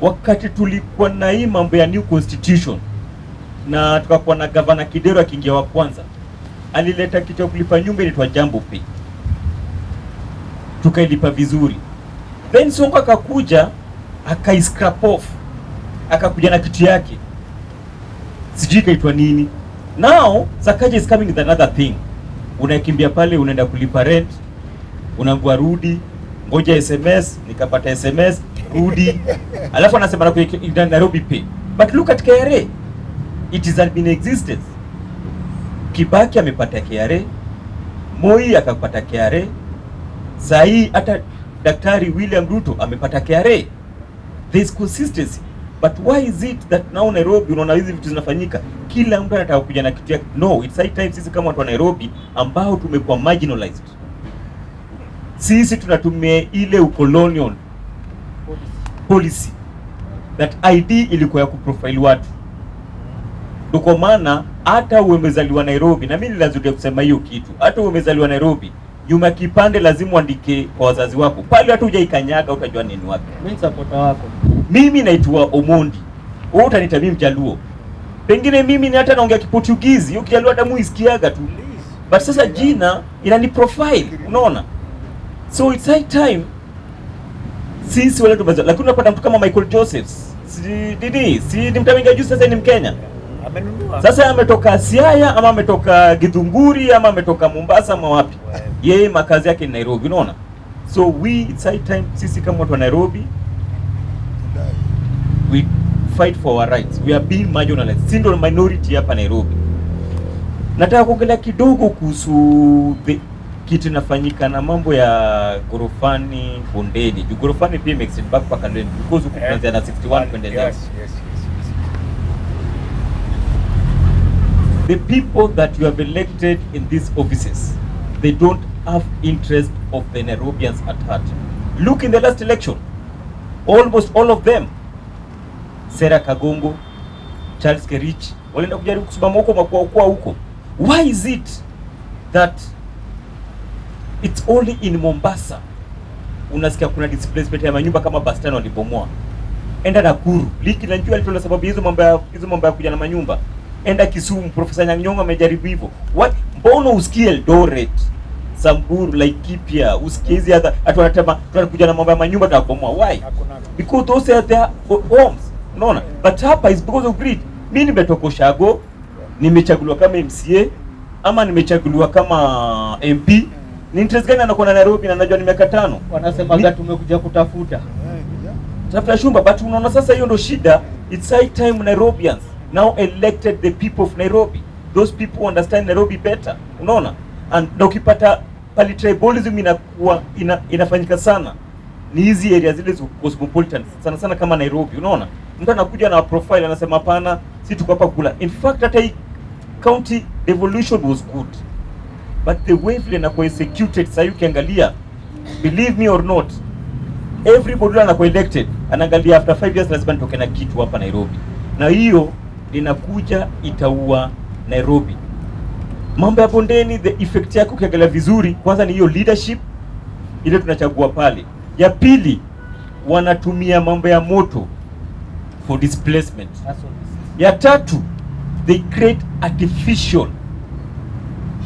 wakati tulikuwa na hii mambo ya new constitution na tukakuwa na governor Kidero akiingia wa kwanza, alileta kitu ya kulipa nyumba inaitwa Jambo Pay, tukailipa vizuri. Then Sonko akakuja akaiscrap off, akakuja na kitu yake sijui kaitwa nini. Now Sakaja is coming with another thing. Unakimbia pale, unaenda kulipa rent, unaambiwa rudi, ngoja SMS, nikapata SMS, rudi. Alafu anasema na Nairobi Pay. But look at KRA. It is in existence. Kibaki amepata KRA, Moi akapata KRA, sahi hata Daktari William Ruto amepata KRA. There is consistency. But why is it that now Nairobi unaona hizi vitu zinafanyika, kila mtu anataka kuja na kitu yake? No, it's high time sisi kama watu wa Nairobi ambao tumekuwa marginalized, sisi tunatumia ile ucolonial policy that ID ilikuwa ya kuprofile watu. Kwa maana hata umezaliwa Nairobi, na mimi lazima kusema hiyo kitu, hata umezaliwa Nairobi, nyuma kipande lazima uandike kwa wazazi wako. Pale hata hujaikanyaga utajua nini wapi. Mimi supporter wako. Mimi naitwa Omondi. Wewe utaniita mimi Mjaluo. Pengine mimi ni hata naongea Kiportugizi, hiyo Kijaluo hata muisikiaga tu. But sasa jina inani profile, unaona? So it's high time sisi wale tumezaliwa. Lakini unapata mtu kama Michael Joseph, si ni mtawinga juu sasa ni Mkenya. Sasa ametoka Siaya ama ametoka Githunguri ama ametoka Mombasa ama wapi? Yeye makazi yake ni Nairobi, unaona? So it's high time sisi kama watu wa Nairobi we fight for our rights. We are being marginalized. Si ndio minority hapa Nairobi. Nataka kuongelea kidogo kuhusu kitu inafanyika na mambo ya gorofani bondeni. Juu gorofani pia makes it back paka ndani because uko kuanzia na 61 kuendelea. Yes. The people that you have elected in these offices, they don't have interest of the Nairobians at heart. Look in the last election, almost all of them, Sarah Kagongo, Charles Kerich, walienda kujaribu kusimama huko makua huko. Why is it that it's only in Mombasa unasikia kuna displacement ya manyumba kama Bastano walibomoa? Enda Nakuru, Liki na njua alitola sababu hizo mambo ya kuja na manyumba. Enda Kisumu, Profesa Nyang'nyonga amejaribu hivyo. Mbona usikie Eldoret, Samburu, Laikipia, usikie hizi hata wanatema tunakuja na mambo ya manyumba tunabomoa? Why? Because those are their homes. Unaona? But hapa is because of greed. Mimi nimetoka Shago, nimechaguliwa kama MCA ama nimechaguliwa kama MP. Ni interest gani anakuwa na Nairobi na najua ni miaka 5? Wanasema tumekuja kutafuta. Tafuta shumba, but unaona sasa hiyo ndo shida. It's high time Nairobians now elected the people of Nairobi. Those people understand Nairobi better. Unaona? And na ukipata pali tribalism inakuwa inafanyika sana ni hizi area zile za cosmopolitan sana kama Nairobi. Unaona? Mtu anakuja na profile anasema hapana, si tuko hapa kula. In fact hata hii county devolution was good. But the way vile inakuwa executed sasa ukiangalia, believe me or not, everybody anakuwa elected anaangalia after 5 years lazima nitoke na kitu hapa Nairobi. Na hiyo linakuja itaua Nairobi. Mambo ya bondeni, the effect yake ukiangalia vizuri, kwanza ni hiyo leadership ile tunachagua pale. Ya pili, wanatumia mambo ya moto for displacement. Ya tatu, they create artificial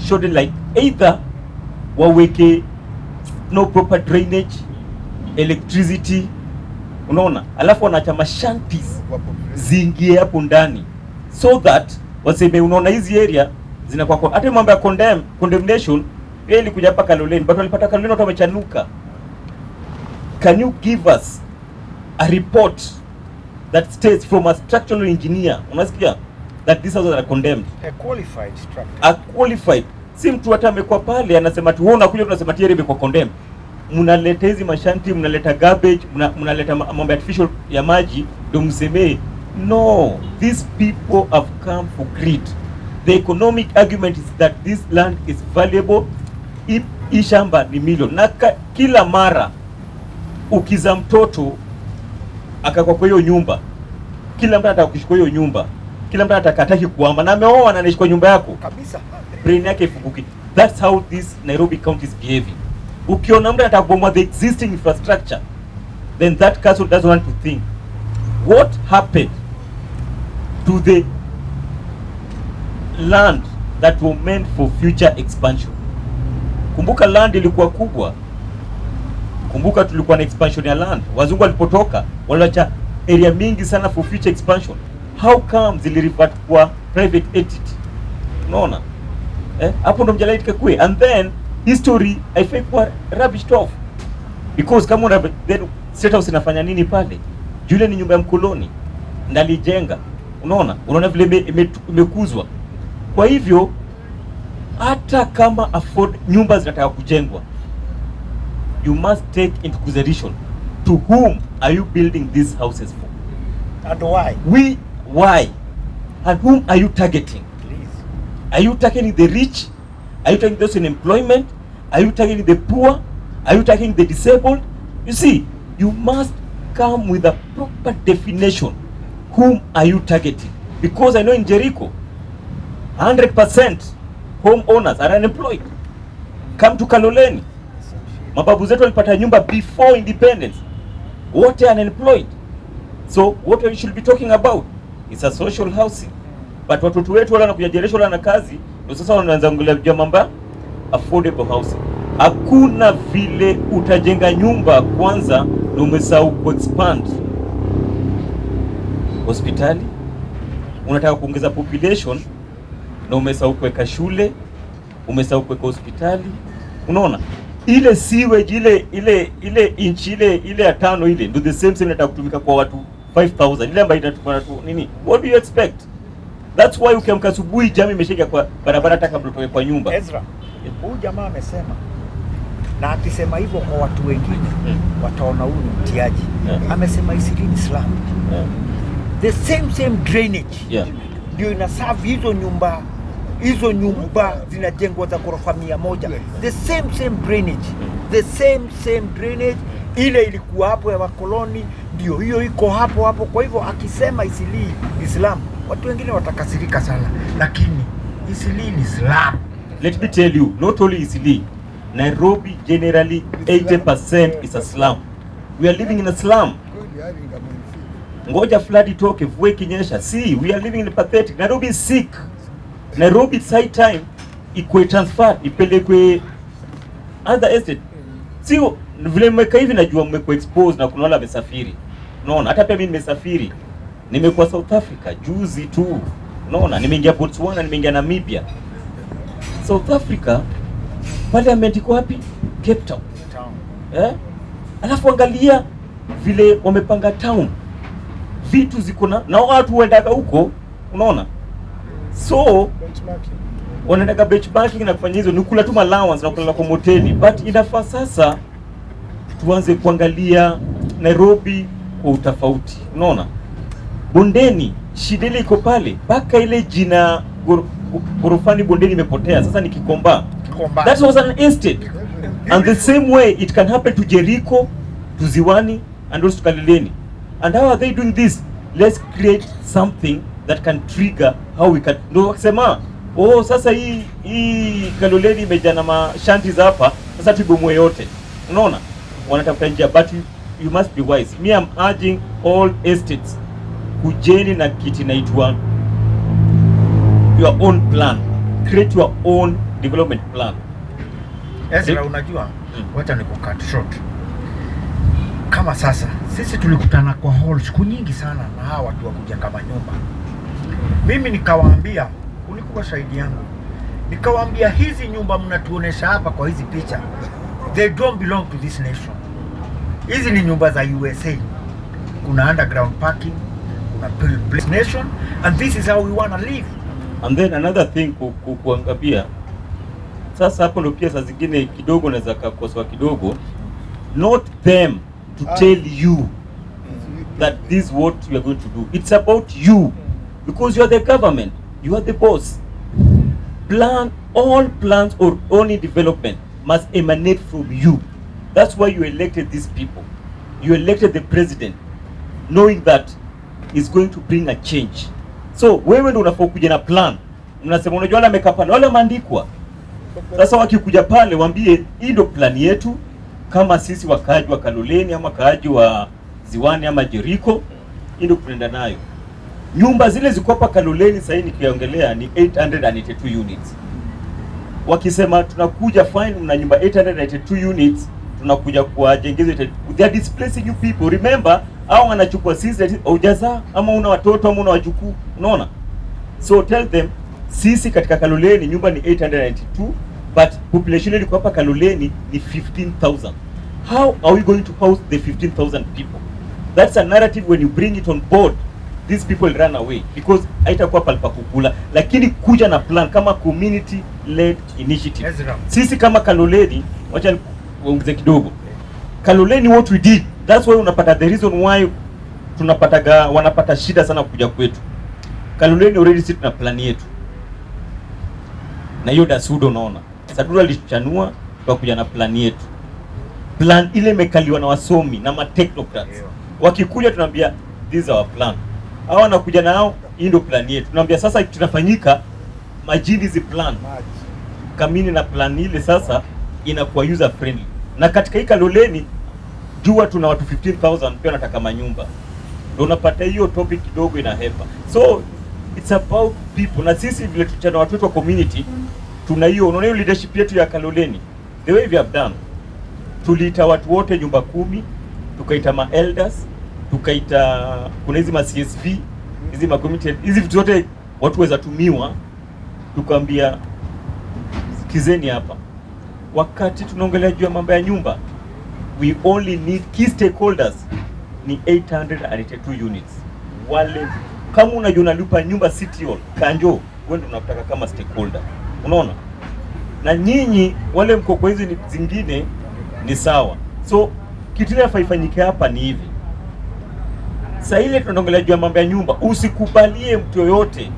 should like either waweke no proper drainage, electricity, unaona, alafu wanaacha mashanties ziingie hapo ndani so that waseme, unaona hizi area zinakuwa kwa hata mambo ya condemnation pia ilikuja hapa Kaloleni, but walipata Kaloleni watu wamechanuka. Can you give us a report that states from a structural engineer, unasikia, that these houses are condemned? A qualified structure. A qualified. Si mtu hata amekuwa pale anasema tu wewe unakuja tunasema tiere imekuwa condemned. Mnaleta hizi mashanti, mnaleta garbage, mnaleta mambo artificial ya maji ndio msemee. No, these people have come for greed. The economic argument is that this land is valuable. Hii shamba ni milioni. Na kila mara ukiza mtoto akakwa kwa hiyo nyumba, kila mtu anataka kushika hiyo nyumba, kila mtu atakataki kuhama, na ameoa na anaishi kwa nyumba yako Kabisa. brain yake ifunguki. That's how this Nairobi county is behaving. Ukiona mtu anataka kubomoa the existing infrastructure, then that council doesn't want to think what happened to the land that were meant for future expansion. Kumbuka land ilikuwa kubwa. Kumbuka tulikuwa na expansion ya land. Wazungu walipotoka waliacha area mingi sana for future expansion. How come zilirevert kwa private entity? Unaona? Hapo ndo mjadala itakue, and then history haifai kuwa rubbished off, because kama una then state house inafanya nini pale? Yule ni nyumba ya mkoloni na alijenga. Unaona vile imekuzwa. Kwa hivyo hata kama afford nyumba zinataka kujengwa, you must take into consideration to whom are you building these houses for. And why? Why? And whom are you targeting? Please. Are you targeting the rich? Are you targeting those in employment? Are you targeting the poor? Are you targeting the disabled? You see, you must come with a proper definition. Whom are you targeting? Because I know in Jericho, 100% homeowners are unemployed. Come to Kaloleni. Mababu zetu walipata nyumba before independence. Wote unemployed. So what we should be talking about is a social housing. But watoto wetu wala wanakuja Jericho wala na kazi, ndio sasa wanaanza kuongelea mambo affordable housing. Hakuna vile utajenga nyumba kwanza na umesahau ku expand hospitali. Unataka kuongeza population na umesahau kuweka shule, umesahau kuweka hospitali. Unaona? Ile sewage ile inch ile ya 5 ile ndio the same inataka kutumika kwa watu 5000. Ile ambayo inatukana tu nini? What do you expect? That's why ukiamka asubuhi jamii imeshika kwa barabara hata kabla utoke kwa nyumba. Ezra, huyu jamaa amesema, na akisema hivyo kwa watu wengine wataona huyu ni mtiaji. Amesema Isilini slum. The same drainage ndio inaserve hizo nyumba zinajengwa za ghorofa 100. The same drainage. The same drainage ile ilikuwa hapo ya wakoloni ndio hiyo iko hapo. Kwa hivyo akisema Islam, watu wengine watakasirika sana, lakini Isili ni slum. Let me tell you, not only Isili, Nairobi generally 80% is a slum. We are living in a slum. Ngoja flood itoke, mvua ikinyesha. See, we are living in a pathetic. Nairobi is sick. Nairobi it's high time ikwe transfer, ipelekwe other estate. Sio vile mmeka hivi, najua mmekuwa exposed na kuna wale wamesafiri. Unaona, hata pia mimi nimesafiri. Nimekuwa South Africa juzi tu. Unaona, nimeingia Botswana, nimeingia Namibia. South Africa parliament iko wapi? Cape Town. Alafu angalia vile wamepanga town. Vitu ziko na watu huendaga huko, unaona? So wanaendaga benchmarking na kufanya hizo, nikula tu allowance na kulala kwa hoteli. But inafaa sasa tuanze kuangalia Nairobi kwa utofauti. Unaona? Bondeni shida ile iko pale, mpaka ile jina gorofani Bondeni imepotea. Sasa ni Kikomba. That was an estate. And the same way it can happen to Jericho, to Ziwani, and also to Kaloleni. And how are they doing this? Let's create something that can trigger how we can. Ndio wakisema, oh sasa hii Kaloleni imejana mashanti za hapa, sasa tubomoe yote. Unaona? Wanatafuta njia, but you must be wise. Me, I'm urging all estates, kujeni na kiti naitwa your own plan. Create your own development plan. Ezra, unajua, wacha nikucut short. Kama sasa, sisi tulikutana kwa hall siku nyingi sana na hawa watu wa kujenga manyumba. Mimi nikawaambia, ulikuwa shahidi yangu. Nikawaambia hizi nyumba mnatuonesha hapa kwa hizi picha, they don't belong to this nation. Hizi ni nyumba za USA. Kuna underground parking, kuna place nation, and this is how we want to live. And then another thing kuangabia. Sasa hapo ndio pia saa zingine kidogo naweza kukosoa kidogo. Not them to tell you that this is what we are going to do. It's about you, because you are the government, you are the boss. All plans or only development must emanate from you. That's why you elected these people. You elected the president knowing that he's going to bring a change. So wewe ndio unafaa kuja na plan. Mnasema unajua wale wamekaa pale, wale wameandikwa. Sasa wakikuja pale waambie hii ndio plan yetu, kama sisi wakaaji wa Kaloleni ama wakaaji wa Ziwani ama Jericho, hii ndio tunaenda nayo. Nyumba zile ziko hapa Kaloleni sasa nikiongelea ni 882 units. Wakisema tunakuja fine mna nyumba 882 units, tunakuja kuwajengeza, they are displacing you people. Remember, hao wanachukua sisi hujaza ama una watoto ama una wajukuu, unaona? So tell them sisi katika Kaloleni nyumba ni 892, but population ile hapa Kaloleni ni 15,000. How are we going to house the 15,000 people? That's a narrative. When you bring it on board, these people run away because haitakuwa palipa kukula. Lakini kuja na plan kama community led initiative. Sisi kama Kaloleni, wacha niongeze kidogo. Kaloleni what we did, that's why unapata the reason why wanapata shida sana kuja kwetu. Kaloleni already sisi tuna plan yetu. Na hiyo Dasudo unaona. Dasudo alichanua tukakuja na plan yetu. Plan ile imekaliwa na wasomi na technocrats. Wakikuja tunaambia this is our plan. Hao wanakuja nao hii ndio plan yetu. Tunaambia sasa tunafanyika majini hizi plan. Kamini na plan ile sasa inakuwa user friendly. Na katika hii Kaloleni jua tuna watu 15,000 pia wanataka manyumba. Ndio unapata hiyo topic kidogo inahepa. So it's about people. Na sisi vile tuchana watu wa community tuna hiyo, unaona hiyo leadership yetu ya Kaloleni. The way we have done. Tuliita watu wote nyumba 10, tukaita ma elders, tukaita kuna hizi ma CSV, hizi ma community, hizi vitu zote watu waweza tumiwa, tukaambia sikizeni hapa. Wakati tunaongelea juu ya mambo ya nyumba, we only need key stakeholders ni 882 units. Wale kama unajua unalipa nyumba City Hall, Kanjo, wewe ndio unataka kama stakeholder. Unaona? Na nyinyi wale mko kwa hizi zingine ni sawa. So kitu ile faifanyike hapa ni hivi. Sasa ile tunaongelea juu ya mambo ya nyumba, usikubalie mtu yoyote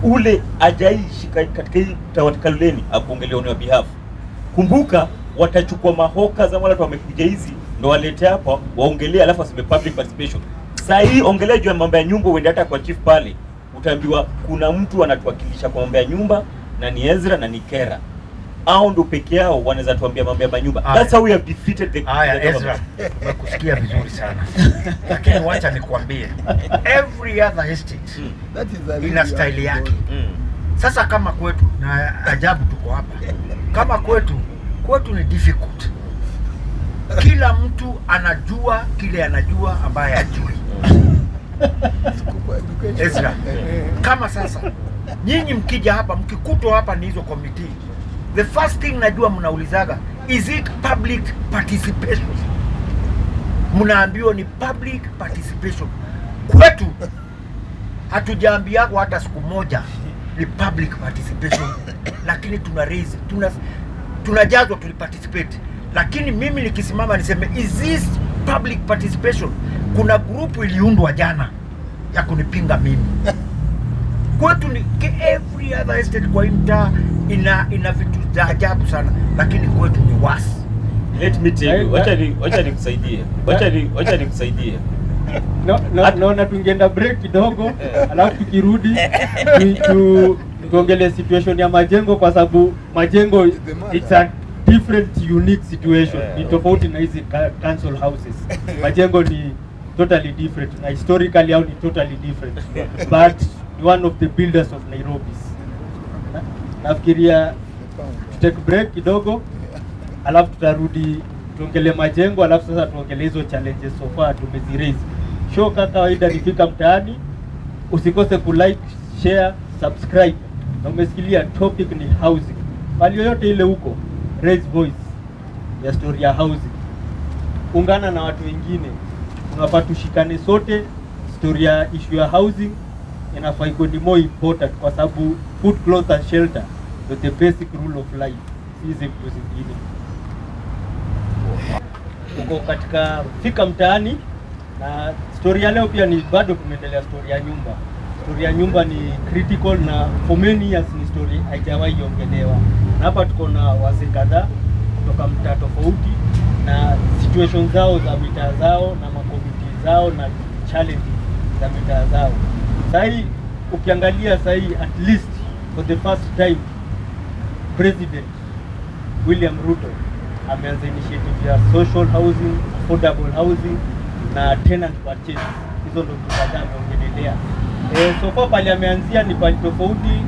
ule ajaishi katika hii Kaloleni akuongelea on your behalf. Kumbuka watachukua mahoka za wale watu wamekuja hizi ndio walete hapa waongelee, alafu aseme public participation. Sasa hii ongelea juu ya mambo ya nyumba, uende hata kwa chief pale utaambiwa kuna mtu anatuwakilisha kwa mambo ya nyumba na ni Ezra na ni Kera. Hao ndio peke yao wanaweza tuambia mambo ya manyumba. That's how we have defeated the Ezra, umekusikia vizuri sana. Lakini wacha nikwambie, every other estate ina style yake. Sasa kama kwetu, na ajabu tuko hapa. Kama kwetu ni difficult. Kila mtu anajua kile anajua ambaye hajui. Ezra, kama sasa nyinyi mkija hapa, mkikutwa hapa ni hizo committee, the first thing najua mnaulizaga, is it public participation? Mnaambiwa ni public participation. Kwetu hatujaambiwa hata siku moja ni public participation, lakini tuna raise, tunajazwa tuliparticipate. Lakini mimi nikisimama niseme is this public participation, kuna grupu iliundwa jana ya kunipinga mimi. Kwetu ni every other estate kwa mtaa ina vitu za ajabu sana, lakini kwetu ni wasi. Let me tell you, wacha nikusaidie. Na tungeenda break kidogo, alafu tukirudi tuongelee situation ya majengo, kwa sababu majengo it's a different unique situation. Ni tofauti na hizi council houses. Majengo ni totally different, na historically ni totally different. But one of the builders of Nairobi. Nafikiria take break kidogo, alafu tutarudi tuongelee majengo, alafu sasa tuongelee hizo challenges so far tumeziraise. Show kama kawaida nifika mtaani, usikose kulike, share, subscribe. Na umesikilia topic ni housing. Bali yoyote ile huko, raise voice ya story ya housing. Ungana na watu wengine. Tunafaa tushikane sote, story ya issue ya housing inafaa iko ni more important, kwa sababu food, clothes and shelter is the basic rule of life. Hizi vitu zingine. Uko katika fika mtaani, na story ya leo pia ni bado tumeendelea story ya nyumba. Story ya nyumba ni critical, na for many years ni story haijawahi ongelewa. Na hapa tuko na wazee kadhaa kutoka mtaa tofauti na situation zao za mitaa zao na makomiti zao na challenges za mitaa zao. Sasa ukiangalia sasa at least for the first time President William Ruto ameanza initiative ya social housing, affordable housing na tenant purchase. Hizo ndio kadhaa ameongelea. So far pale ameanzia ni pale tofauti.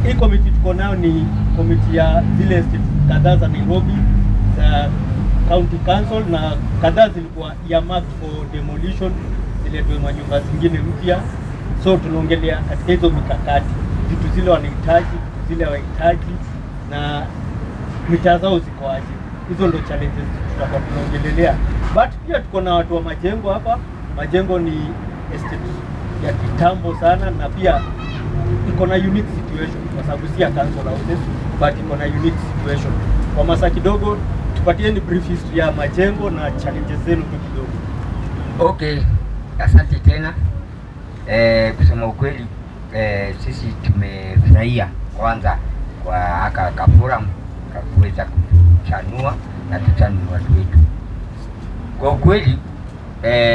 Hii committee tuko nayo ni committee ya zile estate kadhaa za Nairobi za county council, na kadhaa zilikuwa earmarked for demolition, ziletwe manyumba zingine mpya. So tunaongelea katika hizo mikakati, vitu zile wanahitaji, vitu zile hawahitaji, na mitaa zao ziko aje. Hizo ndio challenges tutakuwa tunaongelea. But pia tuko na watu wa majengo hapa. Majengo ni estate ya kitambo sana, na pia iko na unique situation kwa sababu si ya council houses, but iko na unique situation. Kwa masa kidogo tupatieni brief history ya majengo na challenges zenu tu kidogo. Okay. Asante tena. Kusema ukweli, sisi tumefurahia kwanza kwa haka forum kuweza kuchanua na tuchanua watu wetu. Kwa ukweli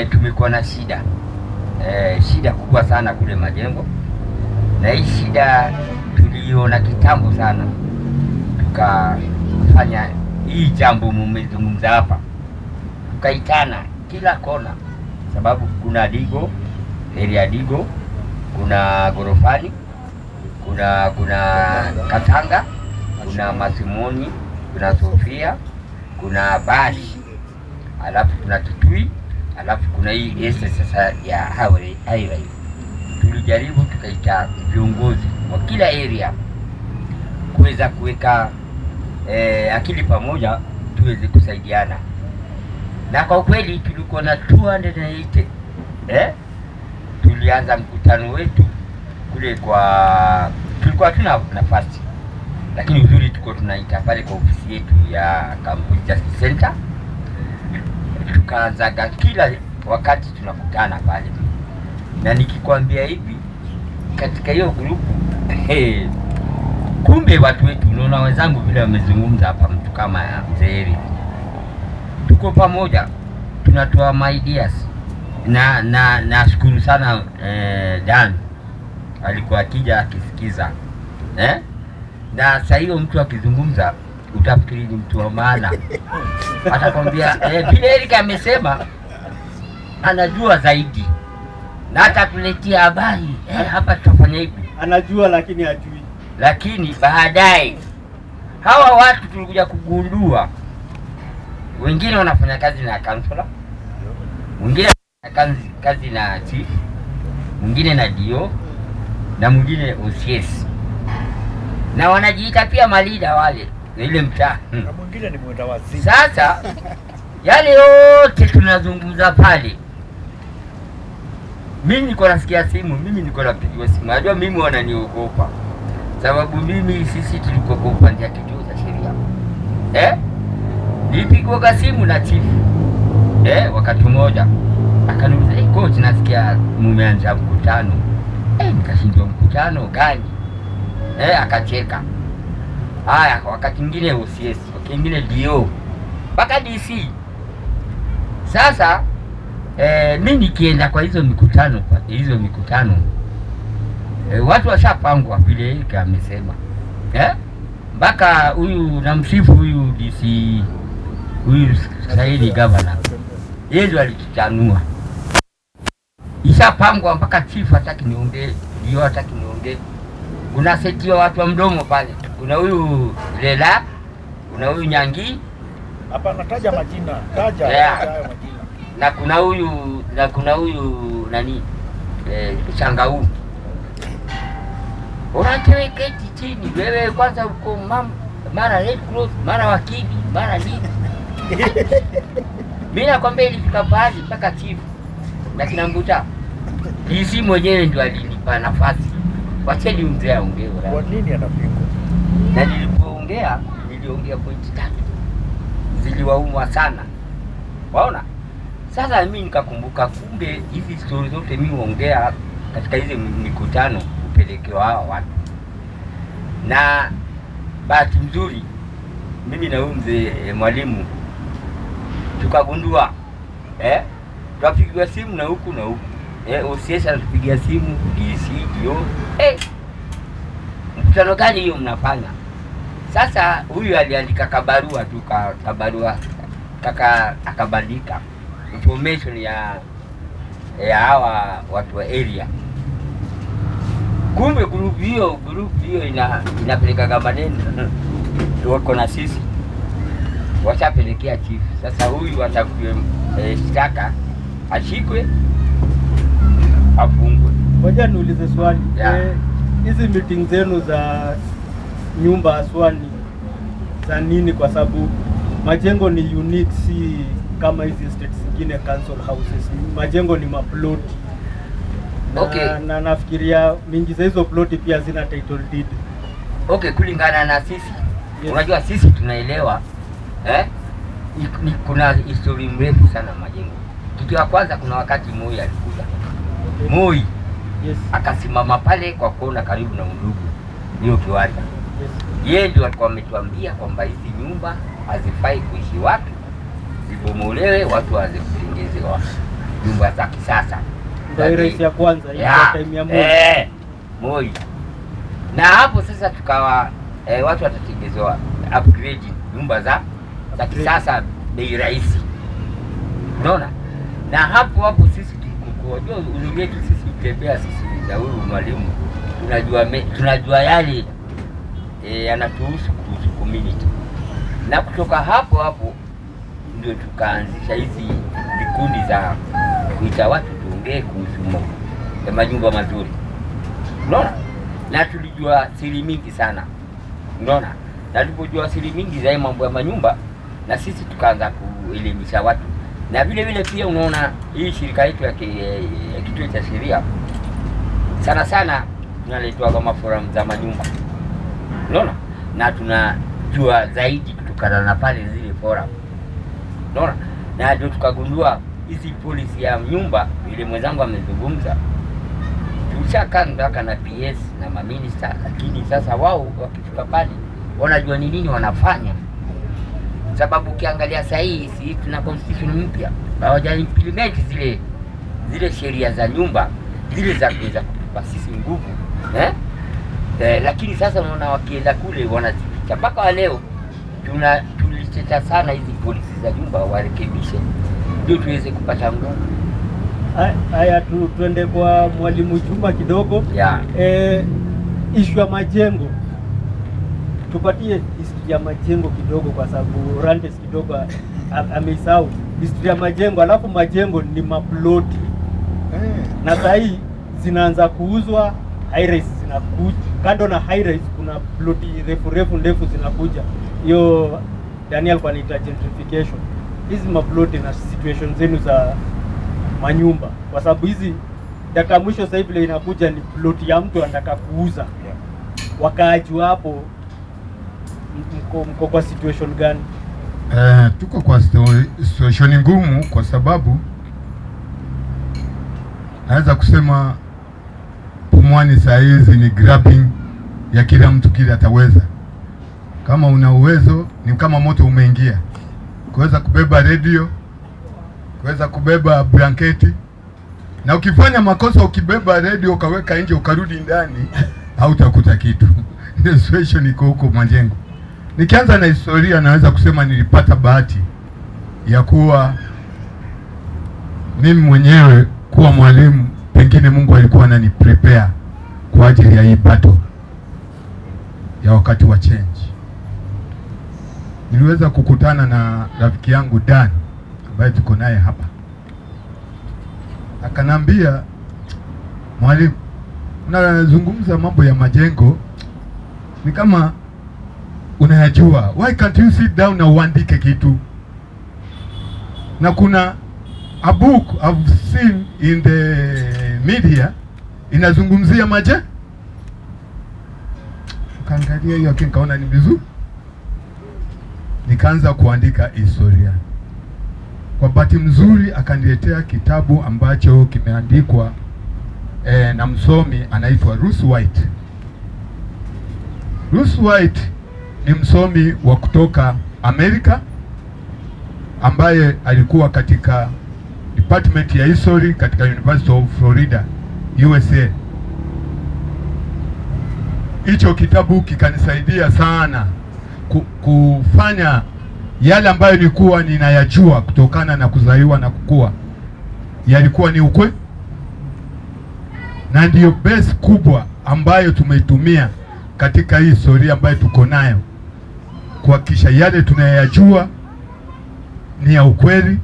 tumekuwa na shida kubwa sana kule Majengo, na hii shida tuliona kitambo sana, tukafanya hii jambo mmezungumza hapa, tukaitana kila kona, sababu kuna Digo, area Digo, kuna Gorofani, kuna Katanga, kuna Masimoni, kuna Sofia, kuna Bashi, alafu kuna Kitui, alafu kuna hii sasa ya highway. Tulijaribu tukaita viongozi wa kila area kuweza kuweka akili pamoja, tuweze kusaidiana, na kwa kweli tulikuwa na 280. Tulianza mkutano wetu kule tulikuwa tuna nafasi, lakini uzuri tuko tunaita pale kwa ofisi yetu ya Campus Justice Center. Tukaanzaga kila wakati tunakutana pale, na nikikwambia hivi katika hiyo grupu kumbe watu wetu, unaona wenzangu vile wamezungumza hapa, mtu kama Zeri, tuko pamoja, tunatoa my ideas, na nashukuru sana Dan alikuwa akija akisikiza, na sasa hiyo mtu akizungumza utafikiri ni mtu wa maana. Atakwambia vile Erika amesema anajua zaidi, na hata tuletea habari hapa tutafanya hivi, anajua lakini hajui. Lakini baadaye hawa watu tulikuja kugundua, wengine wanafanya kazi na counselor, mwingine kazi na chief, mwingine na DO, na mwingine OCS, na wanajiita pia malida wale ile mtaa, na mwingine ni mwenda wazimu. Sasa yale yote tunazungumza pale, mimi niko nasikia simu, mimi niko napigiwa simu. Najua mimi wananiogopa, sababu sisi tulikuwa kwa upande wa kituo cha sheria. Nilipigwa simu na chief wakati mmoja, akaniuliza coach, nasikia mumeanza mkutano. Nikashindwa mkutano gani? Akacheka. Haya, wakati mwingine OCS, wakati mwingine DO, mpaka DC. Sasa mimi nikienda kwa hizo mikutano, watu washapangwa vile Erika amesema, mpaka huyu namsifu huyu DC, huyu Saidi governor, yeye ndio alitutanua, ishapangwa mpaka chief hataki niongee, DO hataki niongee. Kuna seti ya watu wa mdomo pale, kuna huyu Lela, kuna huyu Nyangi, hapa nataja majina, taja majina, na kuna huyu nani Changau. Unateweketi chini wewe, kwanza uko mara Red Cross, mara wakili, mara nini. Mimi nakwambia ilifika pale mpaka chief na kinambuta DC mwenyewe ndio alinipa nafasi, wacheni mzee aongee. Kwa nini anapingwa? Na nilipoongea niliongea pointi 3 ziliwaumwa sana, waona. Sasa mimi nikakumbuka, kumbe hizi stories zote mimi huongea katika hizo mikutano upelekewa hawa watu. Na bahati nzuri mimi na huyu mzee mwalimu tukagundua, tukapigiwa simu na huku na huku, OCS anatupigia simu, DC, DO, mkutano gani hiyo mnafanya? Sasa huyu aliandika kabarua tu, akabandika information ya hawa watu wa area. Kumbe group hiyo inapeleka kama neno wako na sisi, washapelekea chief. Sasa huyu atakuwa shtaka, ashikwe, afungwe. Ngoja niulize swali. Hizi meeting zenu za nyumba aswani za nini? Kwa sababu Majengo ni unique, si kama hizi states zingine council houses. Majengo ni maploti. Na nafikiria mingi za hizo ploti pia zina title deed. Kulingana na sisi, unajua sisi tunaelewa kuna history mrefu sana Majengo. Kitu ya kwanza, kuna wakati Moi alikuja. Moi akasimama pale kwa kuona karibu na Undugu hiyo kiwanja. Yeye ndio alikuwa ametuambia kwamba hizi nyumba hazifai kuishi watu, zibomolewe, watu waanze kutengenezewa nyumba za kisasa. Ndio rais ya kwanza hiyo time ya Moi. Moi. Na hapo sasa tukawa watu watatengenezewa upgrade nyumba za kisasa bei rahisi. Unaona? Na hapo sisi tulikuwa uzuri wetu sisi kutembea sisi na huyu mwalimu tunajua yale yanatuhusu kuhusu community. Na kutoka hapo ndio tukaanzisha hizi vikundi za kuita watu tuongee kuhusu majumba mazuri. Unaona? Na tulijua siri mingi sana. Unaona? Na tulipojua siri mingi za mambo ya manyumba, na sisi tukaanza kuelimisha watu. Na vile pia unaona hii shirika yetu ya kituo cha sheria sana tunaletwa kama forum za manyumba. Unaona? Na tunajua zaidi kutokana na pale zile forum. Unaona? Na ndio tukagundua hizi policy ya nyumba, ile mwenzangu amezungumza. Tulishakaa ndaka na PS na maminista, lakini sasa wao wakifika pale wanajua ni nini wanafanya. Sababu ukiangalia sasa hivi tuna constitution mpya, hawaja implement zile sheria za nyumba zile za kuweza kutupa sisi nguvu lakini sasa unaona wakienda kule wanazificha. Mpaka leo tuliteta sana hizi polisi za nyumba warekebishe ndio tuweze kupata nguvu. Haya, tuende kwa Mwalimu Juma kidogo. Issue ya majengo, tupatie history ya majengo kidogo, kwa sababu Randes kidogo ameisahau history ya majengo. Alafu majengo ni maploti na sasa hii zinaanza kuuzwa, high rise zinakuja. Kando na high rise kuna ploti refu zinakuja. Hiyo Daniel kwa anaita gentrification. Hizi maploti na situation zenu za manyumba, kwa sababu hizi dakika mwisho sasa hivi inakuja ni ploti ya mtu anataka kuuza. Wakaaji hapo mko kwa situation gani? Tuko kwa situation ngumu, kwa sababu naweza kusema Pumwani saa hizi ni grabbing ya kila mtu kile ataweza. Kama una uwezo, ni kama moto umeingia, kuweza kubeba radio, kuweza kubeba blanketi. Na ukifanya makosa, ukibeba radio ukaweka nje ukarudi ndani, hautakuta kitu. Situation iko huko majengo. Nikianza na historia, naweza kusema nilipata bahati ya kuwa mimi mwenyewe kuwa mwalimu. Pengine Mungu alikuwa anani prepare kwa ajili ya hii battle ya wakati wa change. Niliweza kukutana na rafiki yangu Dan ambaye tuko naye hapa. Akanambia, mwalimu, unazungumza mambo ya majengo ni kama unayajua. Why can't you sit down na uandike kitu? Na kuna a book I've seen in the media inazungumzia majengo. Kaangalia hiyo nikaona ni vizuri. Nikaanza kuandika historia. Kwa bahati mzuri akaniletea kitabu ambacho kimeandikwa na msomi anaitwa Ruth White. Ruth White ni msomi wa kutoka Amerika ambaye alikuwa katika department ya history katika University of Florida, USA. Hicho kitabu kikanisaidia sana kufanya yale ambayo nilikuwa ninayajua kutokana na kuzaliwa na kukua, yalikuwa ni ukweli, na ndiyo base kubwa ambayo tumeitumia katika hii historia ambayo tuko nayo, kuhakikisha yale tunayajua ni ya ukweli,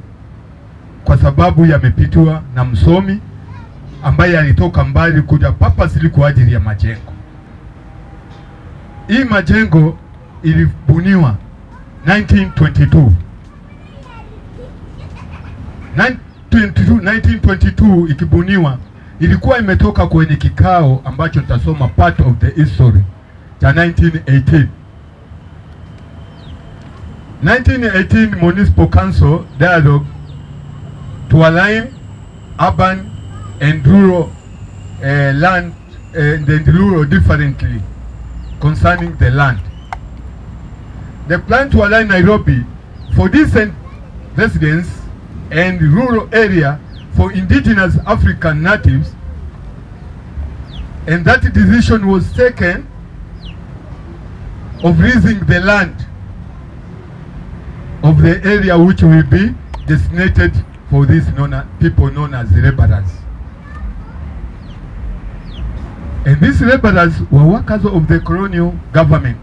kwa sababu yamepitiwa na msomi ambaye alitoka mbali kuja purposely kwa ajili ya majengo. Hii majengo ilibuniwa 1922. 1922 ikibuniwa, ilikuwa imetoka kwenye kikao ambacho nitasoma part of the history cha 1918. 1918 Municipal Council Dialogue to align urban and rural land and rural differently concerning the land. They plan to align Nairobi for decent residents and rural area for indigenous African natives, and that decision was taken of leasing the land of the area which will be designated for these people known as laborers. And these laborers were workers of the colonial government.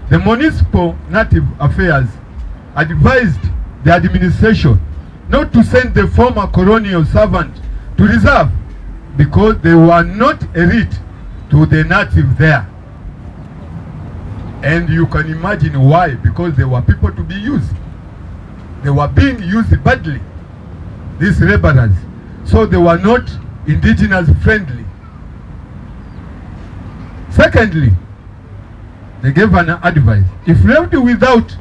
The municipal native affairs advised the administration not to send the former colonial servant to reserve because they were not elite to the native there. And you can imagine why, because they were people to be used. They were being used badly, these laborers. So they were not indigenous friendly. Secondly, they gave an advice. If left without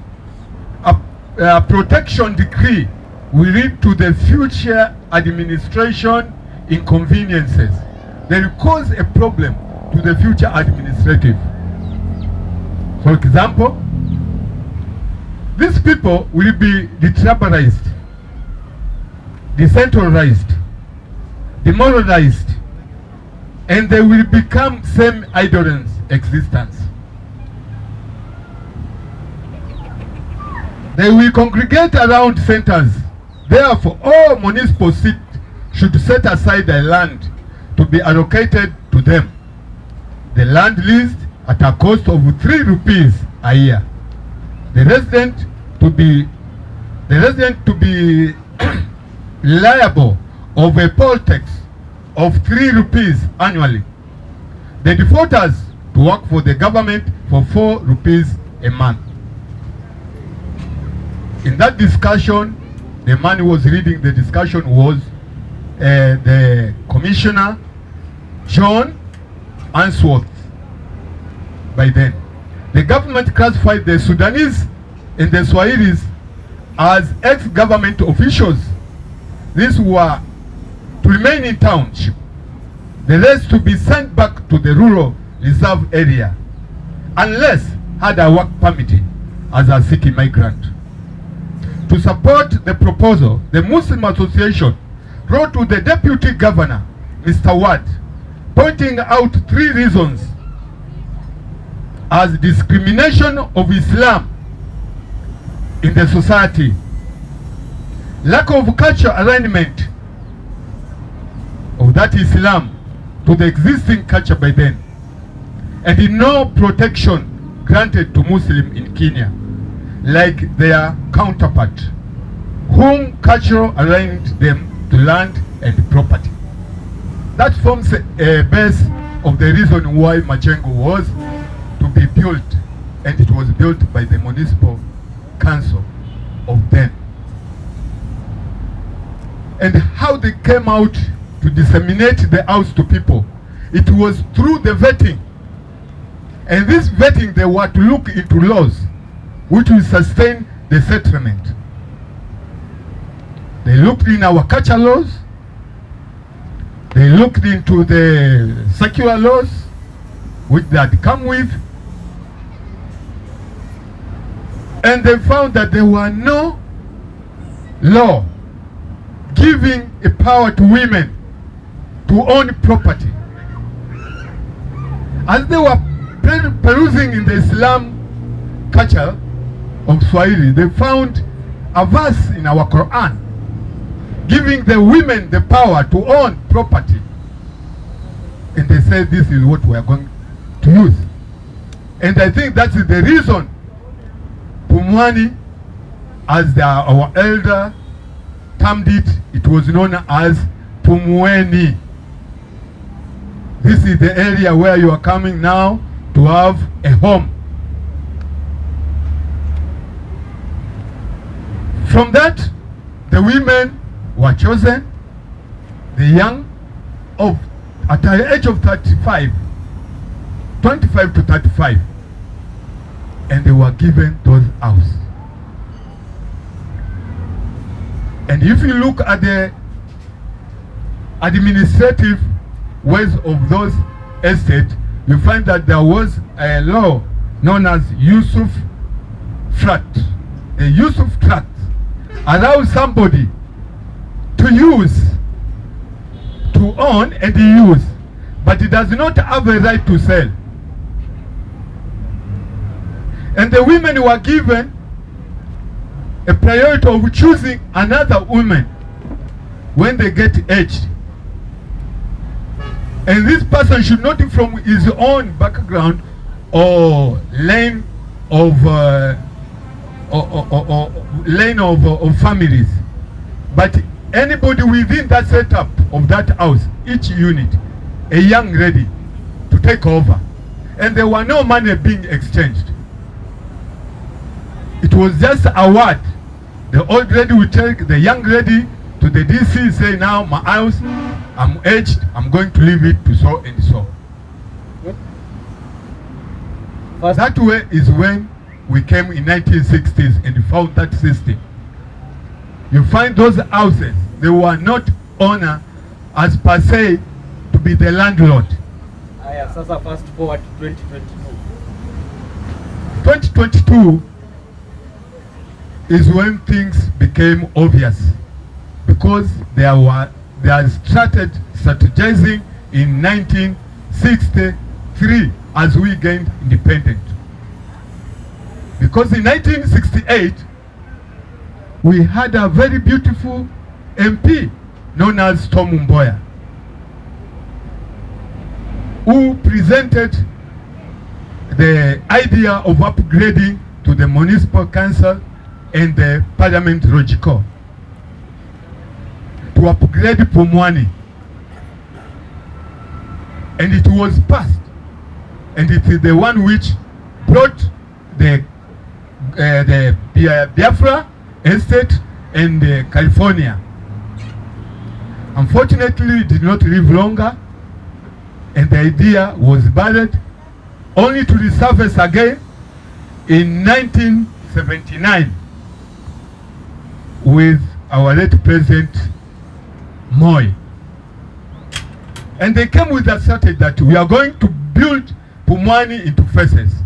a protection decree, will lead to the future administration inconveniences. They will cause a problem to the future administrative. For example, these people will be detribalized, decentralized, demoralized, and they will become semi-idle existence. They will congregate around centers. Therefore, all municipal seats should set aside the land to be allocated to them. The land leased at a cost of 3 rupees a year. The resident to be liable of a poll tax of 3 rupees annually. The defaulters to work for the government for 4 rupees a month. In that discussion, the man who was leading the discussion was the Commissioner John Answorth. By then, the government classified the Sudanese and the Swahilis as ex-government officials. These were to remain in township, the rest to be sent back to the rural reserve area, unless had a work permit as a city migrant. To support the proposal, the Muslim Association wrote to the Deputy Governor, Mr. Ward, pointing out 3 reasons as discrimination of Islam in the society, lack of cultural alignment of that Islam to the existing culture by then, and no protection granted to Muslims in Kenya like their counterpart, whom culture aligned them to land and property. That forms a base of the reason why Majengo was to be built, and it was built by the municipal council of then. And how they came out to disseminate the house to people, it was through the vetting. And this vetting, they were to look into laws which will sustain the settlement. They looked in our culture laws, they looked into the secular laws which they had come with, and they found that there were no law giving a power to women to own property. As they were perusing in the Islam culture of Swahili, they found a verse in our Quran giving the women the power to own property. And they said, this is what we are going to use. And I think that is the reason Pumwani, as our elder termed it, it was known as Pumweni. This is the area where you are coming now to have a home. From that, the women were chosen, the young, at the age of 35, 25 to 35, and they were given those houses. And if you look at the administrative ways of those estates, you find that there was a law known as Yusuf Tract. A Yusuf Tract allows somebody to use, to own and use, but it does not have a right to sell. And the women were given a priority of choosing another woman when they get aged. And this person should not be from his own background or lane of families, but anybody within that setup of that house, each unit, a young lady to take over. And there were no money being exchanged. It was just a word. The old lady would take the young lady to the DC, say, now my house, I'm aged, I'm going to leave it to so and so. That way is when we came in 1960s and found that system. You find those houses, they were not honored as per se to be the landlord. Aya, sasa fast forward to 2022. 2022 is when things became obvious, because they started strategizing in 1963 as we gained independence. Because in 1968 we had a very beautiful MP known as Tom Mboya, who presented the idea of upgrading to the municipal council and the parliament Rojiko to upgrade Pumwani, and it was passed, and it is the one which brought the Biafra estate and California. Unfortunately, it did not live longer, and the idea was buried, only to resurface again in 1979 with our late President Moi. And they came with a strategy that we are going to build Pumwani into phases.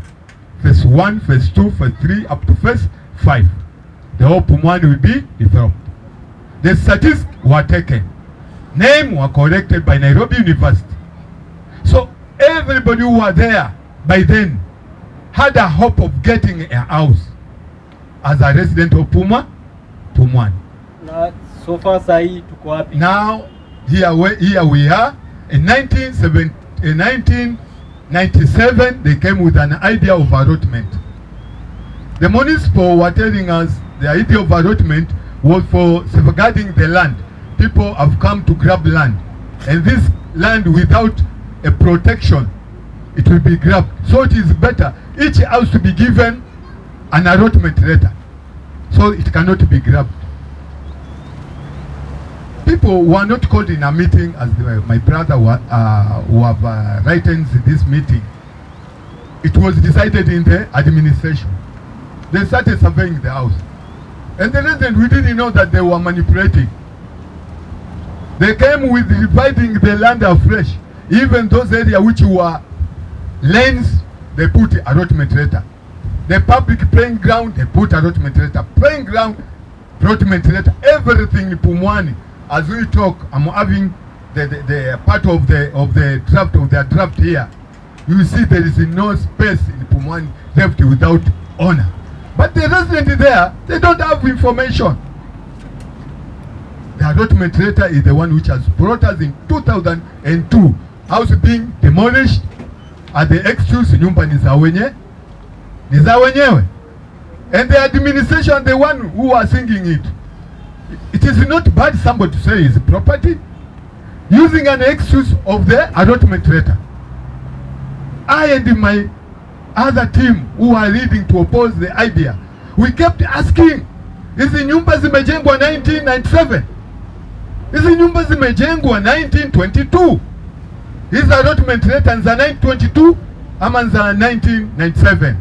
Phase 1, phase 2, phase 3, up to phase 5. The whole Pumwani will be developed. The statistics were taken. Names were corrected by Nairobi University. So everybody who were there by then had a hope of getting a house as a resident of Pumwani. Na so far sahi tuko wapi? Now here we are. In 1997 they came with an idea of allotment. The municipal were telling us the idea of allotment was for safeguarding the land. People have come to grab land, and this land without a protection, it will be grabbed. So it is better each house to be given an allotment letter, so it cannot be grabbed. People were not called in a meeting, as my brother who have written this meeting. It was decided in the administration. They started surveying the house, and the reason we didn't know that they were manipulating. They came with dividing the land afresh. Even those areas which were lanes, they put allotment letter. The public playing ground, they put allotment letter. Playing ground, allotment letter. Everything in Pumwani. As we talk, I'm having the part of the draft here. You see there is no space in Pumwani left without owner. But the resident there, they don't have information. The allotment letter is the one which has brought us in 2002. House being demolished at the excuse nyumba ni za wenyewe. And the administration, the one who are singing it. It is not bad somebody to say it's property, using an excuse of the allotment letter. I and my other team who are leading to oppose the idea, we kept asking, hizi nyumba zimejengwa 1997, hizi nyumba zimejengwa 1922, hizi allotment letter za 1922 ama za 1997.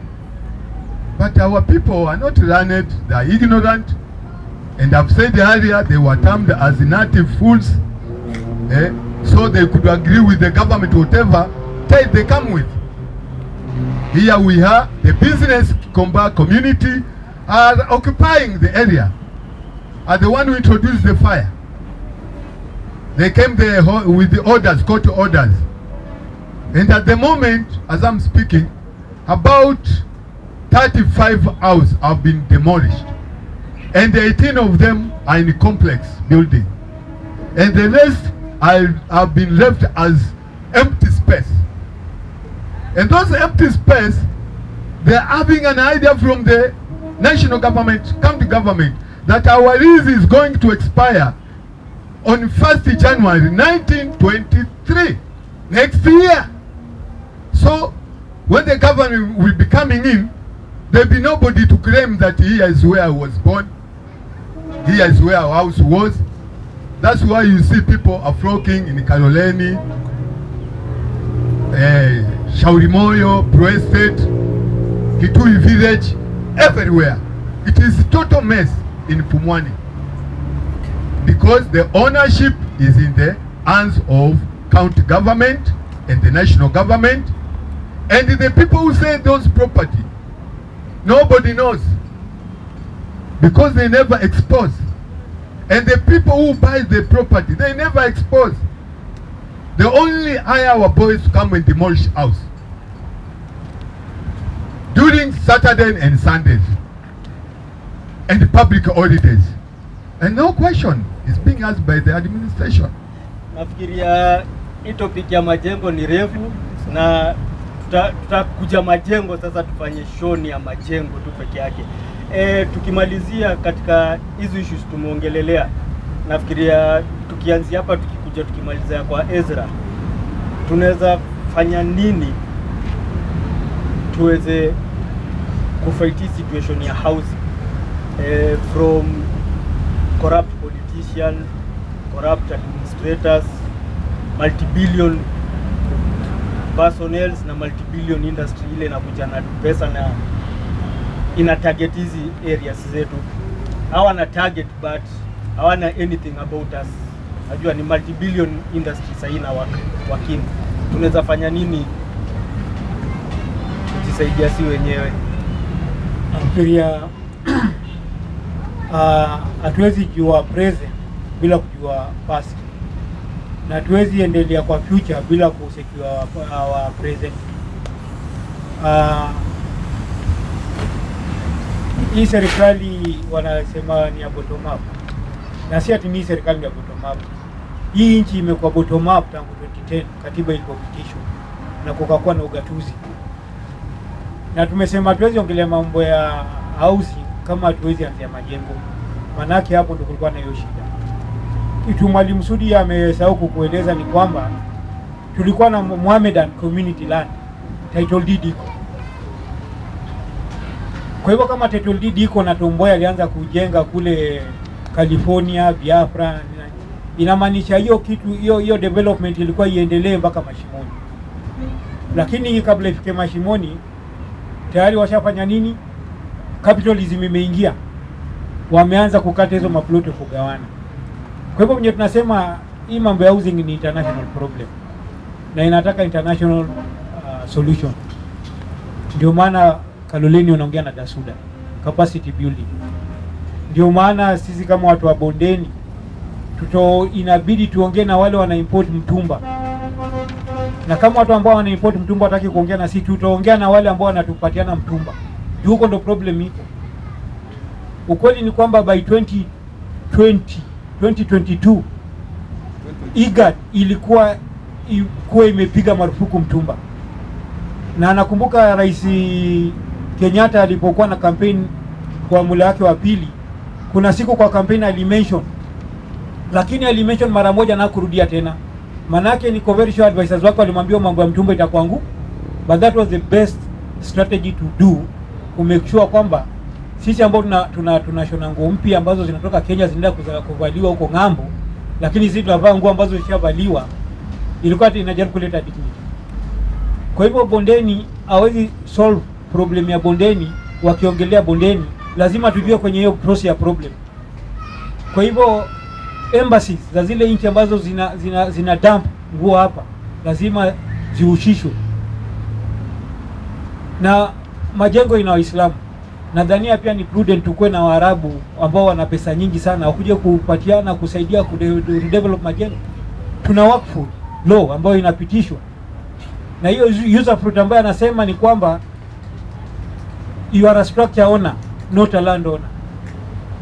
But our people are not learned, they are ignorant. And I've said earlier, they were termed as native fools, so they could agree with the government whatever type they come with. Here we are, the business community are occupying the area, are the one who introduced the fire. They came there with the orders, court orders. And at the moment, as I'm speaking, about 35 houses have been demolished. And 18 of them are in a complex building. And the rest have been left as empty space. And those empty space, they're having an idea from the national government, county government, that our lease is going to expire on 1st January 1923, next year. So when the government will be coming in, there'll be nobody to claim that here is where I was born, here is where our house was. That's why you see people are flocking in Kaloleni, Shaurimoyo, Pro Estate, Kitui Village, everywhere. It is a total mess in Pumwani because the ownership is in the hands of county government and the national government, and the people who say those property, nobody knows because they never expose. And the people who buy the property, they never expose. They only hire our boys to come and demolish house during Saturday and Sundays and public holidays. And no question is being asked by the administration. Nafikiria hii topic ya majengo ni refu na tutakuja majengo sasa, tufanye show ya majengo tu peke yake. Tukimalizia katika hizo issues tumeongelelea, nafikiria tukianzia hapa tukikuja tukimalizia kwa Ezra, tunaweza fanya nini tuweze kufight situation ya housing from corrupt politicians, corrupt administrators, multi-billion personnel na multi-billion industry ile inakuja na pesa na ina target hizi areas zetu. Hawana target but hawana anything about us. Najua ni multi-billion industry sasa ina wakini. Tunaweza fanya nini kujisaidia si wenyewe? Nafikiria hatuwezi jua present bila kujua past, na hatuwezi endelea kwa future bila kusecure our present. Hii serikali wanasema ni ya bottom up, na si ati ni serikali ya bottom up. Hii nchi imekuwa bottom up tangu 2010 katiba ilipopitishwa na kukakuwa na ugatuzi, na tumesema hatuwezi ongelea mambo ya housing kama hatuwezi anzia majengo, manake hapo ndo kulikuwa na hiyo shida. Kitu Mwalimu Sudi amesahau kukueleza ni kwamba tulikuwa na Mohammedan community land, title deed iko. Kwa hivyo kama title deed iko na Tomboya alianza kujenga kule California, Biafra, inamaanisha hiyo kitu hiyo development ilikuwa iendelee mpaka Mashimoni. Lakini kabla ifike Mashimoni tayari washafanya nini? Capitalism imeingia. Wameanza kukata hizo maploti kugawana. Kwa hivyo mwenye tunasema hii mambo ya housing ni international problem na inataka international solution. Ndio maana Kaloleni unaongea na Dasuda capacity building. Ndio maana sisi kama watu wa bondeni inabidi tuongee na wale wana import mtumba, na kama watu ambao wana import mtumba wataki kuongea na sisi, tutaongea na wale ambao wanatupatiana mtumba. Huko ndo problem iko. Ukweli ni kwamba by 2022 IGAD ilikuwa imepiga marufuku mtumba, na nakumbuka Rais Kenyatta alipokuwa na campaign kwa muhula wake wa pili, kuna siku kwa campaign alimention, lakini alimention mara moja na kurudia tena. Manake ni commercial advisors wako walimwambia mambo ya mtumba itakuangu, but that was the best strategy to do to make sure kwamba sisi ambao tunashona nguo mpya ambazo zinatoka Kenya zinaenda kuvaliwa huko ng'ambo, lakini sisi tunavaa nguo ambazo zishavaliwa, ilikuwa inajaribu kuleta dignity. Kwa hivyo bondeni hawezi solve problem ya bondeni. Wakiongelea bondeni lazima tujue kwenye hiyo process ya problem. Kwa hivyo embassies za zile nchi ambazo zina dump nguo hapa lazima zihusishwe, na majengo ina Waislamu. Nadhania pia ni prudent tukue na Waarabu ambao wana pesa nyingi sana wakuje kupatiana kusaidia kudevelop majengo. Tuna wakfu law ambayo inapitishwa, na hiyo user fruit ambayo anasema ni kwamba you are a structure owner not a land owner.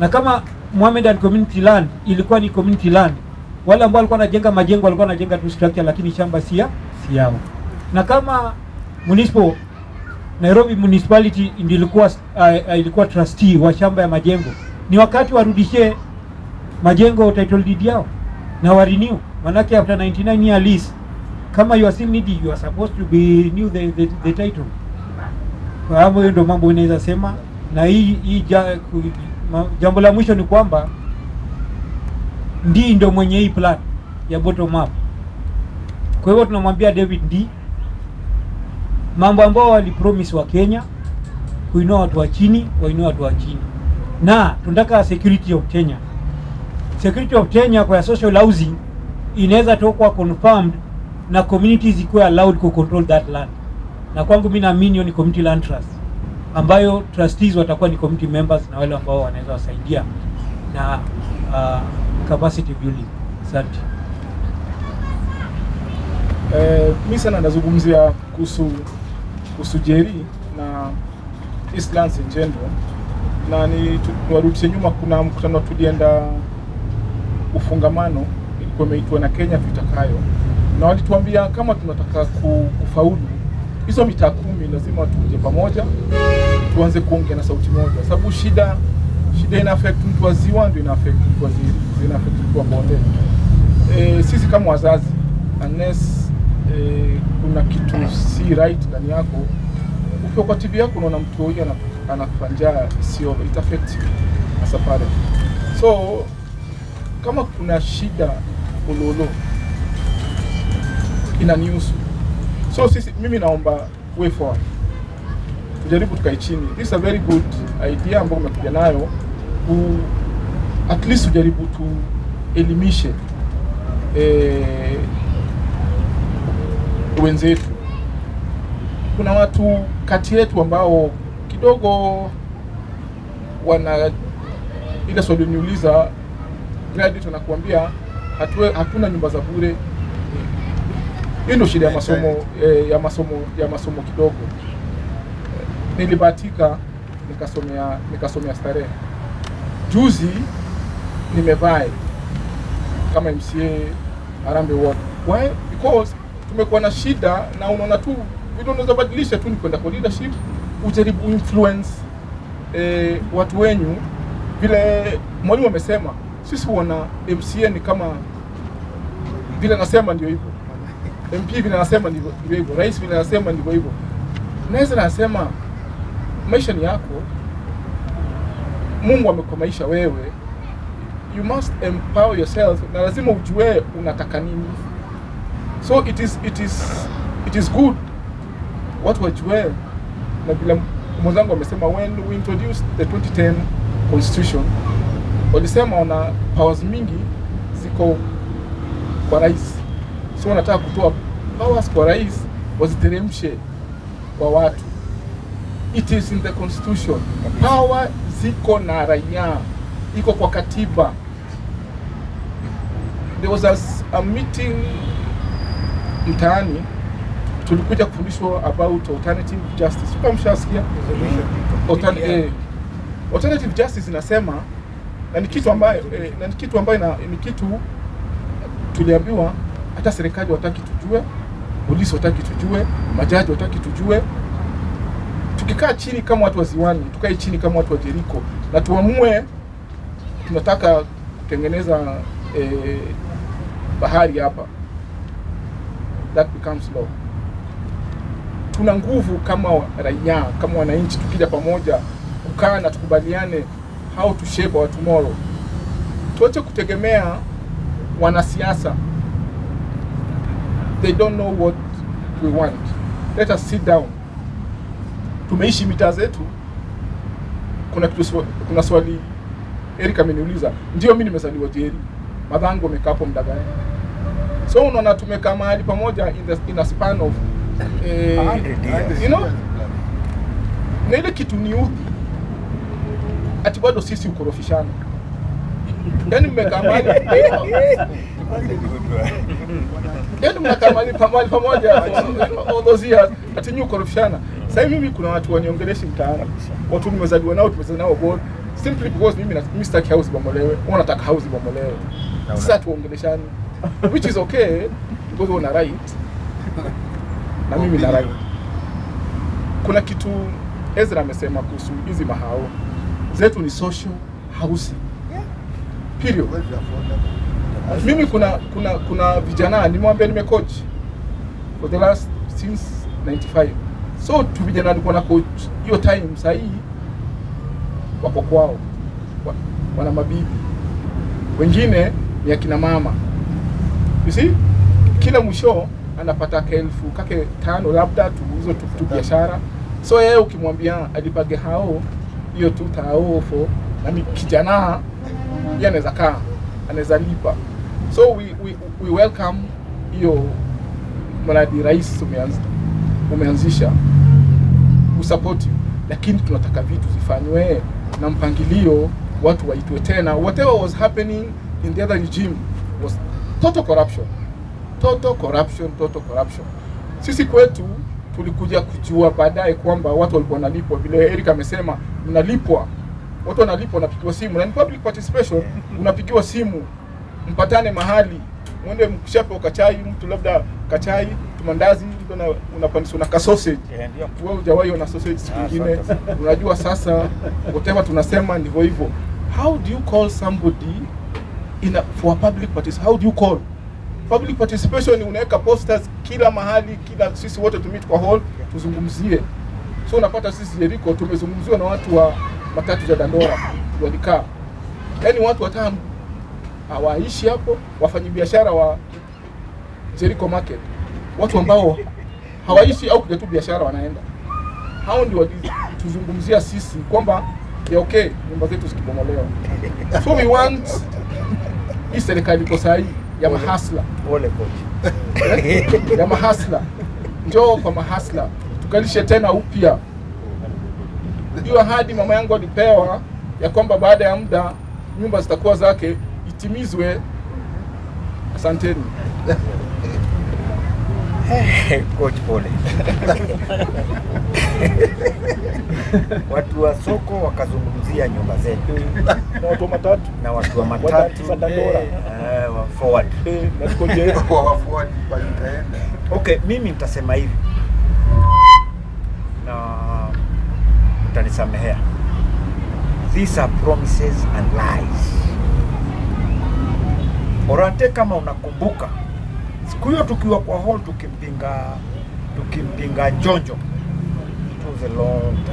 Na kama Mohammedan community land ilikuwa ni community land, wale ambao walikuwa wanajenga majengo walikuwa wanajenga tu structure, lakini shamba si yao. Na kama Nairobi municipality ndio ilikuwa trustee wa shamba ya majengo, ni wakati warudishie majengo title deed yao na wa renew, manake after 99 year lease, kama you are still needy, you are supposed to be renew the title. Kwa hapo hiyo ndio mambo inaweza sema. Na jambo la mwisho ni kwamba ndio mwenye hii plan ya bottom up. Kwa hivyo tunamwambia David mambo ambao walipromise wa Kenya kuinua watu wa chini, wainua watu wa chini. Na tunataka security of Kenya. Security of Kenya kwa social housing inaweza tokuwa confirmed na communities ikuwe allowed to control that land. Na kwangu mimi naamini ni community land trust, ambayo trustees watakuwa ni community members na wale ambao wanaweza wasaidia na capacity building. Asante. Mimi sana nazungumzia kuhusu Jeri na Eastlands in general, na tuwarudishe nyuma. Kuna mkutano tulienda ufungamano, ilikuwa imeitwa na Kenya Tutakayo, na walituambia kama tunataka kufaulu hizo mitaa 10 lazima tuje pamoja, tuanze kuongea na sauti moja, sababu shida ina affect mtu wa Ziwa, ndio ina affect mtu wa Ziri, ina affect mtu wa Bonde. Sisi kama wazazi, unless kuna kitu si right ndani yako, ukiwa kwa TV yako unaona mtu huyo anakufanya sio, it affects you as a parent. So kama kuna shida ulolo inanihusu, so mimi naomba way forward tujaribu tukae chini. This is a very good idea ambayo umekuja nayo, at least tujaribu tu elimishe wenzetu. Kuna watu kati yetu ambao kidogo wana ile swali niuliza, graduate anakuambia hatuna nyumba za bure. Hiyo ndio shida ya masomo kidogo. Nilibahatika nikasomea Starehe. Juzi nimevai kama MCA Harambee Ward. Why? Because tumekuwa na shida, na unaona tu vitu unaweza badilisha tu, ni kwenda kwa leadership, ujaribu influence watu wenyu. Vile mwalimu amesema, sisi wana MCA ni kama vile nasema ndio hivyo, MP vile nasema ndio hivyo, rais vile nasema ndio hivyo. Naweza nasema maisha ni yako, Mungu amekumaisha wewe, you must empower yourself, na lazima ujue unataka nini. So it is good watu wajue, na bila mwenzangu amesema, when we introduced the 2010 constitution, walisema wana powers mingi ziko kwa rais, so wanataka kutoa powers kwa rais waziteremshe kwa watu. It is in the constitution, power ziko na raia, iko kwa katiba. There was a meeting mtaani, tulikuja kufundishwa about alternative justice. Kama mshasikia alternative justice inasema, na ni kitu ambayo ni kitu tuliambiwa hata serikali wataki tujue, polisi wataki tujue, majaji wataki tujue. Tukikaa chini kama watu wa Ziwani, tukae chini kama watu wa Jericho, na tuamue tunataka kutengeneza bahari hapa, that becomes law. Tuna nguvu kama raia, kama wananchi, tukija pamoja kukaa na tukubaliane how to shape our tomorrow. Tuache kutegemea wanasiasa. They don't know what we want. Let us sit down. Tumeishi mitaa zetu. Kuna swali Eric ameniuliza, ndio mimi nimezaliwa Jeri. Madhangu amekaa hapo muda gani? So unaona tumekaa mahali pamoja in a span of 100 years. You know? Na ile kitu ni udhi. Ati bado sisi ukorofishana. Yaani mmekaa mahali. Yaani mnakaa mahali pamoja all those years ati nyinyi ukorofishana. Sasa mimi kuna watu waniongeleshi mtaani. Watu nimezaliwa nao board simply because mimi sitaki house bomolewe. Wanataka house bomolewe. Sasa tuongeleshani. Which is okay because una right. Na mimi na right. Kuna kitu Ezra amesema kuhusu hizi mahao zetu ni social housing. Period. Mimi kuna vijana nimwambia nimecoach for the last since 95. So tu vijana walikuwa na coach hiyo time sahi wako kwao. Wana mabibi. Wengine ni akina mama. You see? Kila mwisho anapata elfu kake 5 labda tuuzo tu biashara. So yeye ukimwambia alipage hao hiyo 2000 for na kijana yeye anaweza kaa, anaweza lipa. So we welcome hiyo mradi rais umeanzisha usupport you, lakini tunataka vitu zifanywe na mpangilio, watu waitwe tena. Whatever was happening in the other regime was total corruption. Sisi kwetu tulikuja kujua baadaye kwamba watu walikuwa wanalipwa, vile Eric amesema, mnalipwa. Watu wanalipwa, wanapigiwa simu, na public participation, unapigiwa simu, mpatane mahali, mwende mkushape ukachai, mtu labda kachai, tumandazi, unapandisha na sausage. Wewe hujawahi na sausage siku nyingine. Unajua sasa whatever tunasema ndivyo hivyo. How do you call somebody for a public participation? How do you call? Public participation unaweka posters kila mahali, kila sisi wote tumit kwa hall tuzungumzie. So unapata sisi Jericho tumezungumziwa na watu wa matatu za Dandora walikaa. Yaani watu watano hawaishi hapo, wafanyabiashara wa Jericho market. Watu ambao hawaishi au kuja tu biashara wanaenda. Hao ndio tuzungumzia sisi kwamba ya okay, nyumba zetu zikibomolewa. So we want hii serikali iko sahihi ya mahasla. Ole coach. Ya mahasla. Njoo kwa mahasla. Tukalishe tena upya. Hiyo ahadi mama yangu alipewa ya kwamba baada ya muda nyumba zitakuwa zake, itimizwe. Asanteni. Coach pole. Watu wa soko wakazungumzia nyumba zetu. Na watu wa matatu. Na watu wa matatu za Dandora. Wa forward. Na tuko Jericho wa forward pale itaenda. Okay, mimi nitasema hivi. Na utanisamehea. These are promises and lies. Orante, kama unakumbuka siku hiyo tukiwa kwa hall tukimpinga Jonjo.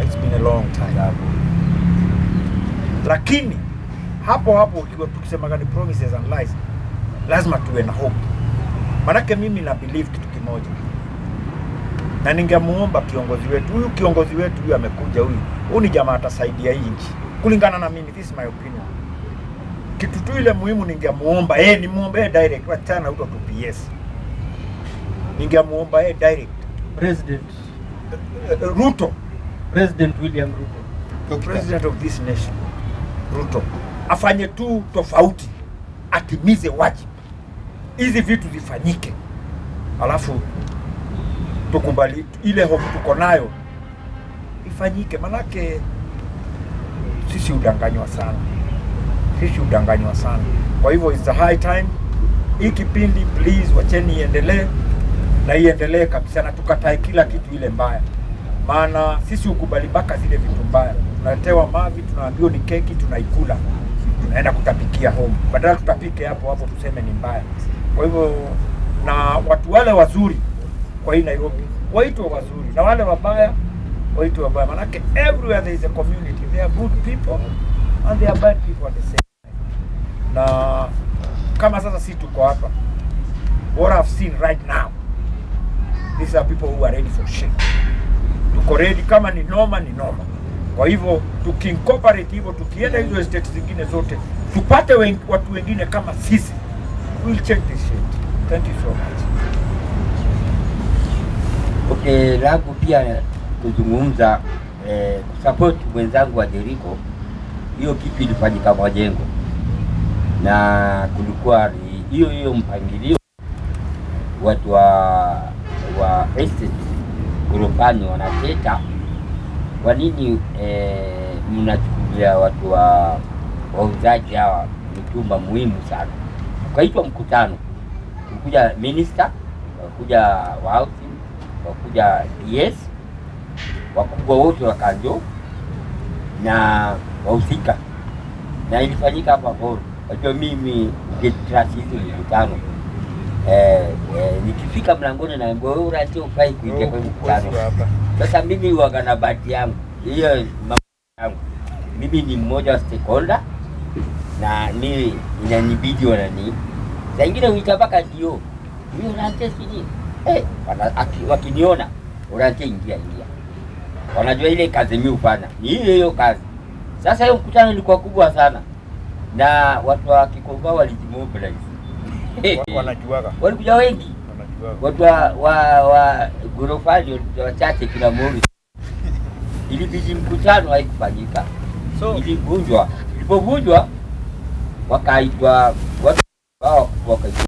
It's been a long time. Lakini hapo ukiwa tukisema gani promises and lies, lazima tuwe na hope. Manake mimi na believe kitu kimoja. Na ningemuomba kiongozi wetu huyu amekuja huyu ni jamaa atasaidia hii nchi. Kulingana na mimi, this is my opinion. Kitu tu ile muhimu ningemuomba nimuombe direct, wachana huko tu PS. Ningemuomba direct President William Ruto, the president of this nation, Ruto afanye tu tofauti, atimize wajibu, hizi vitu zifanyike, alafu tukubali ile hope tuko nayo ifanyike. Manake sisi udanganywa sana. Kwa hivyo it's the high time hii kipindi, please wacheni iendelee kabisa, na tukatae kila kitu ile mbaya. Maana sisi ukubali baka zile vitu mbaya, tunatewa mavi, tunaambiwa ni keki, tunaikula, tunaenda kutapikia home, badala tutapike hapo tuseme ni mbaya. Kwa hivyo na watu wale wazuri kwa hii Nairobi waitwe wazuri, na wale wabaya waitwe wabaya. Manake everywhere there is a community, there are good people and there are bad people at the same time. Na kama sasa sisi tuko hapa, what I've seen right now, these are people who are ready for shit. Tuko ready, kama ni noma. Kwa Kwa hivyo tukiincorporate hivyo, tukienda hizo estate zingine zote, tupate watu wengine kama sisi, we'll change this shit. Thank you so much. Okay, langu pia kuzungumza kusupport wenzangu wa Jericho. Hiyo kitu ilifanyika Majengo na kulikuwa ni hiyo mpangilio watu wa estate Gorofani wanateta, kwa nini mnachukulia watu wa wauzaji hawa mitumba muhimu sana? Ukaitwa mkutano, kuja minister, kuja wa housing, kuja PS, wakubwa wote wakanjo na wahusika, na ilifanyika hapa hall. Wajua mimi get trust hizo mkutano, nikifika mlangoni na mbona unataka ufai kuingia kwa mkutano. Sasa mimi huwa na bahati yangu hiyo, mambo yangu mimi ni mmoja wa stakeholder, na mimi inanibidi wanani saa ingine uitabaka ndio mimi unataka sini wakiniona unataka ingia, wanajua ile kazi mimi hufanya ni hiyo kazi. Sasa hiyo mkutano ilikuwa kubwa sana na watu wa Kikomba walijimobilize. Wanajuaga. Walikuja wengi. Watu wa Gorofani walikuja wachache kila mmoja. Ilibidi mkutano haikufanyika. So ilivunjwa. Ilipovunjwa wakaitwa watu wakaitwa.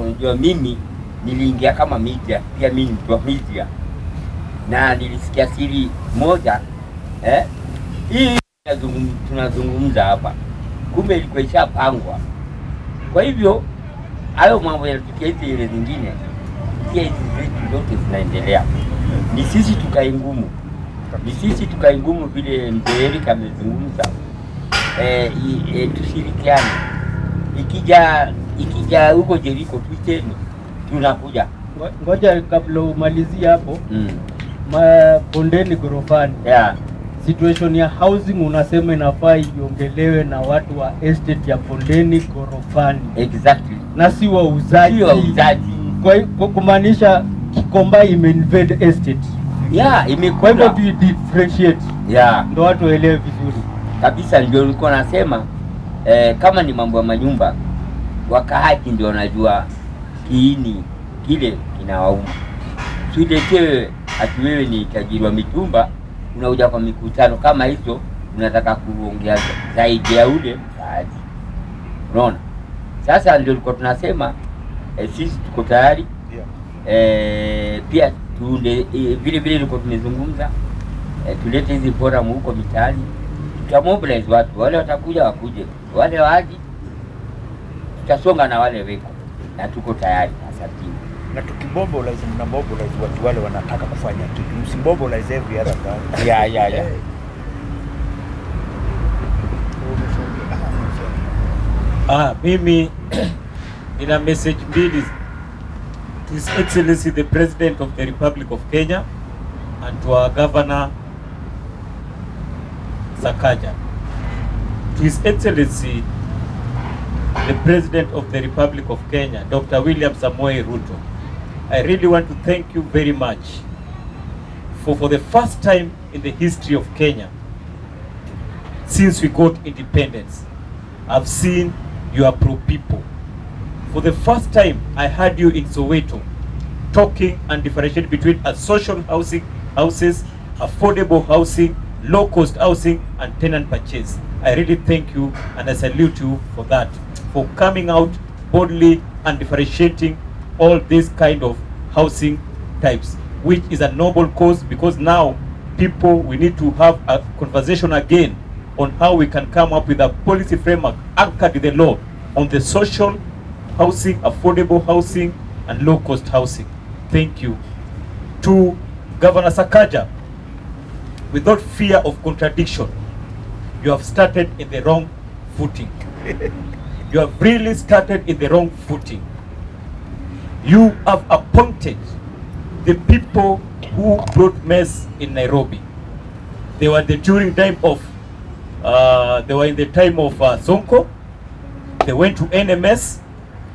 Unajua mimi niliingia kama media, pia mimi ni mtu wa media. Na nilisikia siri moja hii tunazungumza hapa, kumbe ilikuwa ishapangwa. Kwa hivyo hayo mambo yanatokea ile zingine, pia hizi vitu zote zinaendelea. Ni sisi tukae ngumu, vile Mzee Eric amezungumza. Tushirikiane, ikija huko Jericho tuiteni, tunakuja. Ngoja kabla umalizie hapo, Bondeni Gorofani, situation ya housing unasema inafaa iongelewe na watu wa estate ya Bondeni Gorofani. Exactly. Na si wauzaji. Kwa kumaanisha Kikomba imeinvade estate. Imekuwa hivyo tu differentiate. Ndio watu waelewe vizuri. Kabisa ndio nilikuwa nasema kama ni mambo ya manyumba, wakaaji ndio wanajua kiini kile kinawauma. Tuiletewe ati wewe ni tajiri wa mitumba, unakuja kwa mikutano kama hizo, unataka kuongea zaidi ya ule baadhi. Unaona? Sasa ndio tulikuwa tunasema sisi tuko tayari. Pia tuunde vile tulikuwa tumezungumza, tulete hizi forum huko mitaani, tutamobilize watu, wale watakuja wakuje, wale waje tutasonga na wale weko, na tuko tayari. Asante. Na tukimobilize, mnamobilize watu wale wanataka kufanya kitu, msimobilize every other guy. Yeah. Mimi nina message mbili to His Excellency the President of the Republic of Kenya and to our Governor Sakaja. To His Excellency the President of the Republic of Kenya, Dr. William Samoei Ruto, I really want to thank you very much for the first time in the history of Kenya since we got independence, I've seen you are pro-people. For the first time, I heard you in Soweto talking and differentiating between a social houses, affordable housing, low-cost housing, and tenant purchase. I really thank you and I salute you for that, for coming out boldly and differentiating all these kind of housing types, which is a noble cause, because now people, we need to have a conversation again on how we can come up with a policy framework anchored in the law on the social housing, affordable housing, and low-cost housing. Thank you. To Governor Sakaja, without fear of contradiction, you have started in the wrong footing. You have really started in the wrong footing. You have appointed the people who brought mess in Nairobi. They were in the time of Sonko. They went to NMS,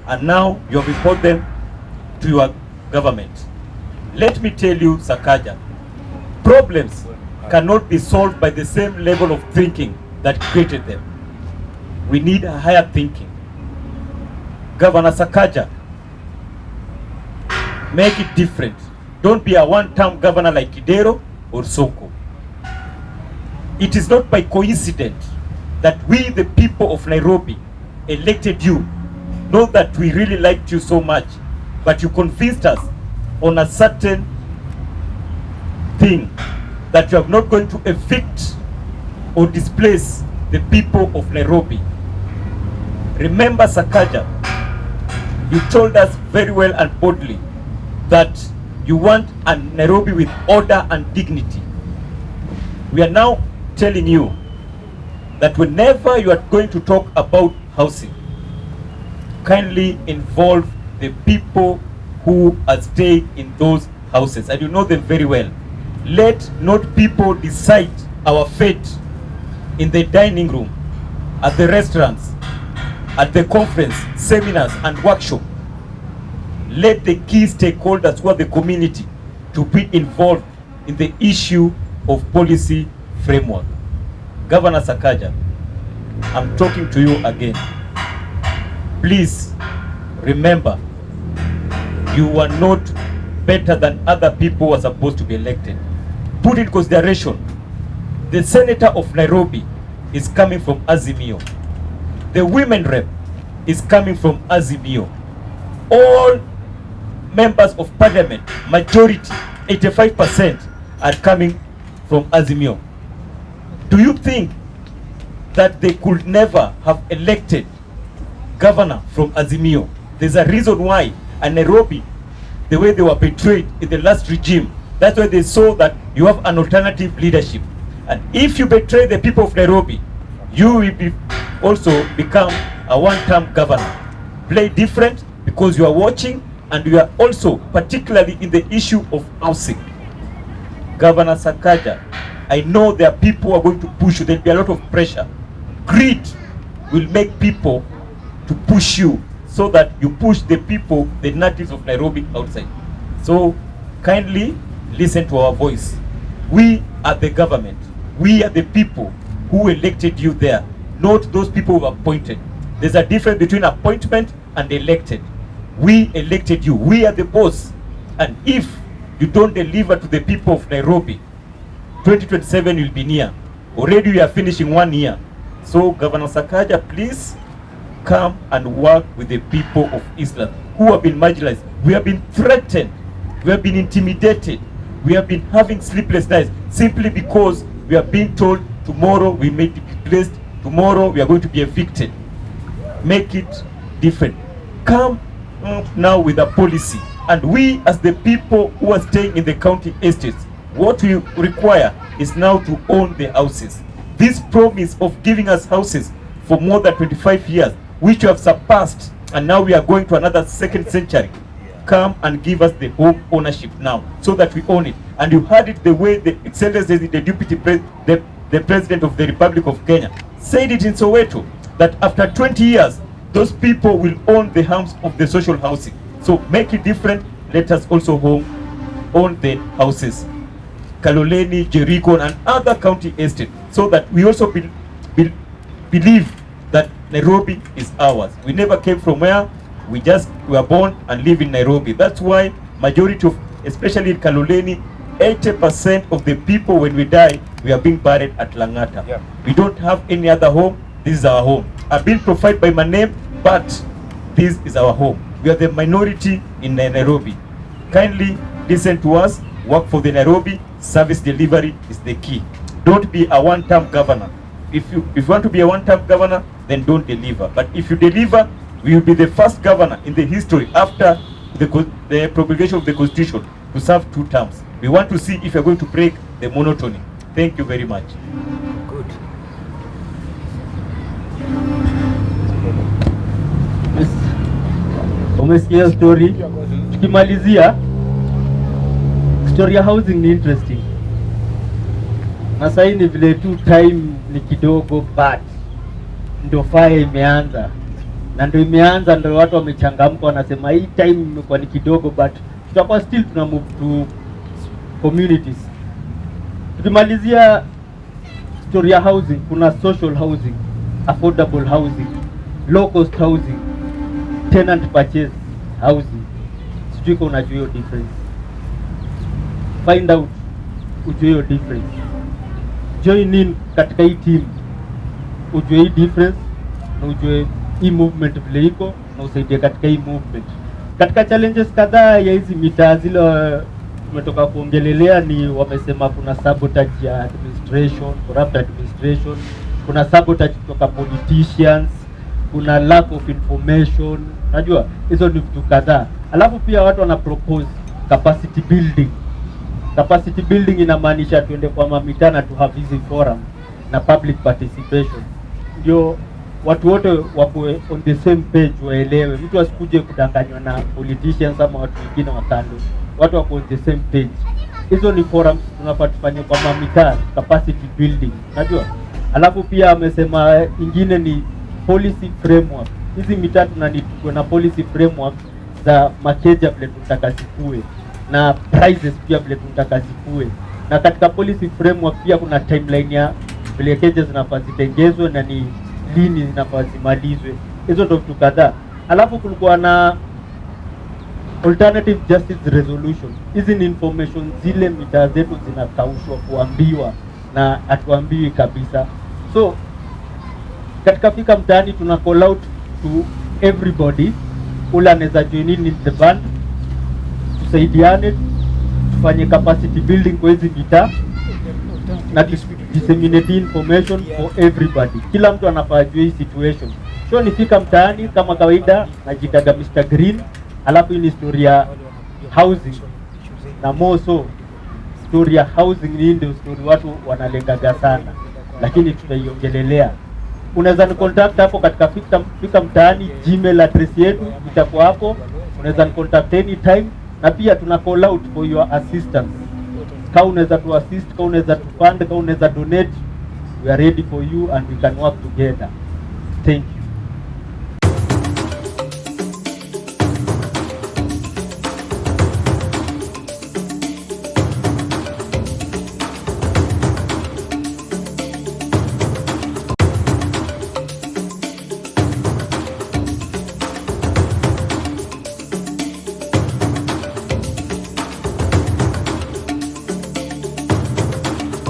and now you have reported them to your government. Let me tell you, Sakaja, Problems cannot be solved by the same level of thinking that created them. We need a higher thinking. Governor Sakaja, make it different. Don't be a one-term governor like Kidero or Soko. It is not by coincidence that we, the people of Nairobi, elected you. Not that we really liked you so much, but you convinced us on a certain thing that you are not going to evict or displace the people of Nairobi. Remember, Sakaja, you told us very well and boldly that you want a Nairobi with order and dignity. We are now telling you that whenever you are going to talk about housing, kindly involve the people who are staying in those houses, and you know them very well. Let not people decide our fate in the dining room, at the restaurants, at the conference, seminars and workshops. Let the key stakeholders who are the community to be involved in the issue of policy framework. Governor Sakaja, I'm talking to you again. Please remember, you are not better than other people who are supposed to be elected. Put in consideration, the senator of Nairobi is coming from Azimio. The women rep is coming from Azimio. All members of parliament, majority, 85%, are coming from Azimio. Do you think that they could never have elected governor from Azimio? There's a reason why. And Nairobi, the way they were betrayed in the last regime, that's why they saw that you have an alternative leadership. And if you betray the people of Nairobi, you will be also become a one-term governor. Play different because you are watching, and you are also particularly in the issue of housing. Governor Sakaja, I know there are people who are going to push you. There will be a lot of pressure. Greed will make people to push you so that you push the people, the natives of Nairobi, outside. So kindly listen to our voice. We are the government. We are the people who elected you there, not those people who were appointed. There's a difference between appointment and elected. We elected you. We are the boss. And if you don't deliver to the people of Nairobi, 2027 will be near. Already we are finishing 1 year. So Governor Sakaja, please come and work with the people of Islam who have been marginalized. We have been threatened. We have been intimidated. We have been having sleepless nights simply because we are being told tomorrow we may be displaced, tomorrow we are going to be evicted. Make it different. Come now with a policy. And we as the people who are staying in the county estates, what we require is now to own the houses. This promise of giving us houses for more than 25 years, which you have surpassed, and now we are going to another second century. Come and give us the home ownership now, so that we own it. And you heard it the way the Excellency, the Deputy the President of the Republic of Kenya, said it in Soweto, that after 20 years, those people will own the homes of the social housing. So make it different. Let us also own the houses, Kaloleni, Jericho, and other county estates, so that we also believe that Nairobi is ours. We never came from where, we were born and live in Nairobi. That's why majority of, especially in Kaloleni, 80% of the people when we die, we are being buried at Langata. Yeah. We don't have any other home. This is our home. I've been profiled by my name, but this is our home. We are the minority in Nairobi. Kindly listen to us, work for the Nairobi. Service delivery is the key. Don't be a one-term governor. If you want to be a one-term governor, then don't deliver. But if you deliver, we will be the first governor in the history after the promulgation of the Constitution to serve 2 terms. We want to see if you're going to break the monotony. Thank you very much. Good. Umesikia story? Tukimalizia, story ya housing ni interesting. Na sasa ni vile tu time ni kidogo, but ndio fire imeanza. Na ndio imeanza, ndio watu wamechangamka, wanasema hii time imekuwa ni kidogo, but tutakuwa still tuna move to communities. Tukimalizia story ya housing, kuna social housing, affordable housing, low cost housing, tenant purchase housing. Sijui kama unajua hiyo difference. Find out, ujue hiyo difference. Join in katika hii team, ujue hii difference na ujue hii movement vile iko na usaidie katika hii movement. Katika challenges kadhaa ya hizi mitaa zile tumetoka kuongelelea, ni wamesema kuna sabotage ya administration, corrupt administration, kuna sabotage kutoka politicians, kuna lack of information. Najua hizo ni vitu kadhaa. Alafu pia watu wana propose capacity building. Capacity building inamaanisha tuende kwa mamitaa na to have hizi forum na public participation, ndio watu wote wapo on the same page, waelewe. Mtu asikuje kudanganywa na politicians ama watu wengine wa kando. Watu wako on the same page. Hizo ni forums tunafaa tufanye kwa mamitaa, capacity building. Unajua? Alafu pia amesema ingine ni policy framework. Hizi mitaa tunanikuwa na policy framework za makeja vile tunataka zikue, na prices pia vile tunataka zikue. Na katika policy framework pia kuna timeline ya vile keja zinafaa zitengezwe na ni lini zinafaa zimalizwe. Hizo ndio vitu kadhaa. Alafu kulikuwa na alternative justice resolution. Hizi ni information zile mitaa zetu zinakaushwa kuambiwa na hatuambiwi kabisa. So katika Fika Mtaani tuna call out to everybody, ule anaweza join in the band, tusaidiane, tufanye capacity building kwa hizi mitaa na disseminate information for everybody. Kila mtu anafaa ajue hii situation. So ni Fika Mtaani kama kawaida, najitaga Mr. Green. Alafu hii ni story ya housing, na moso story ya housing ni ndio story watu wanalengaga sana, lakini tutaiongelelea. Unaweza ni contact hapo katika Fika Mtaani, Gmail address yetu itakuwa hapo. Unaweza ni contact anytime, na pia tuna call out for your assistance. Kama unaweza tu assist, kama unaweza tu fund, kama unaweza donate, we are ready for you and we can work together. Thank you.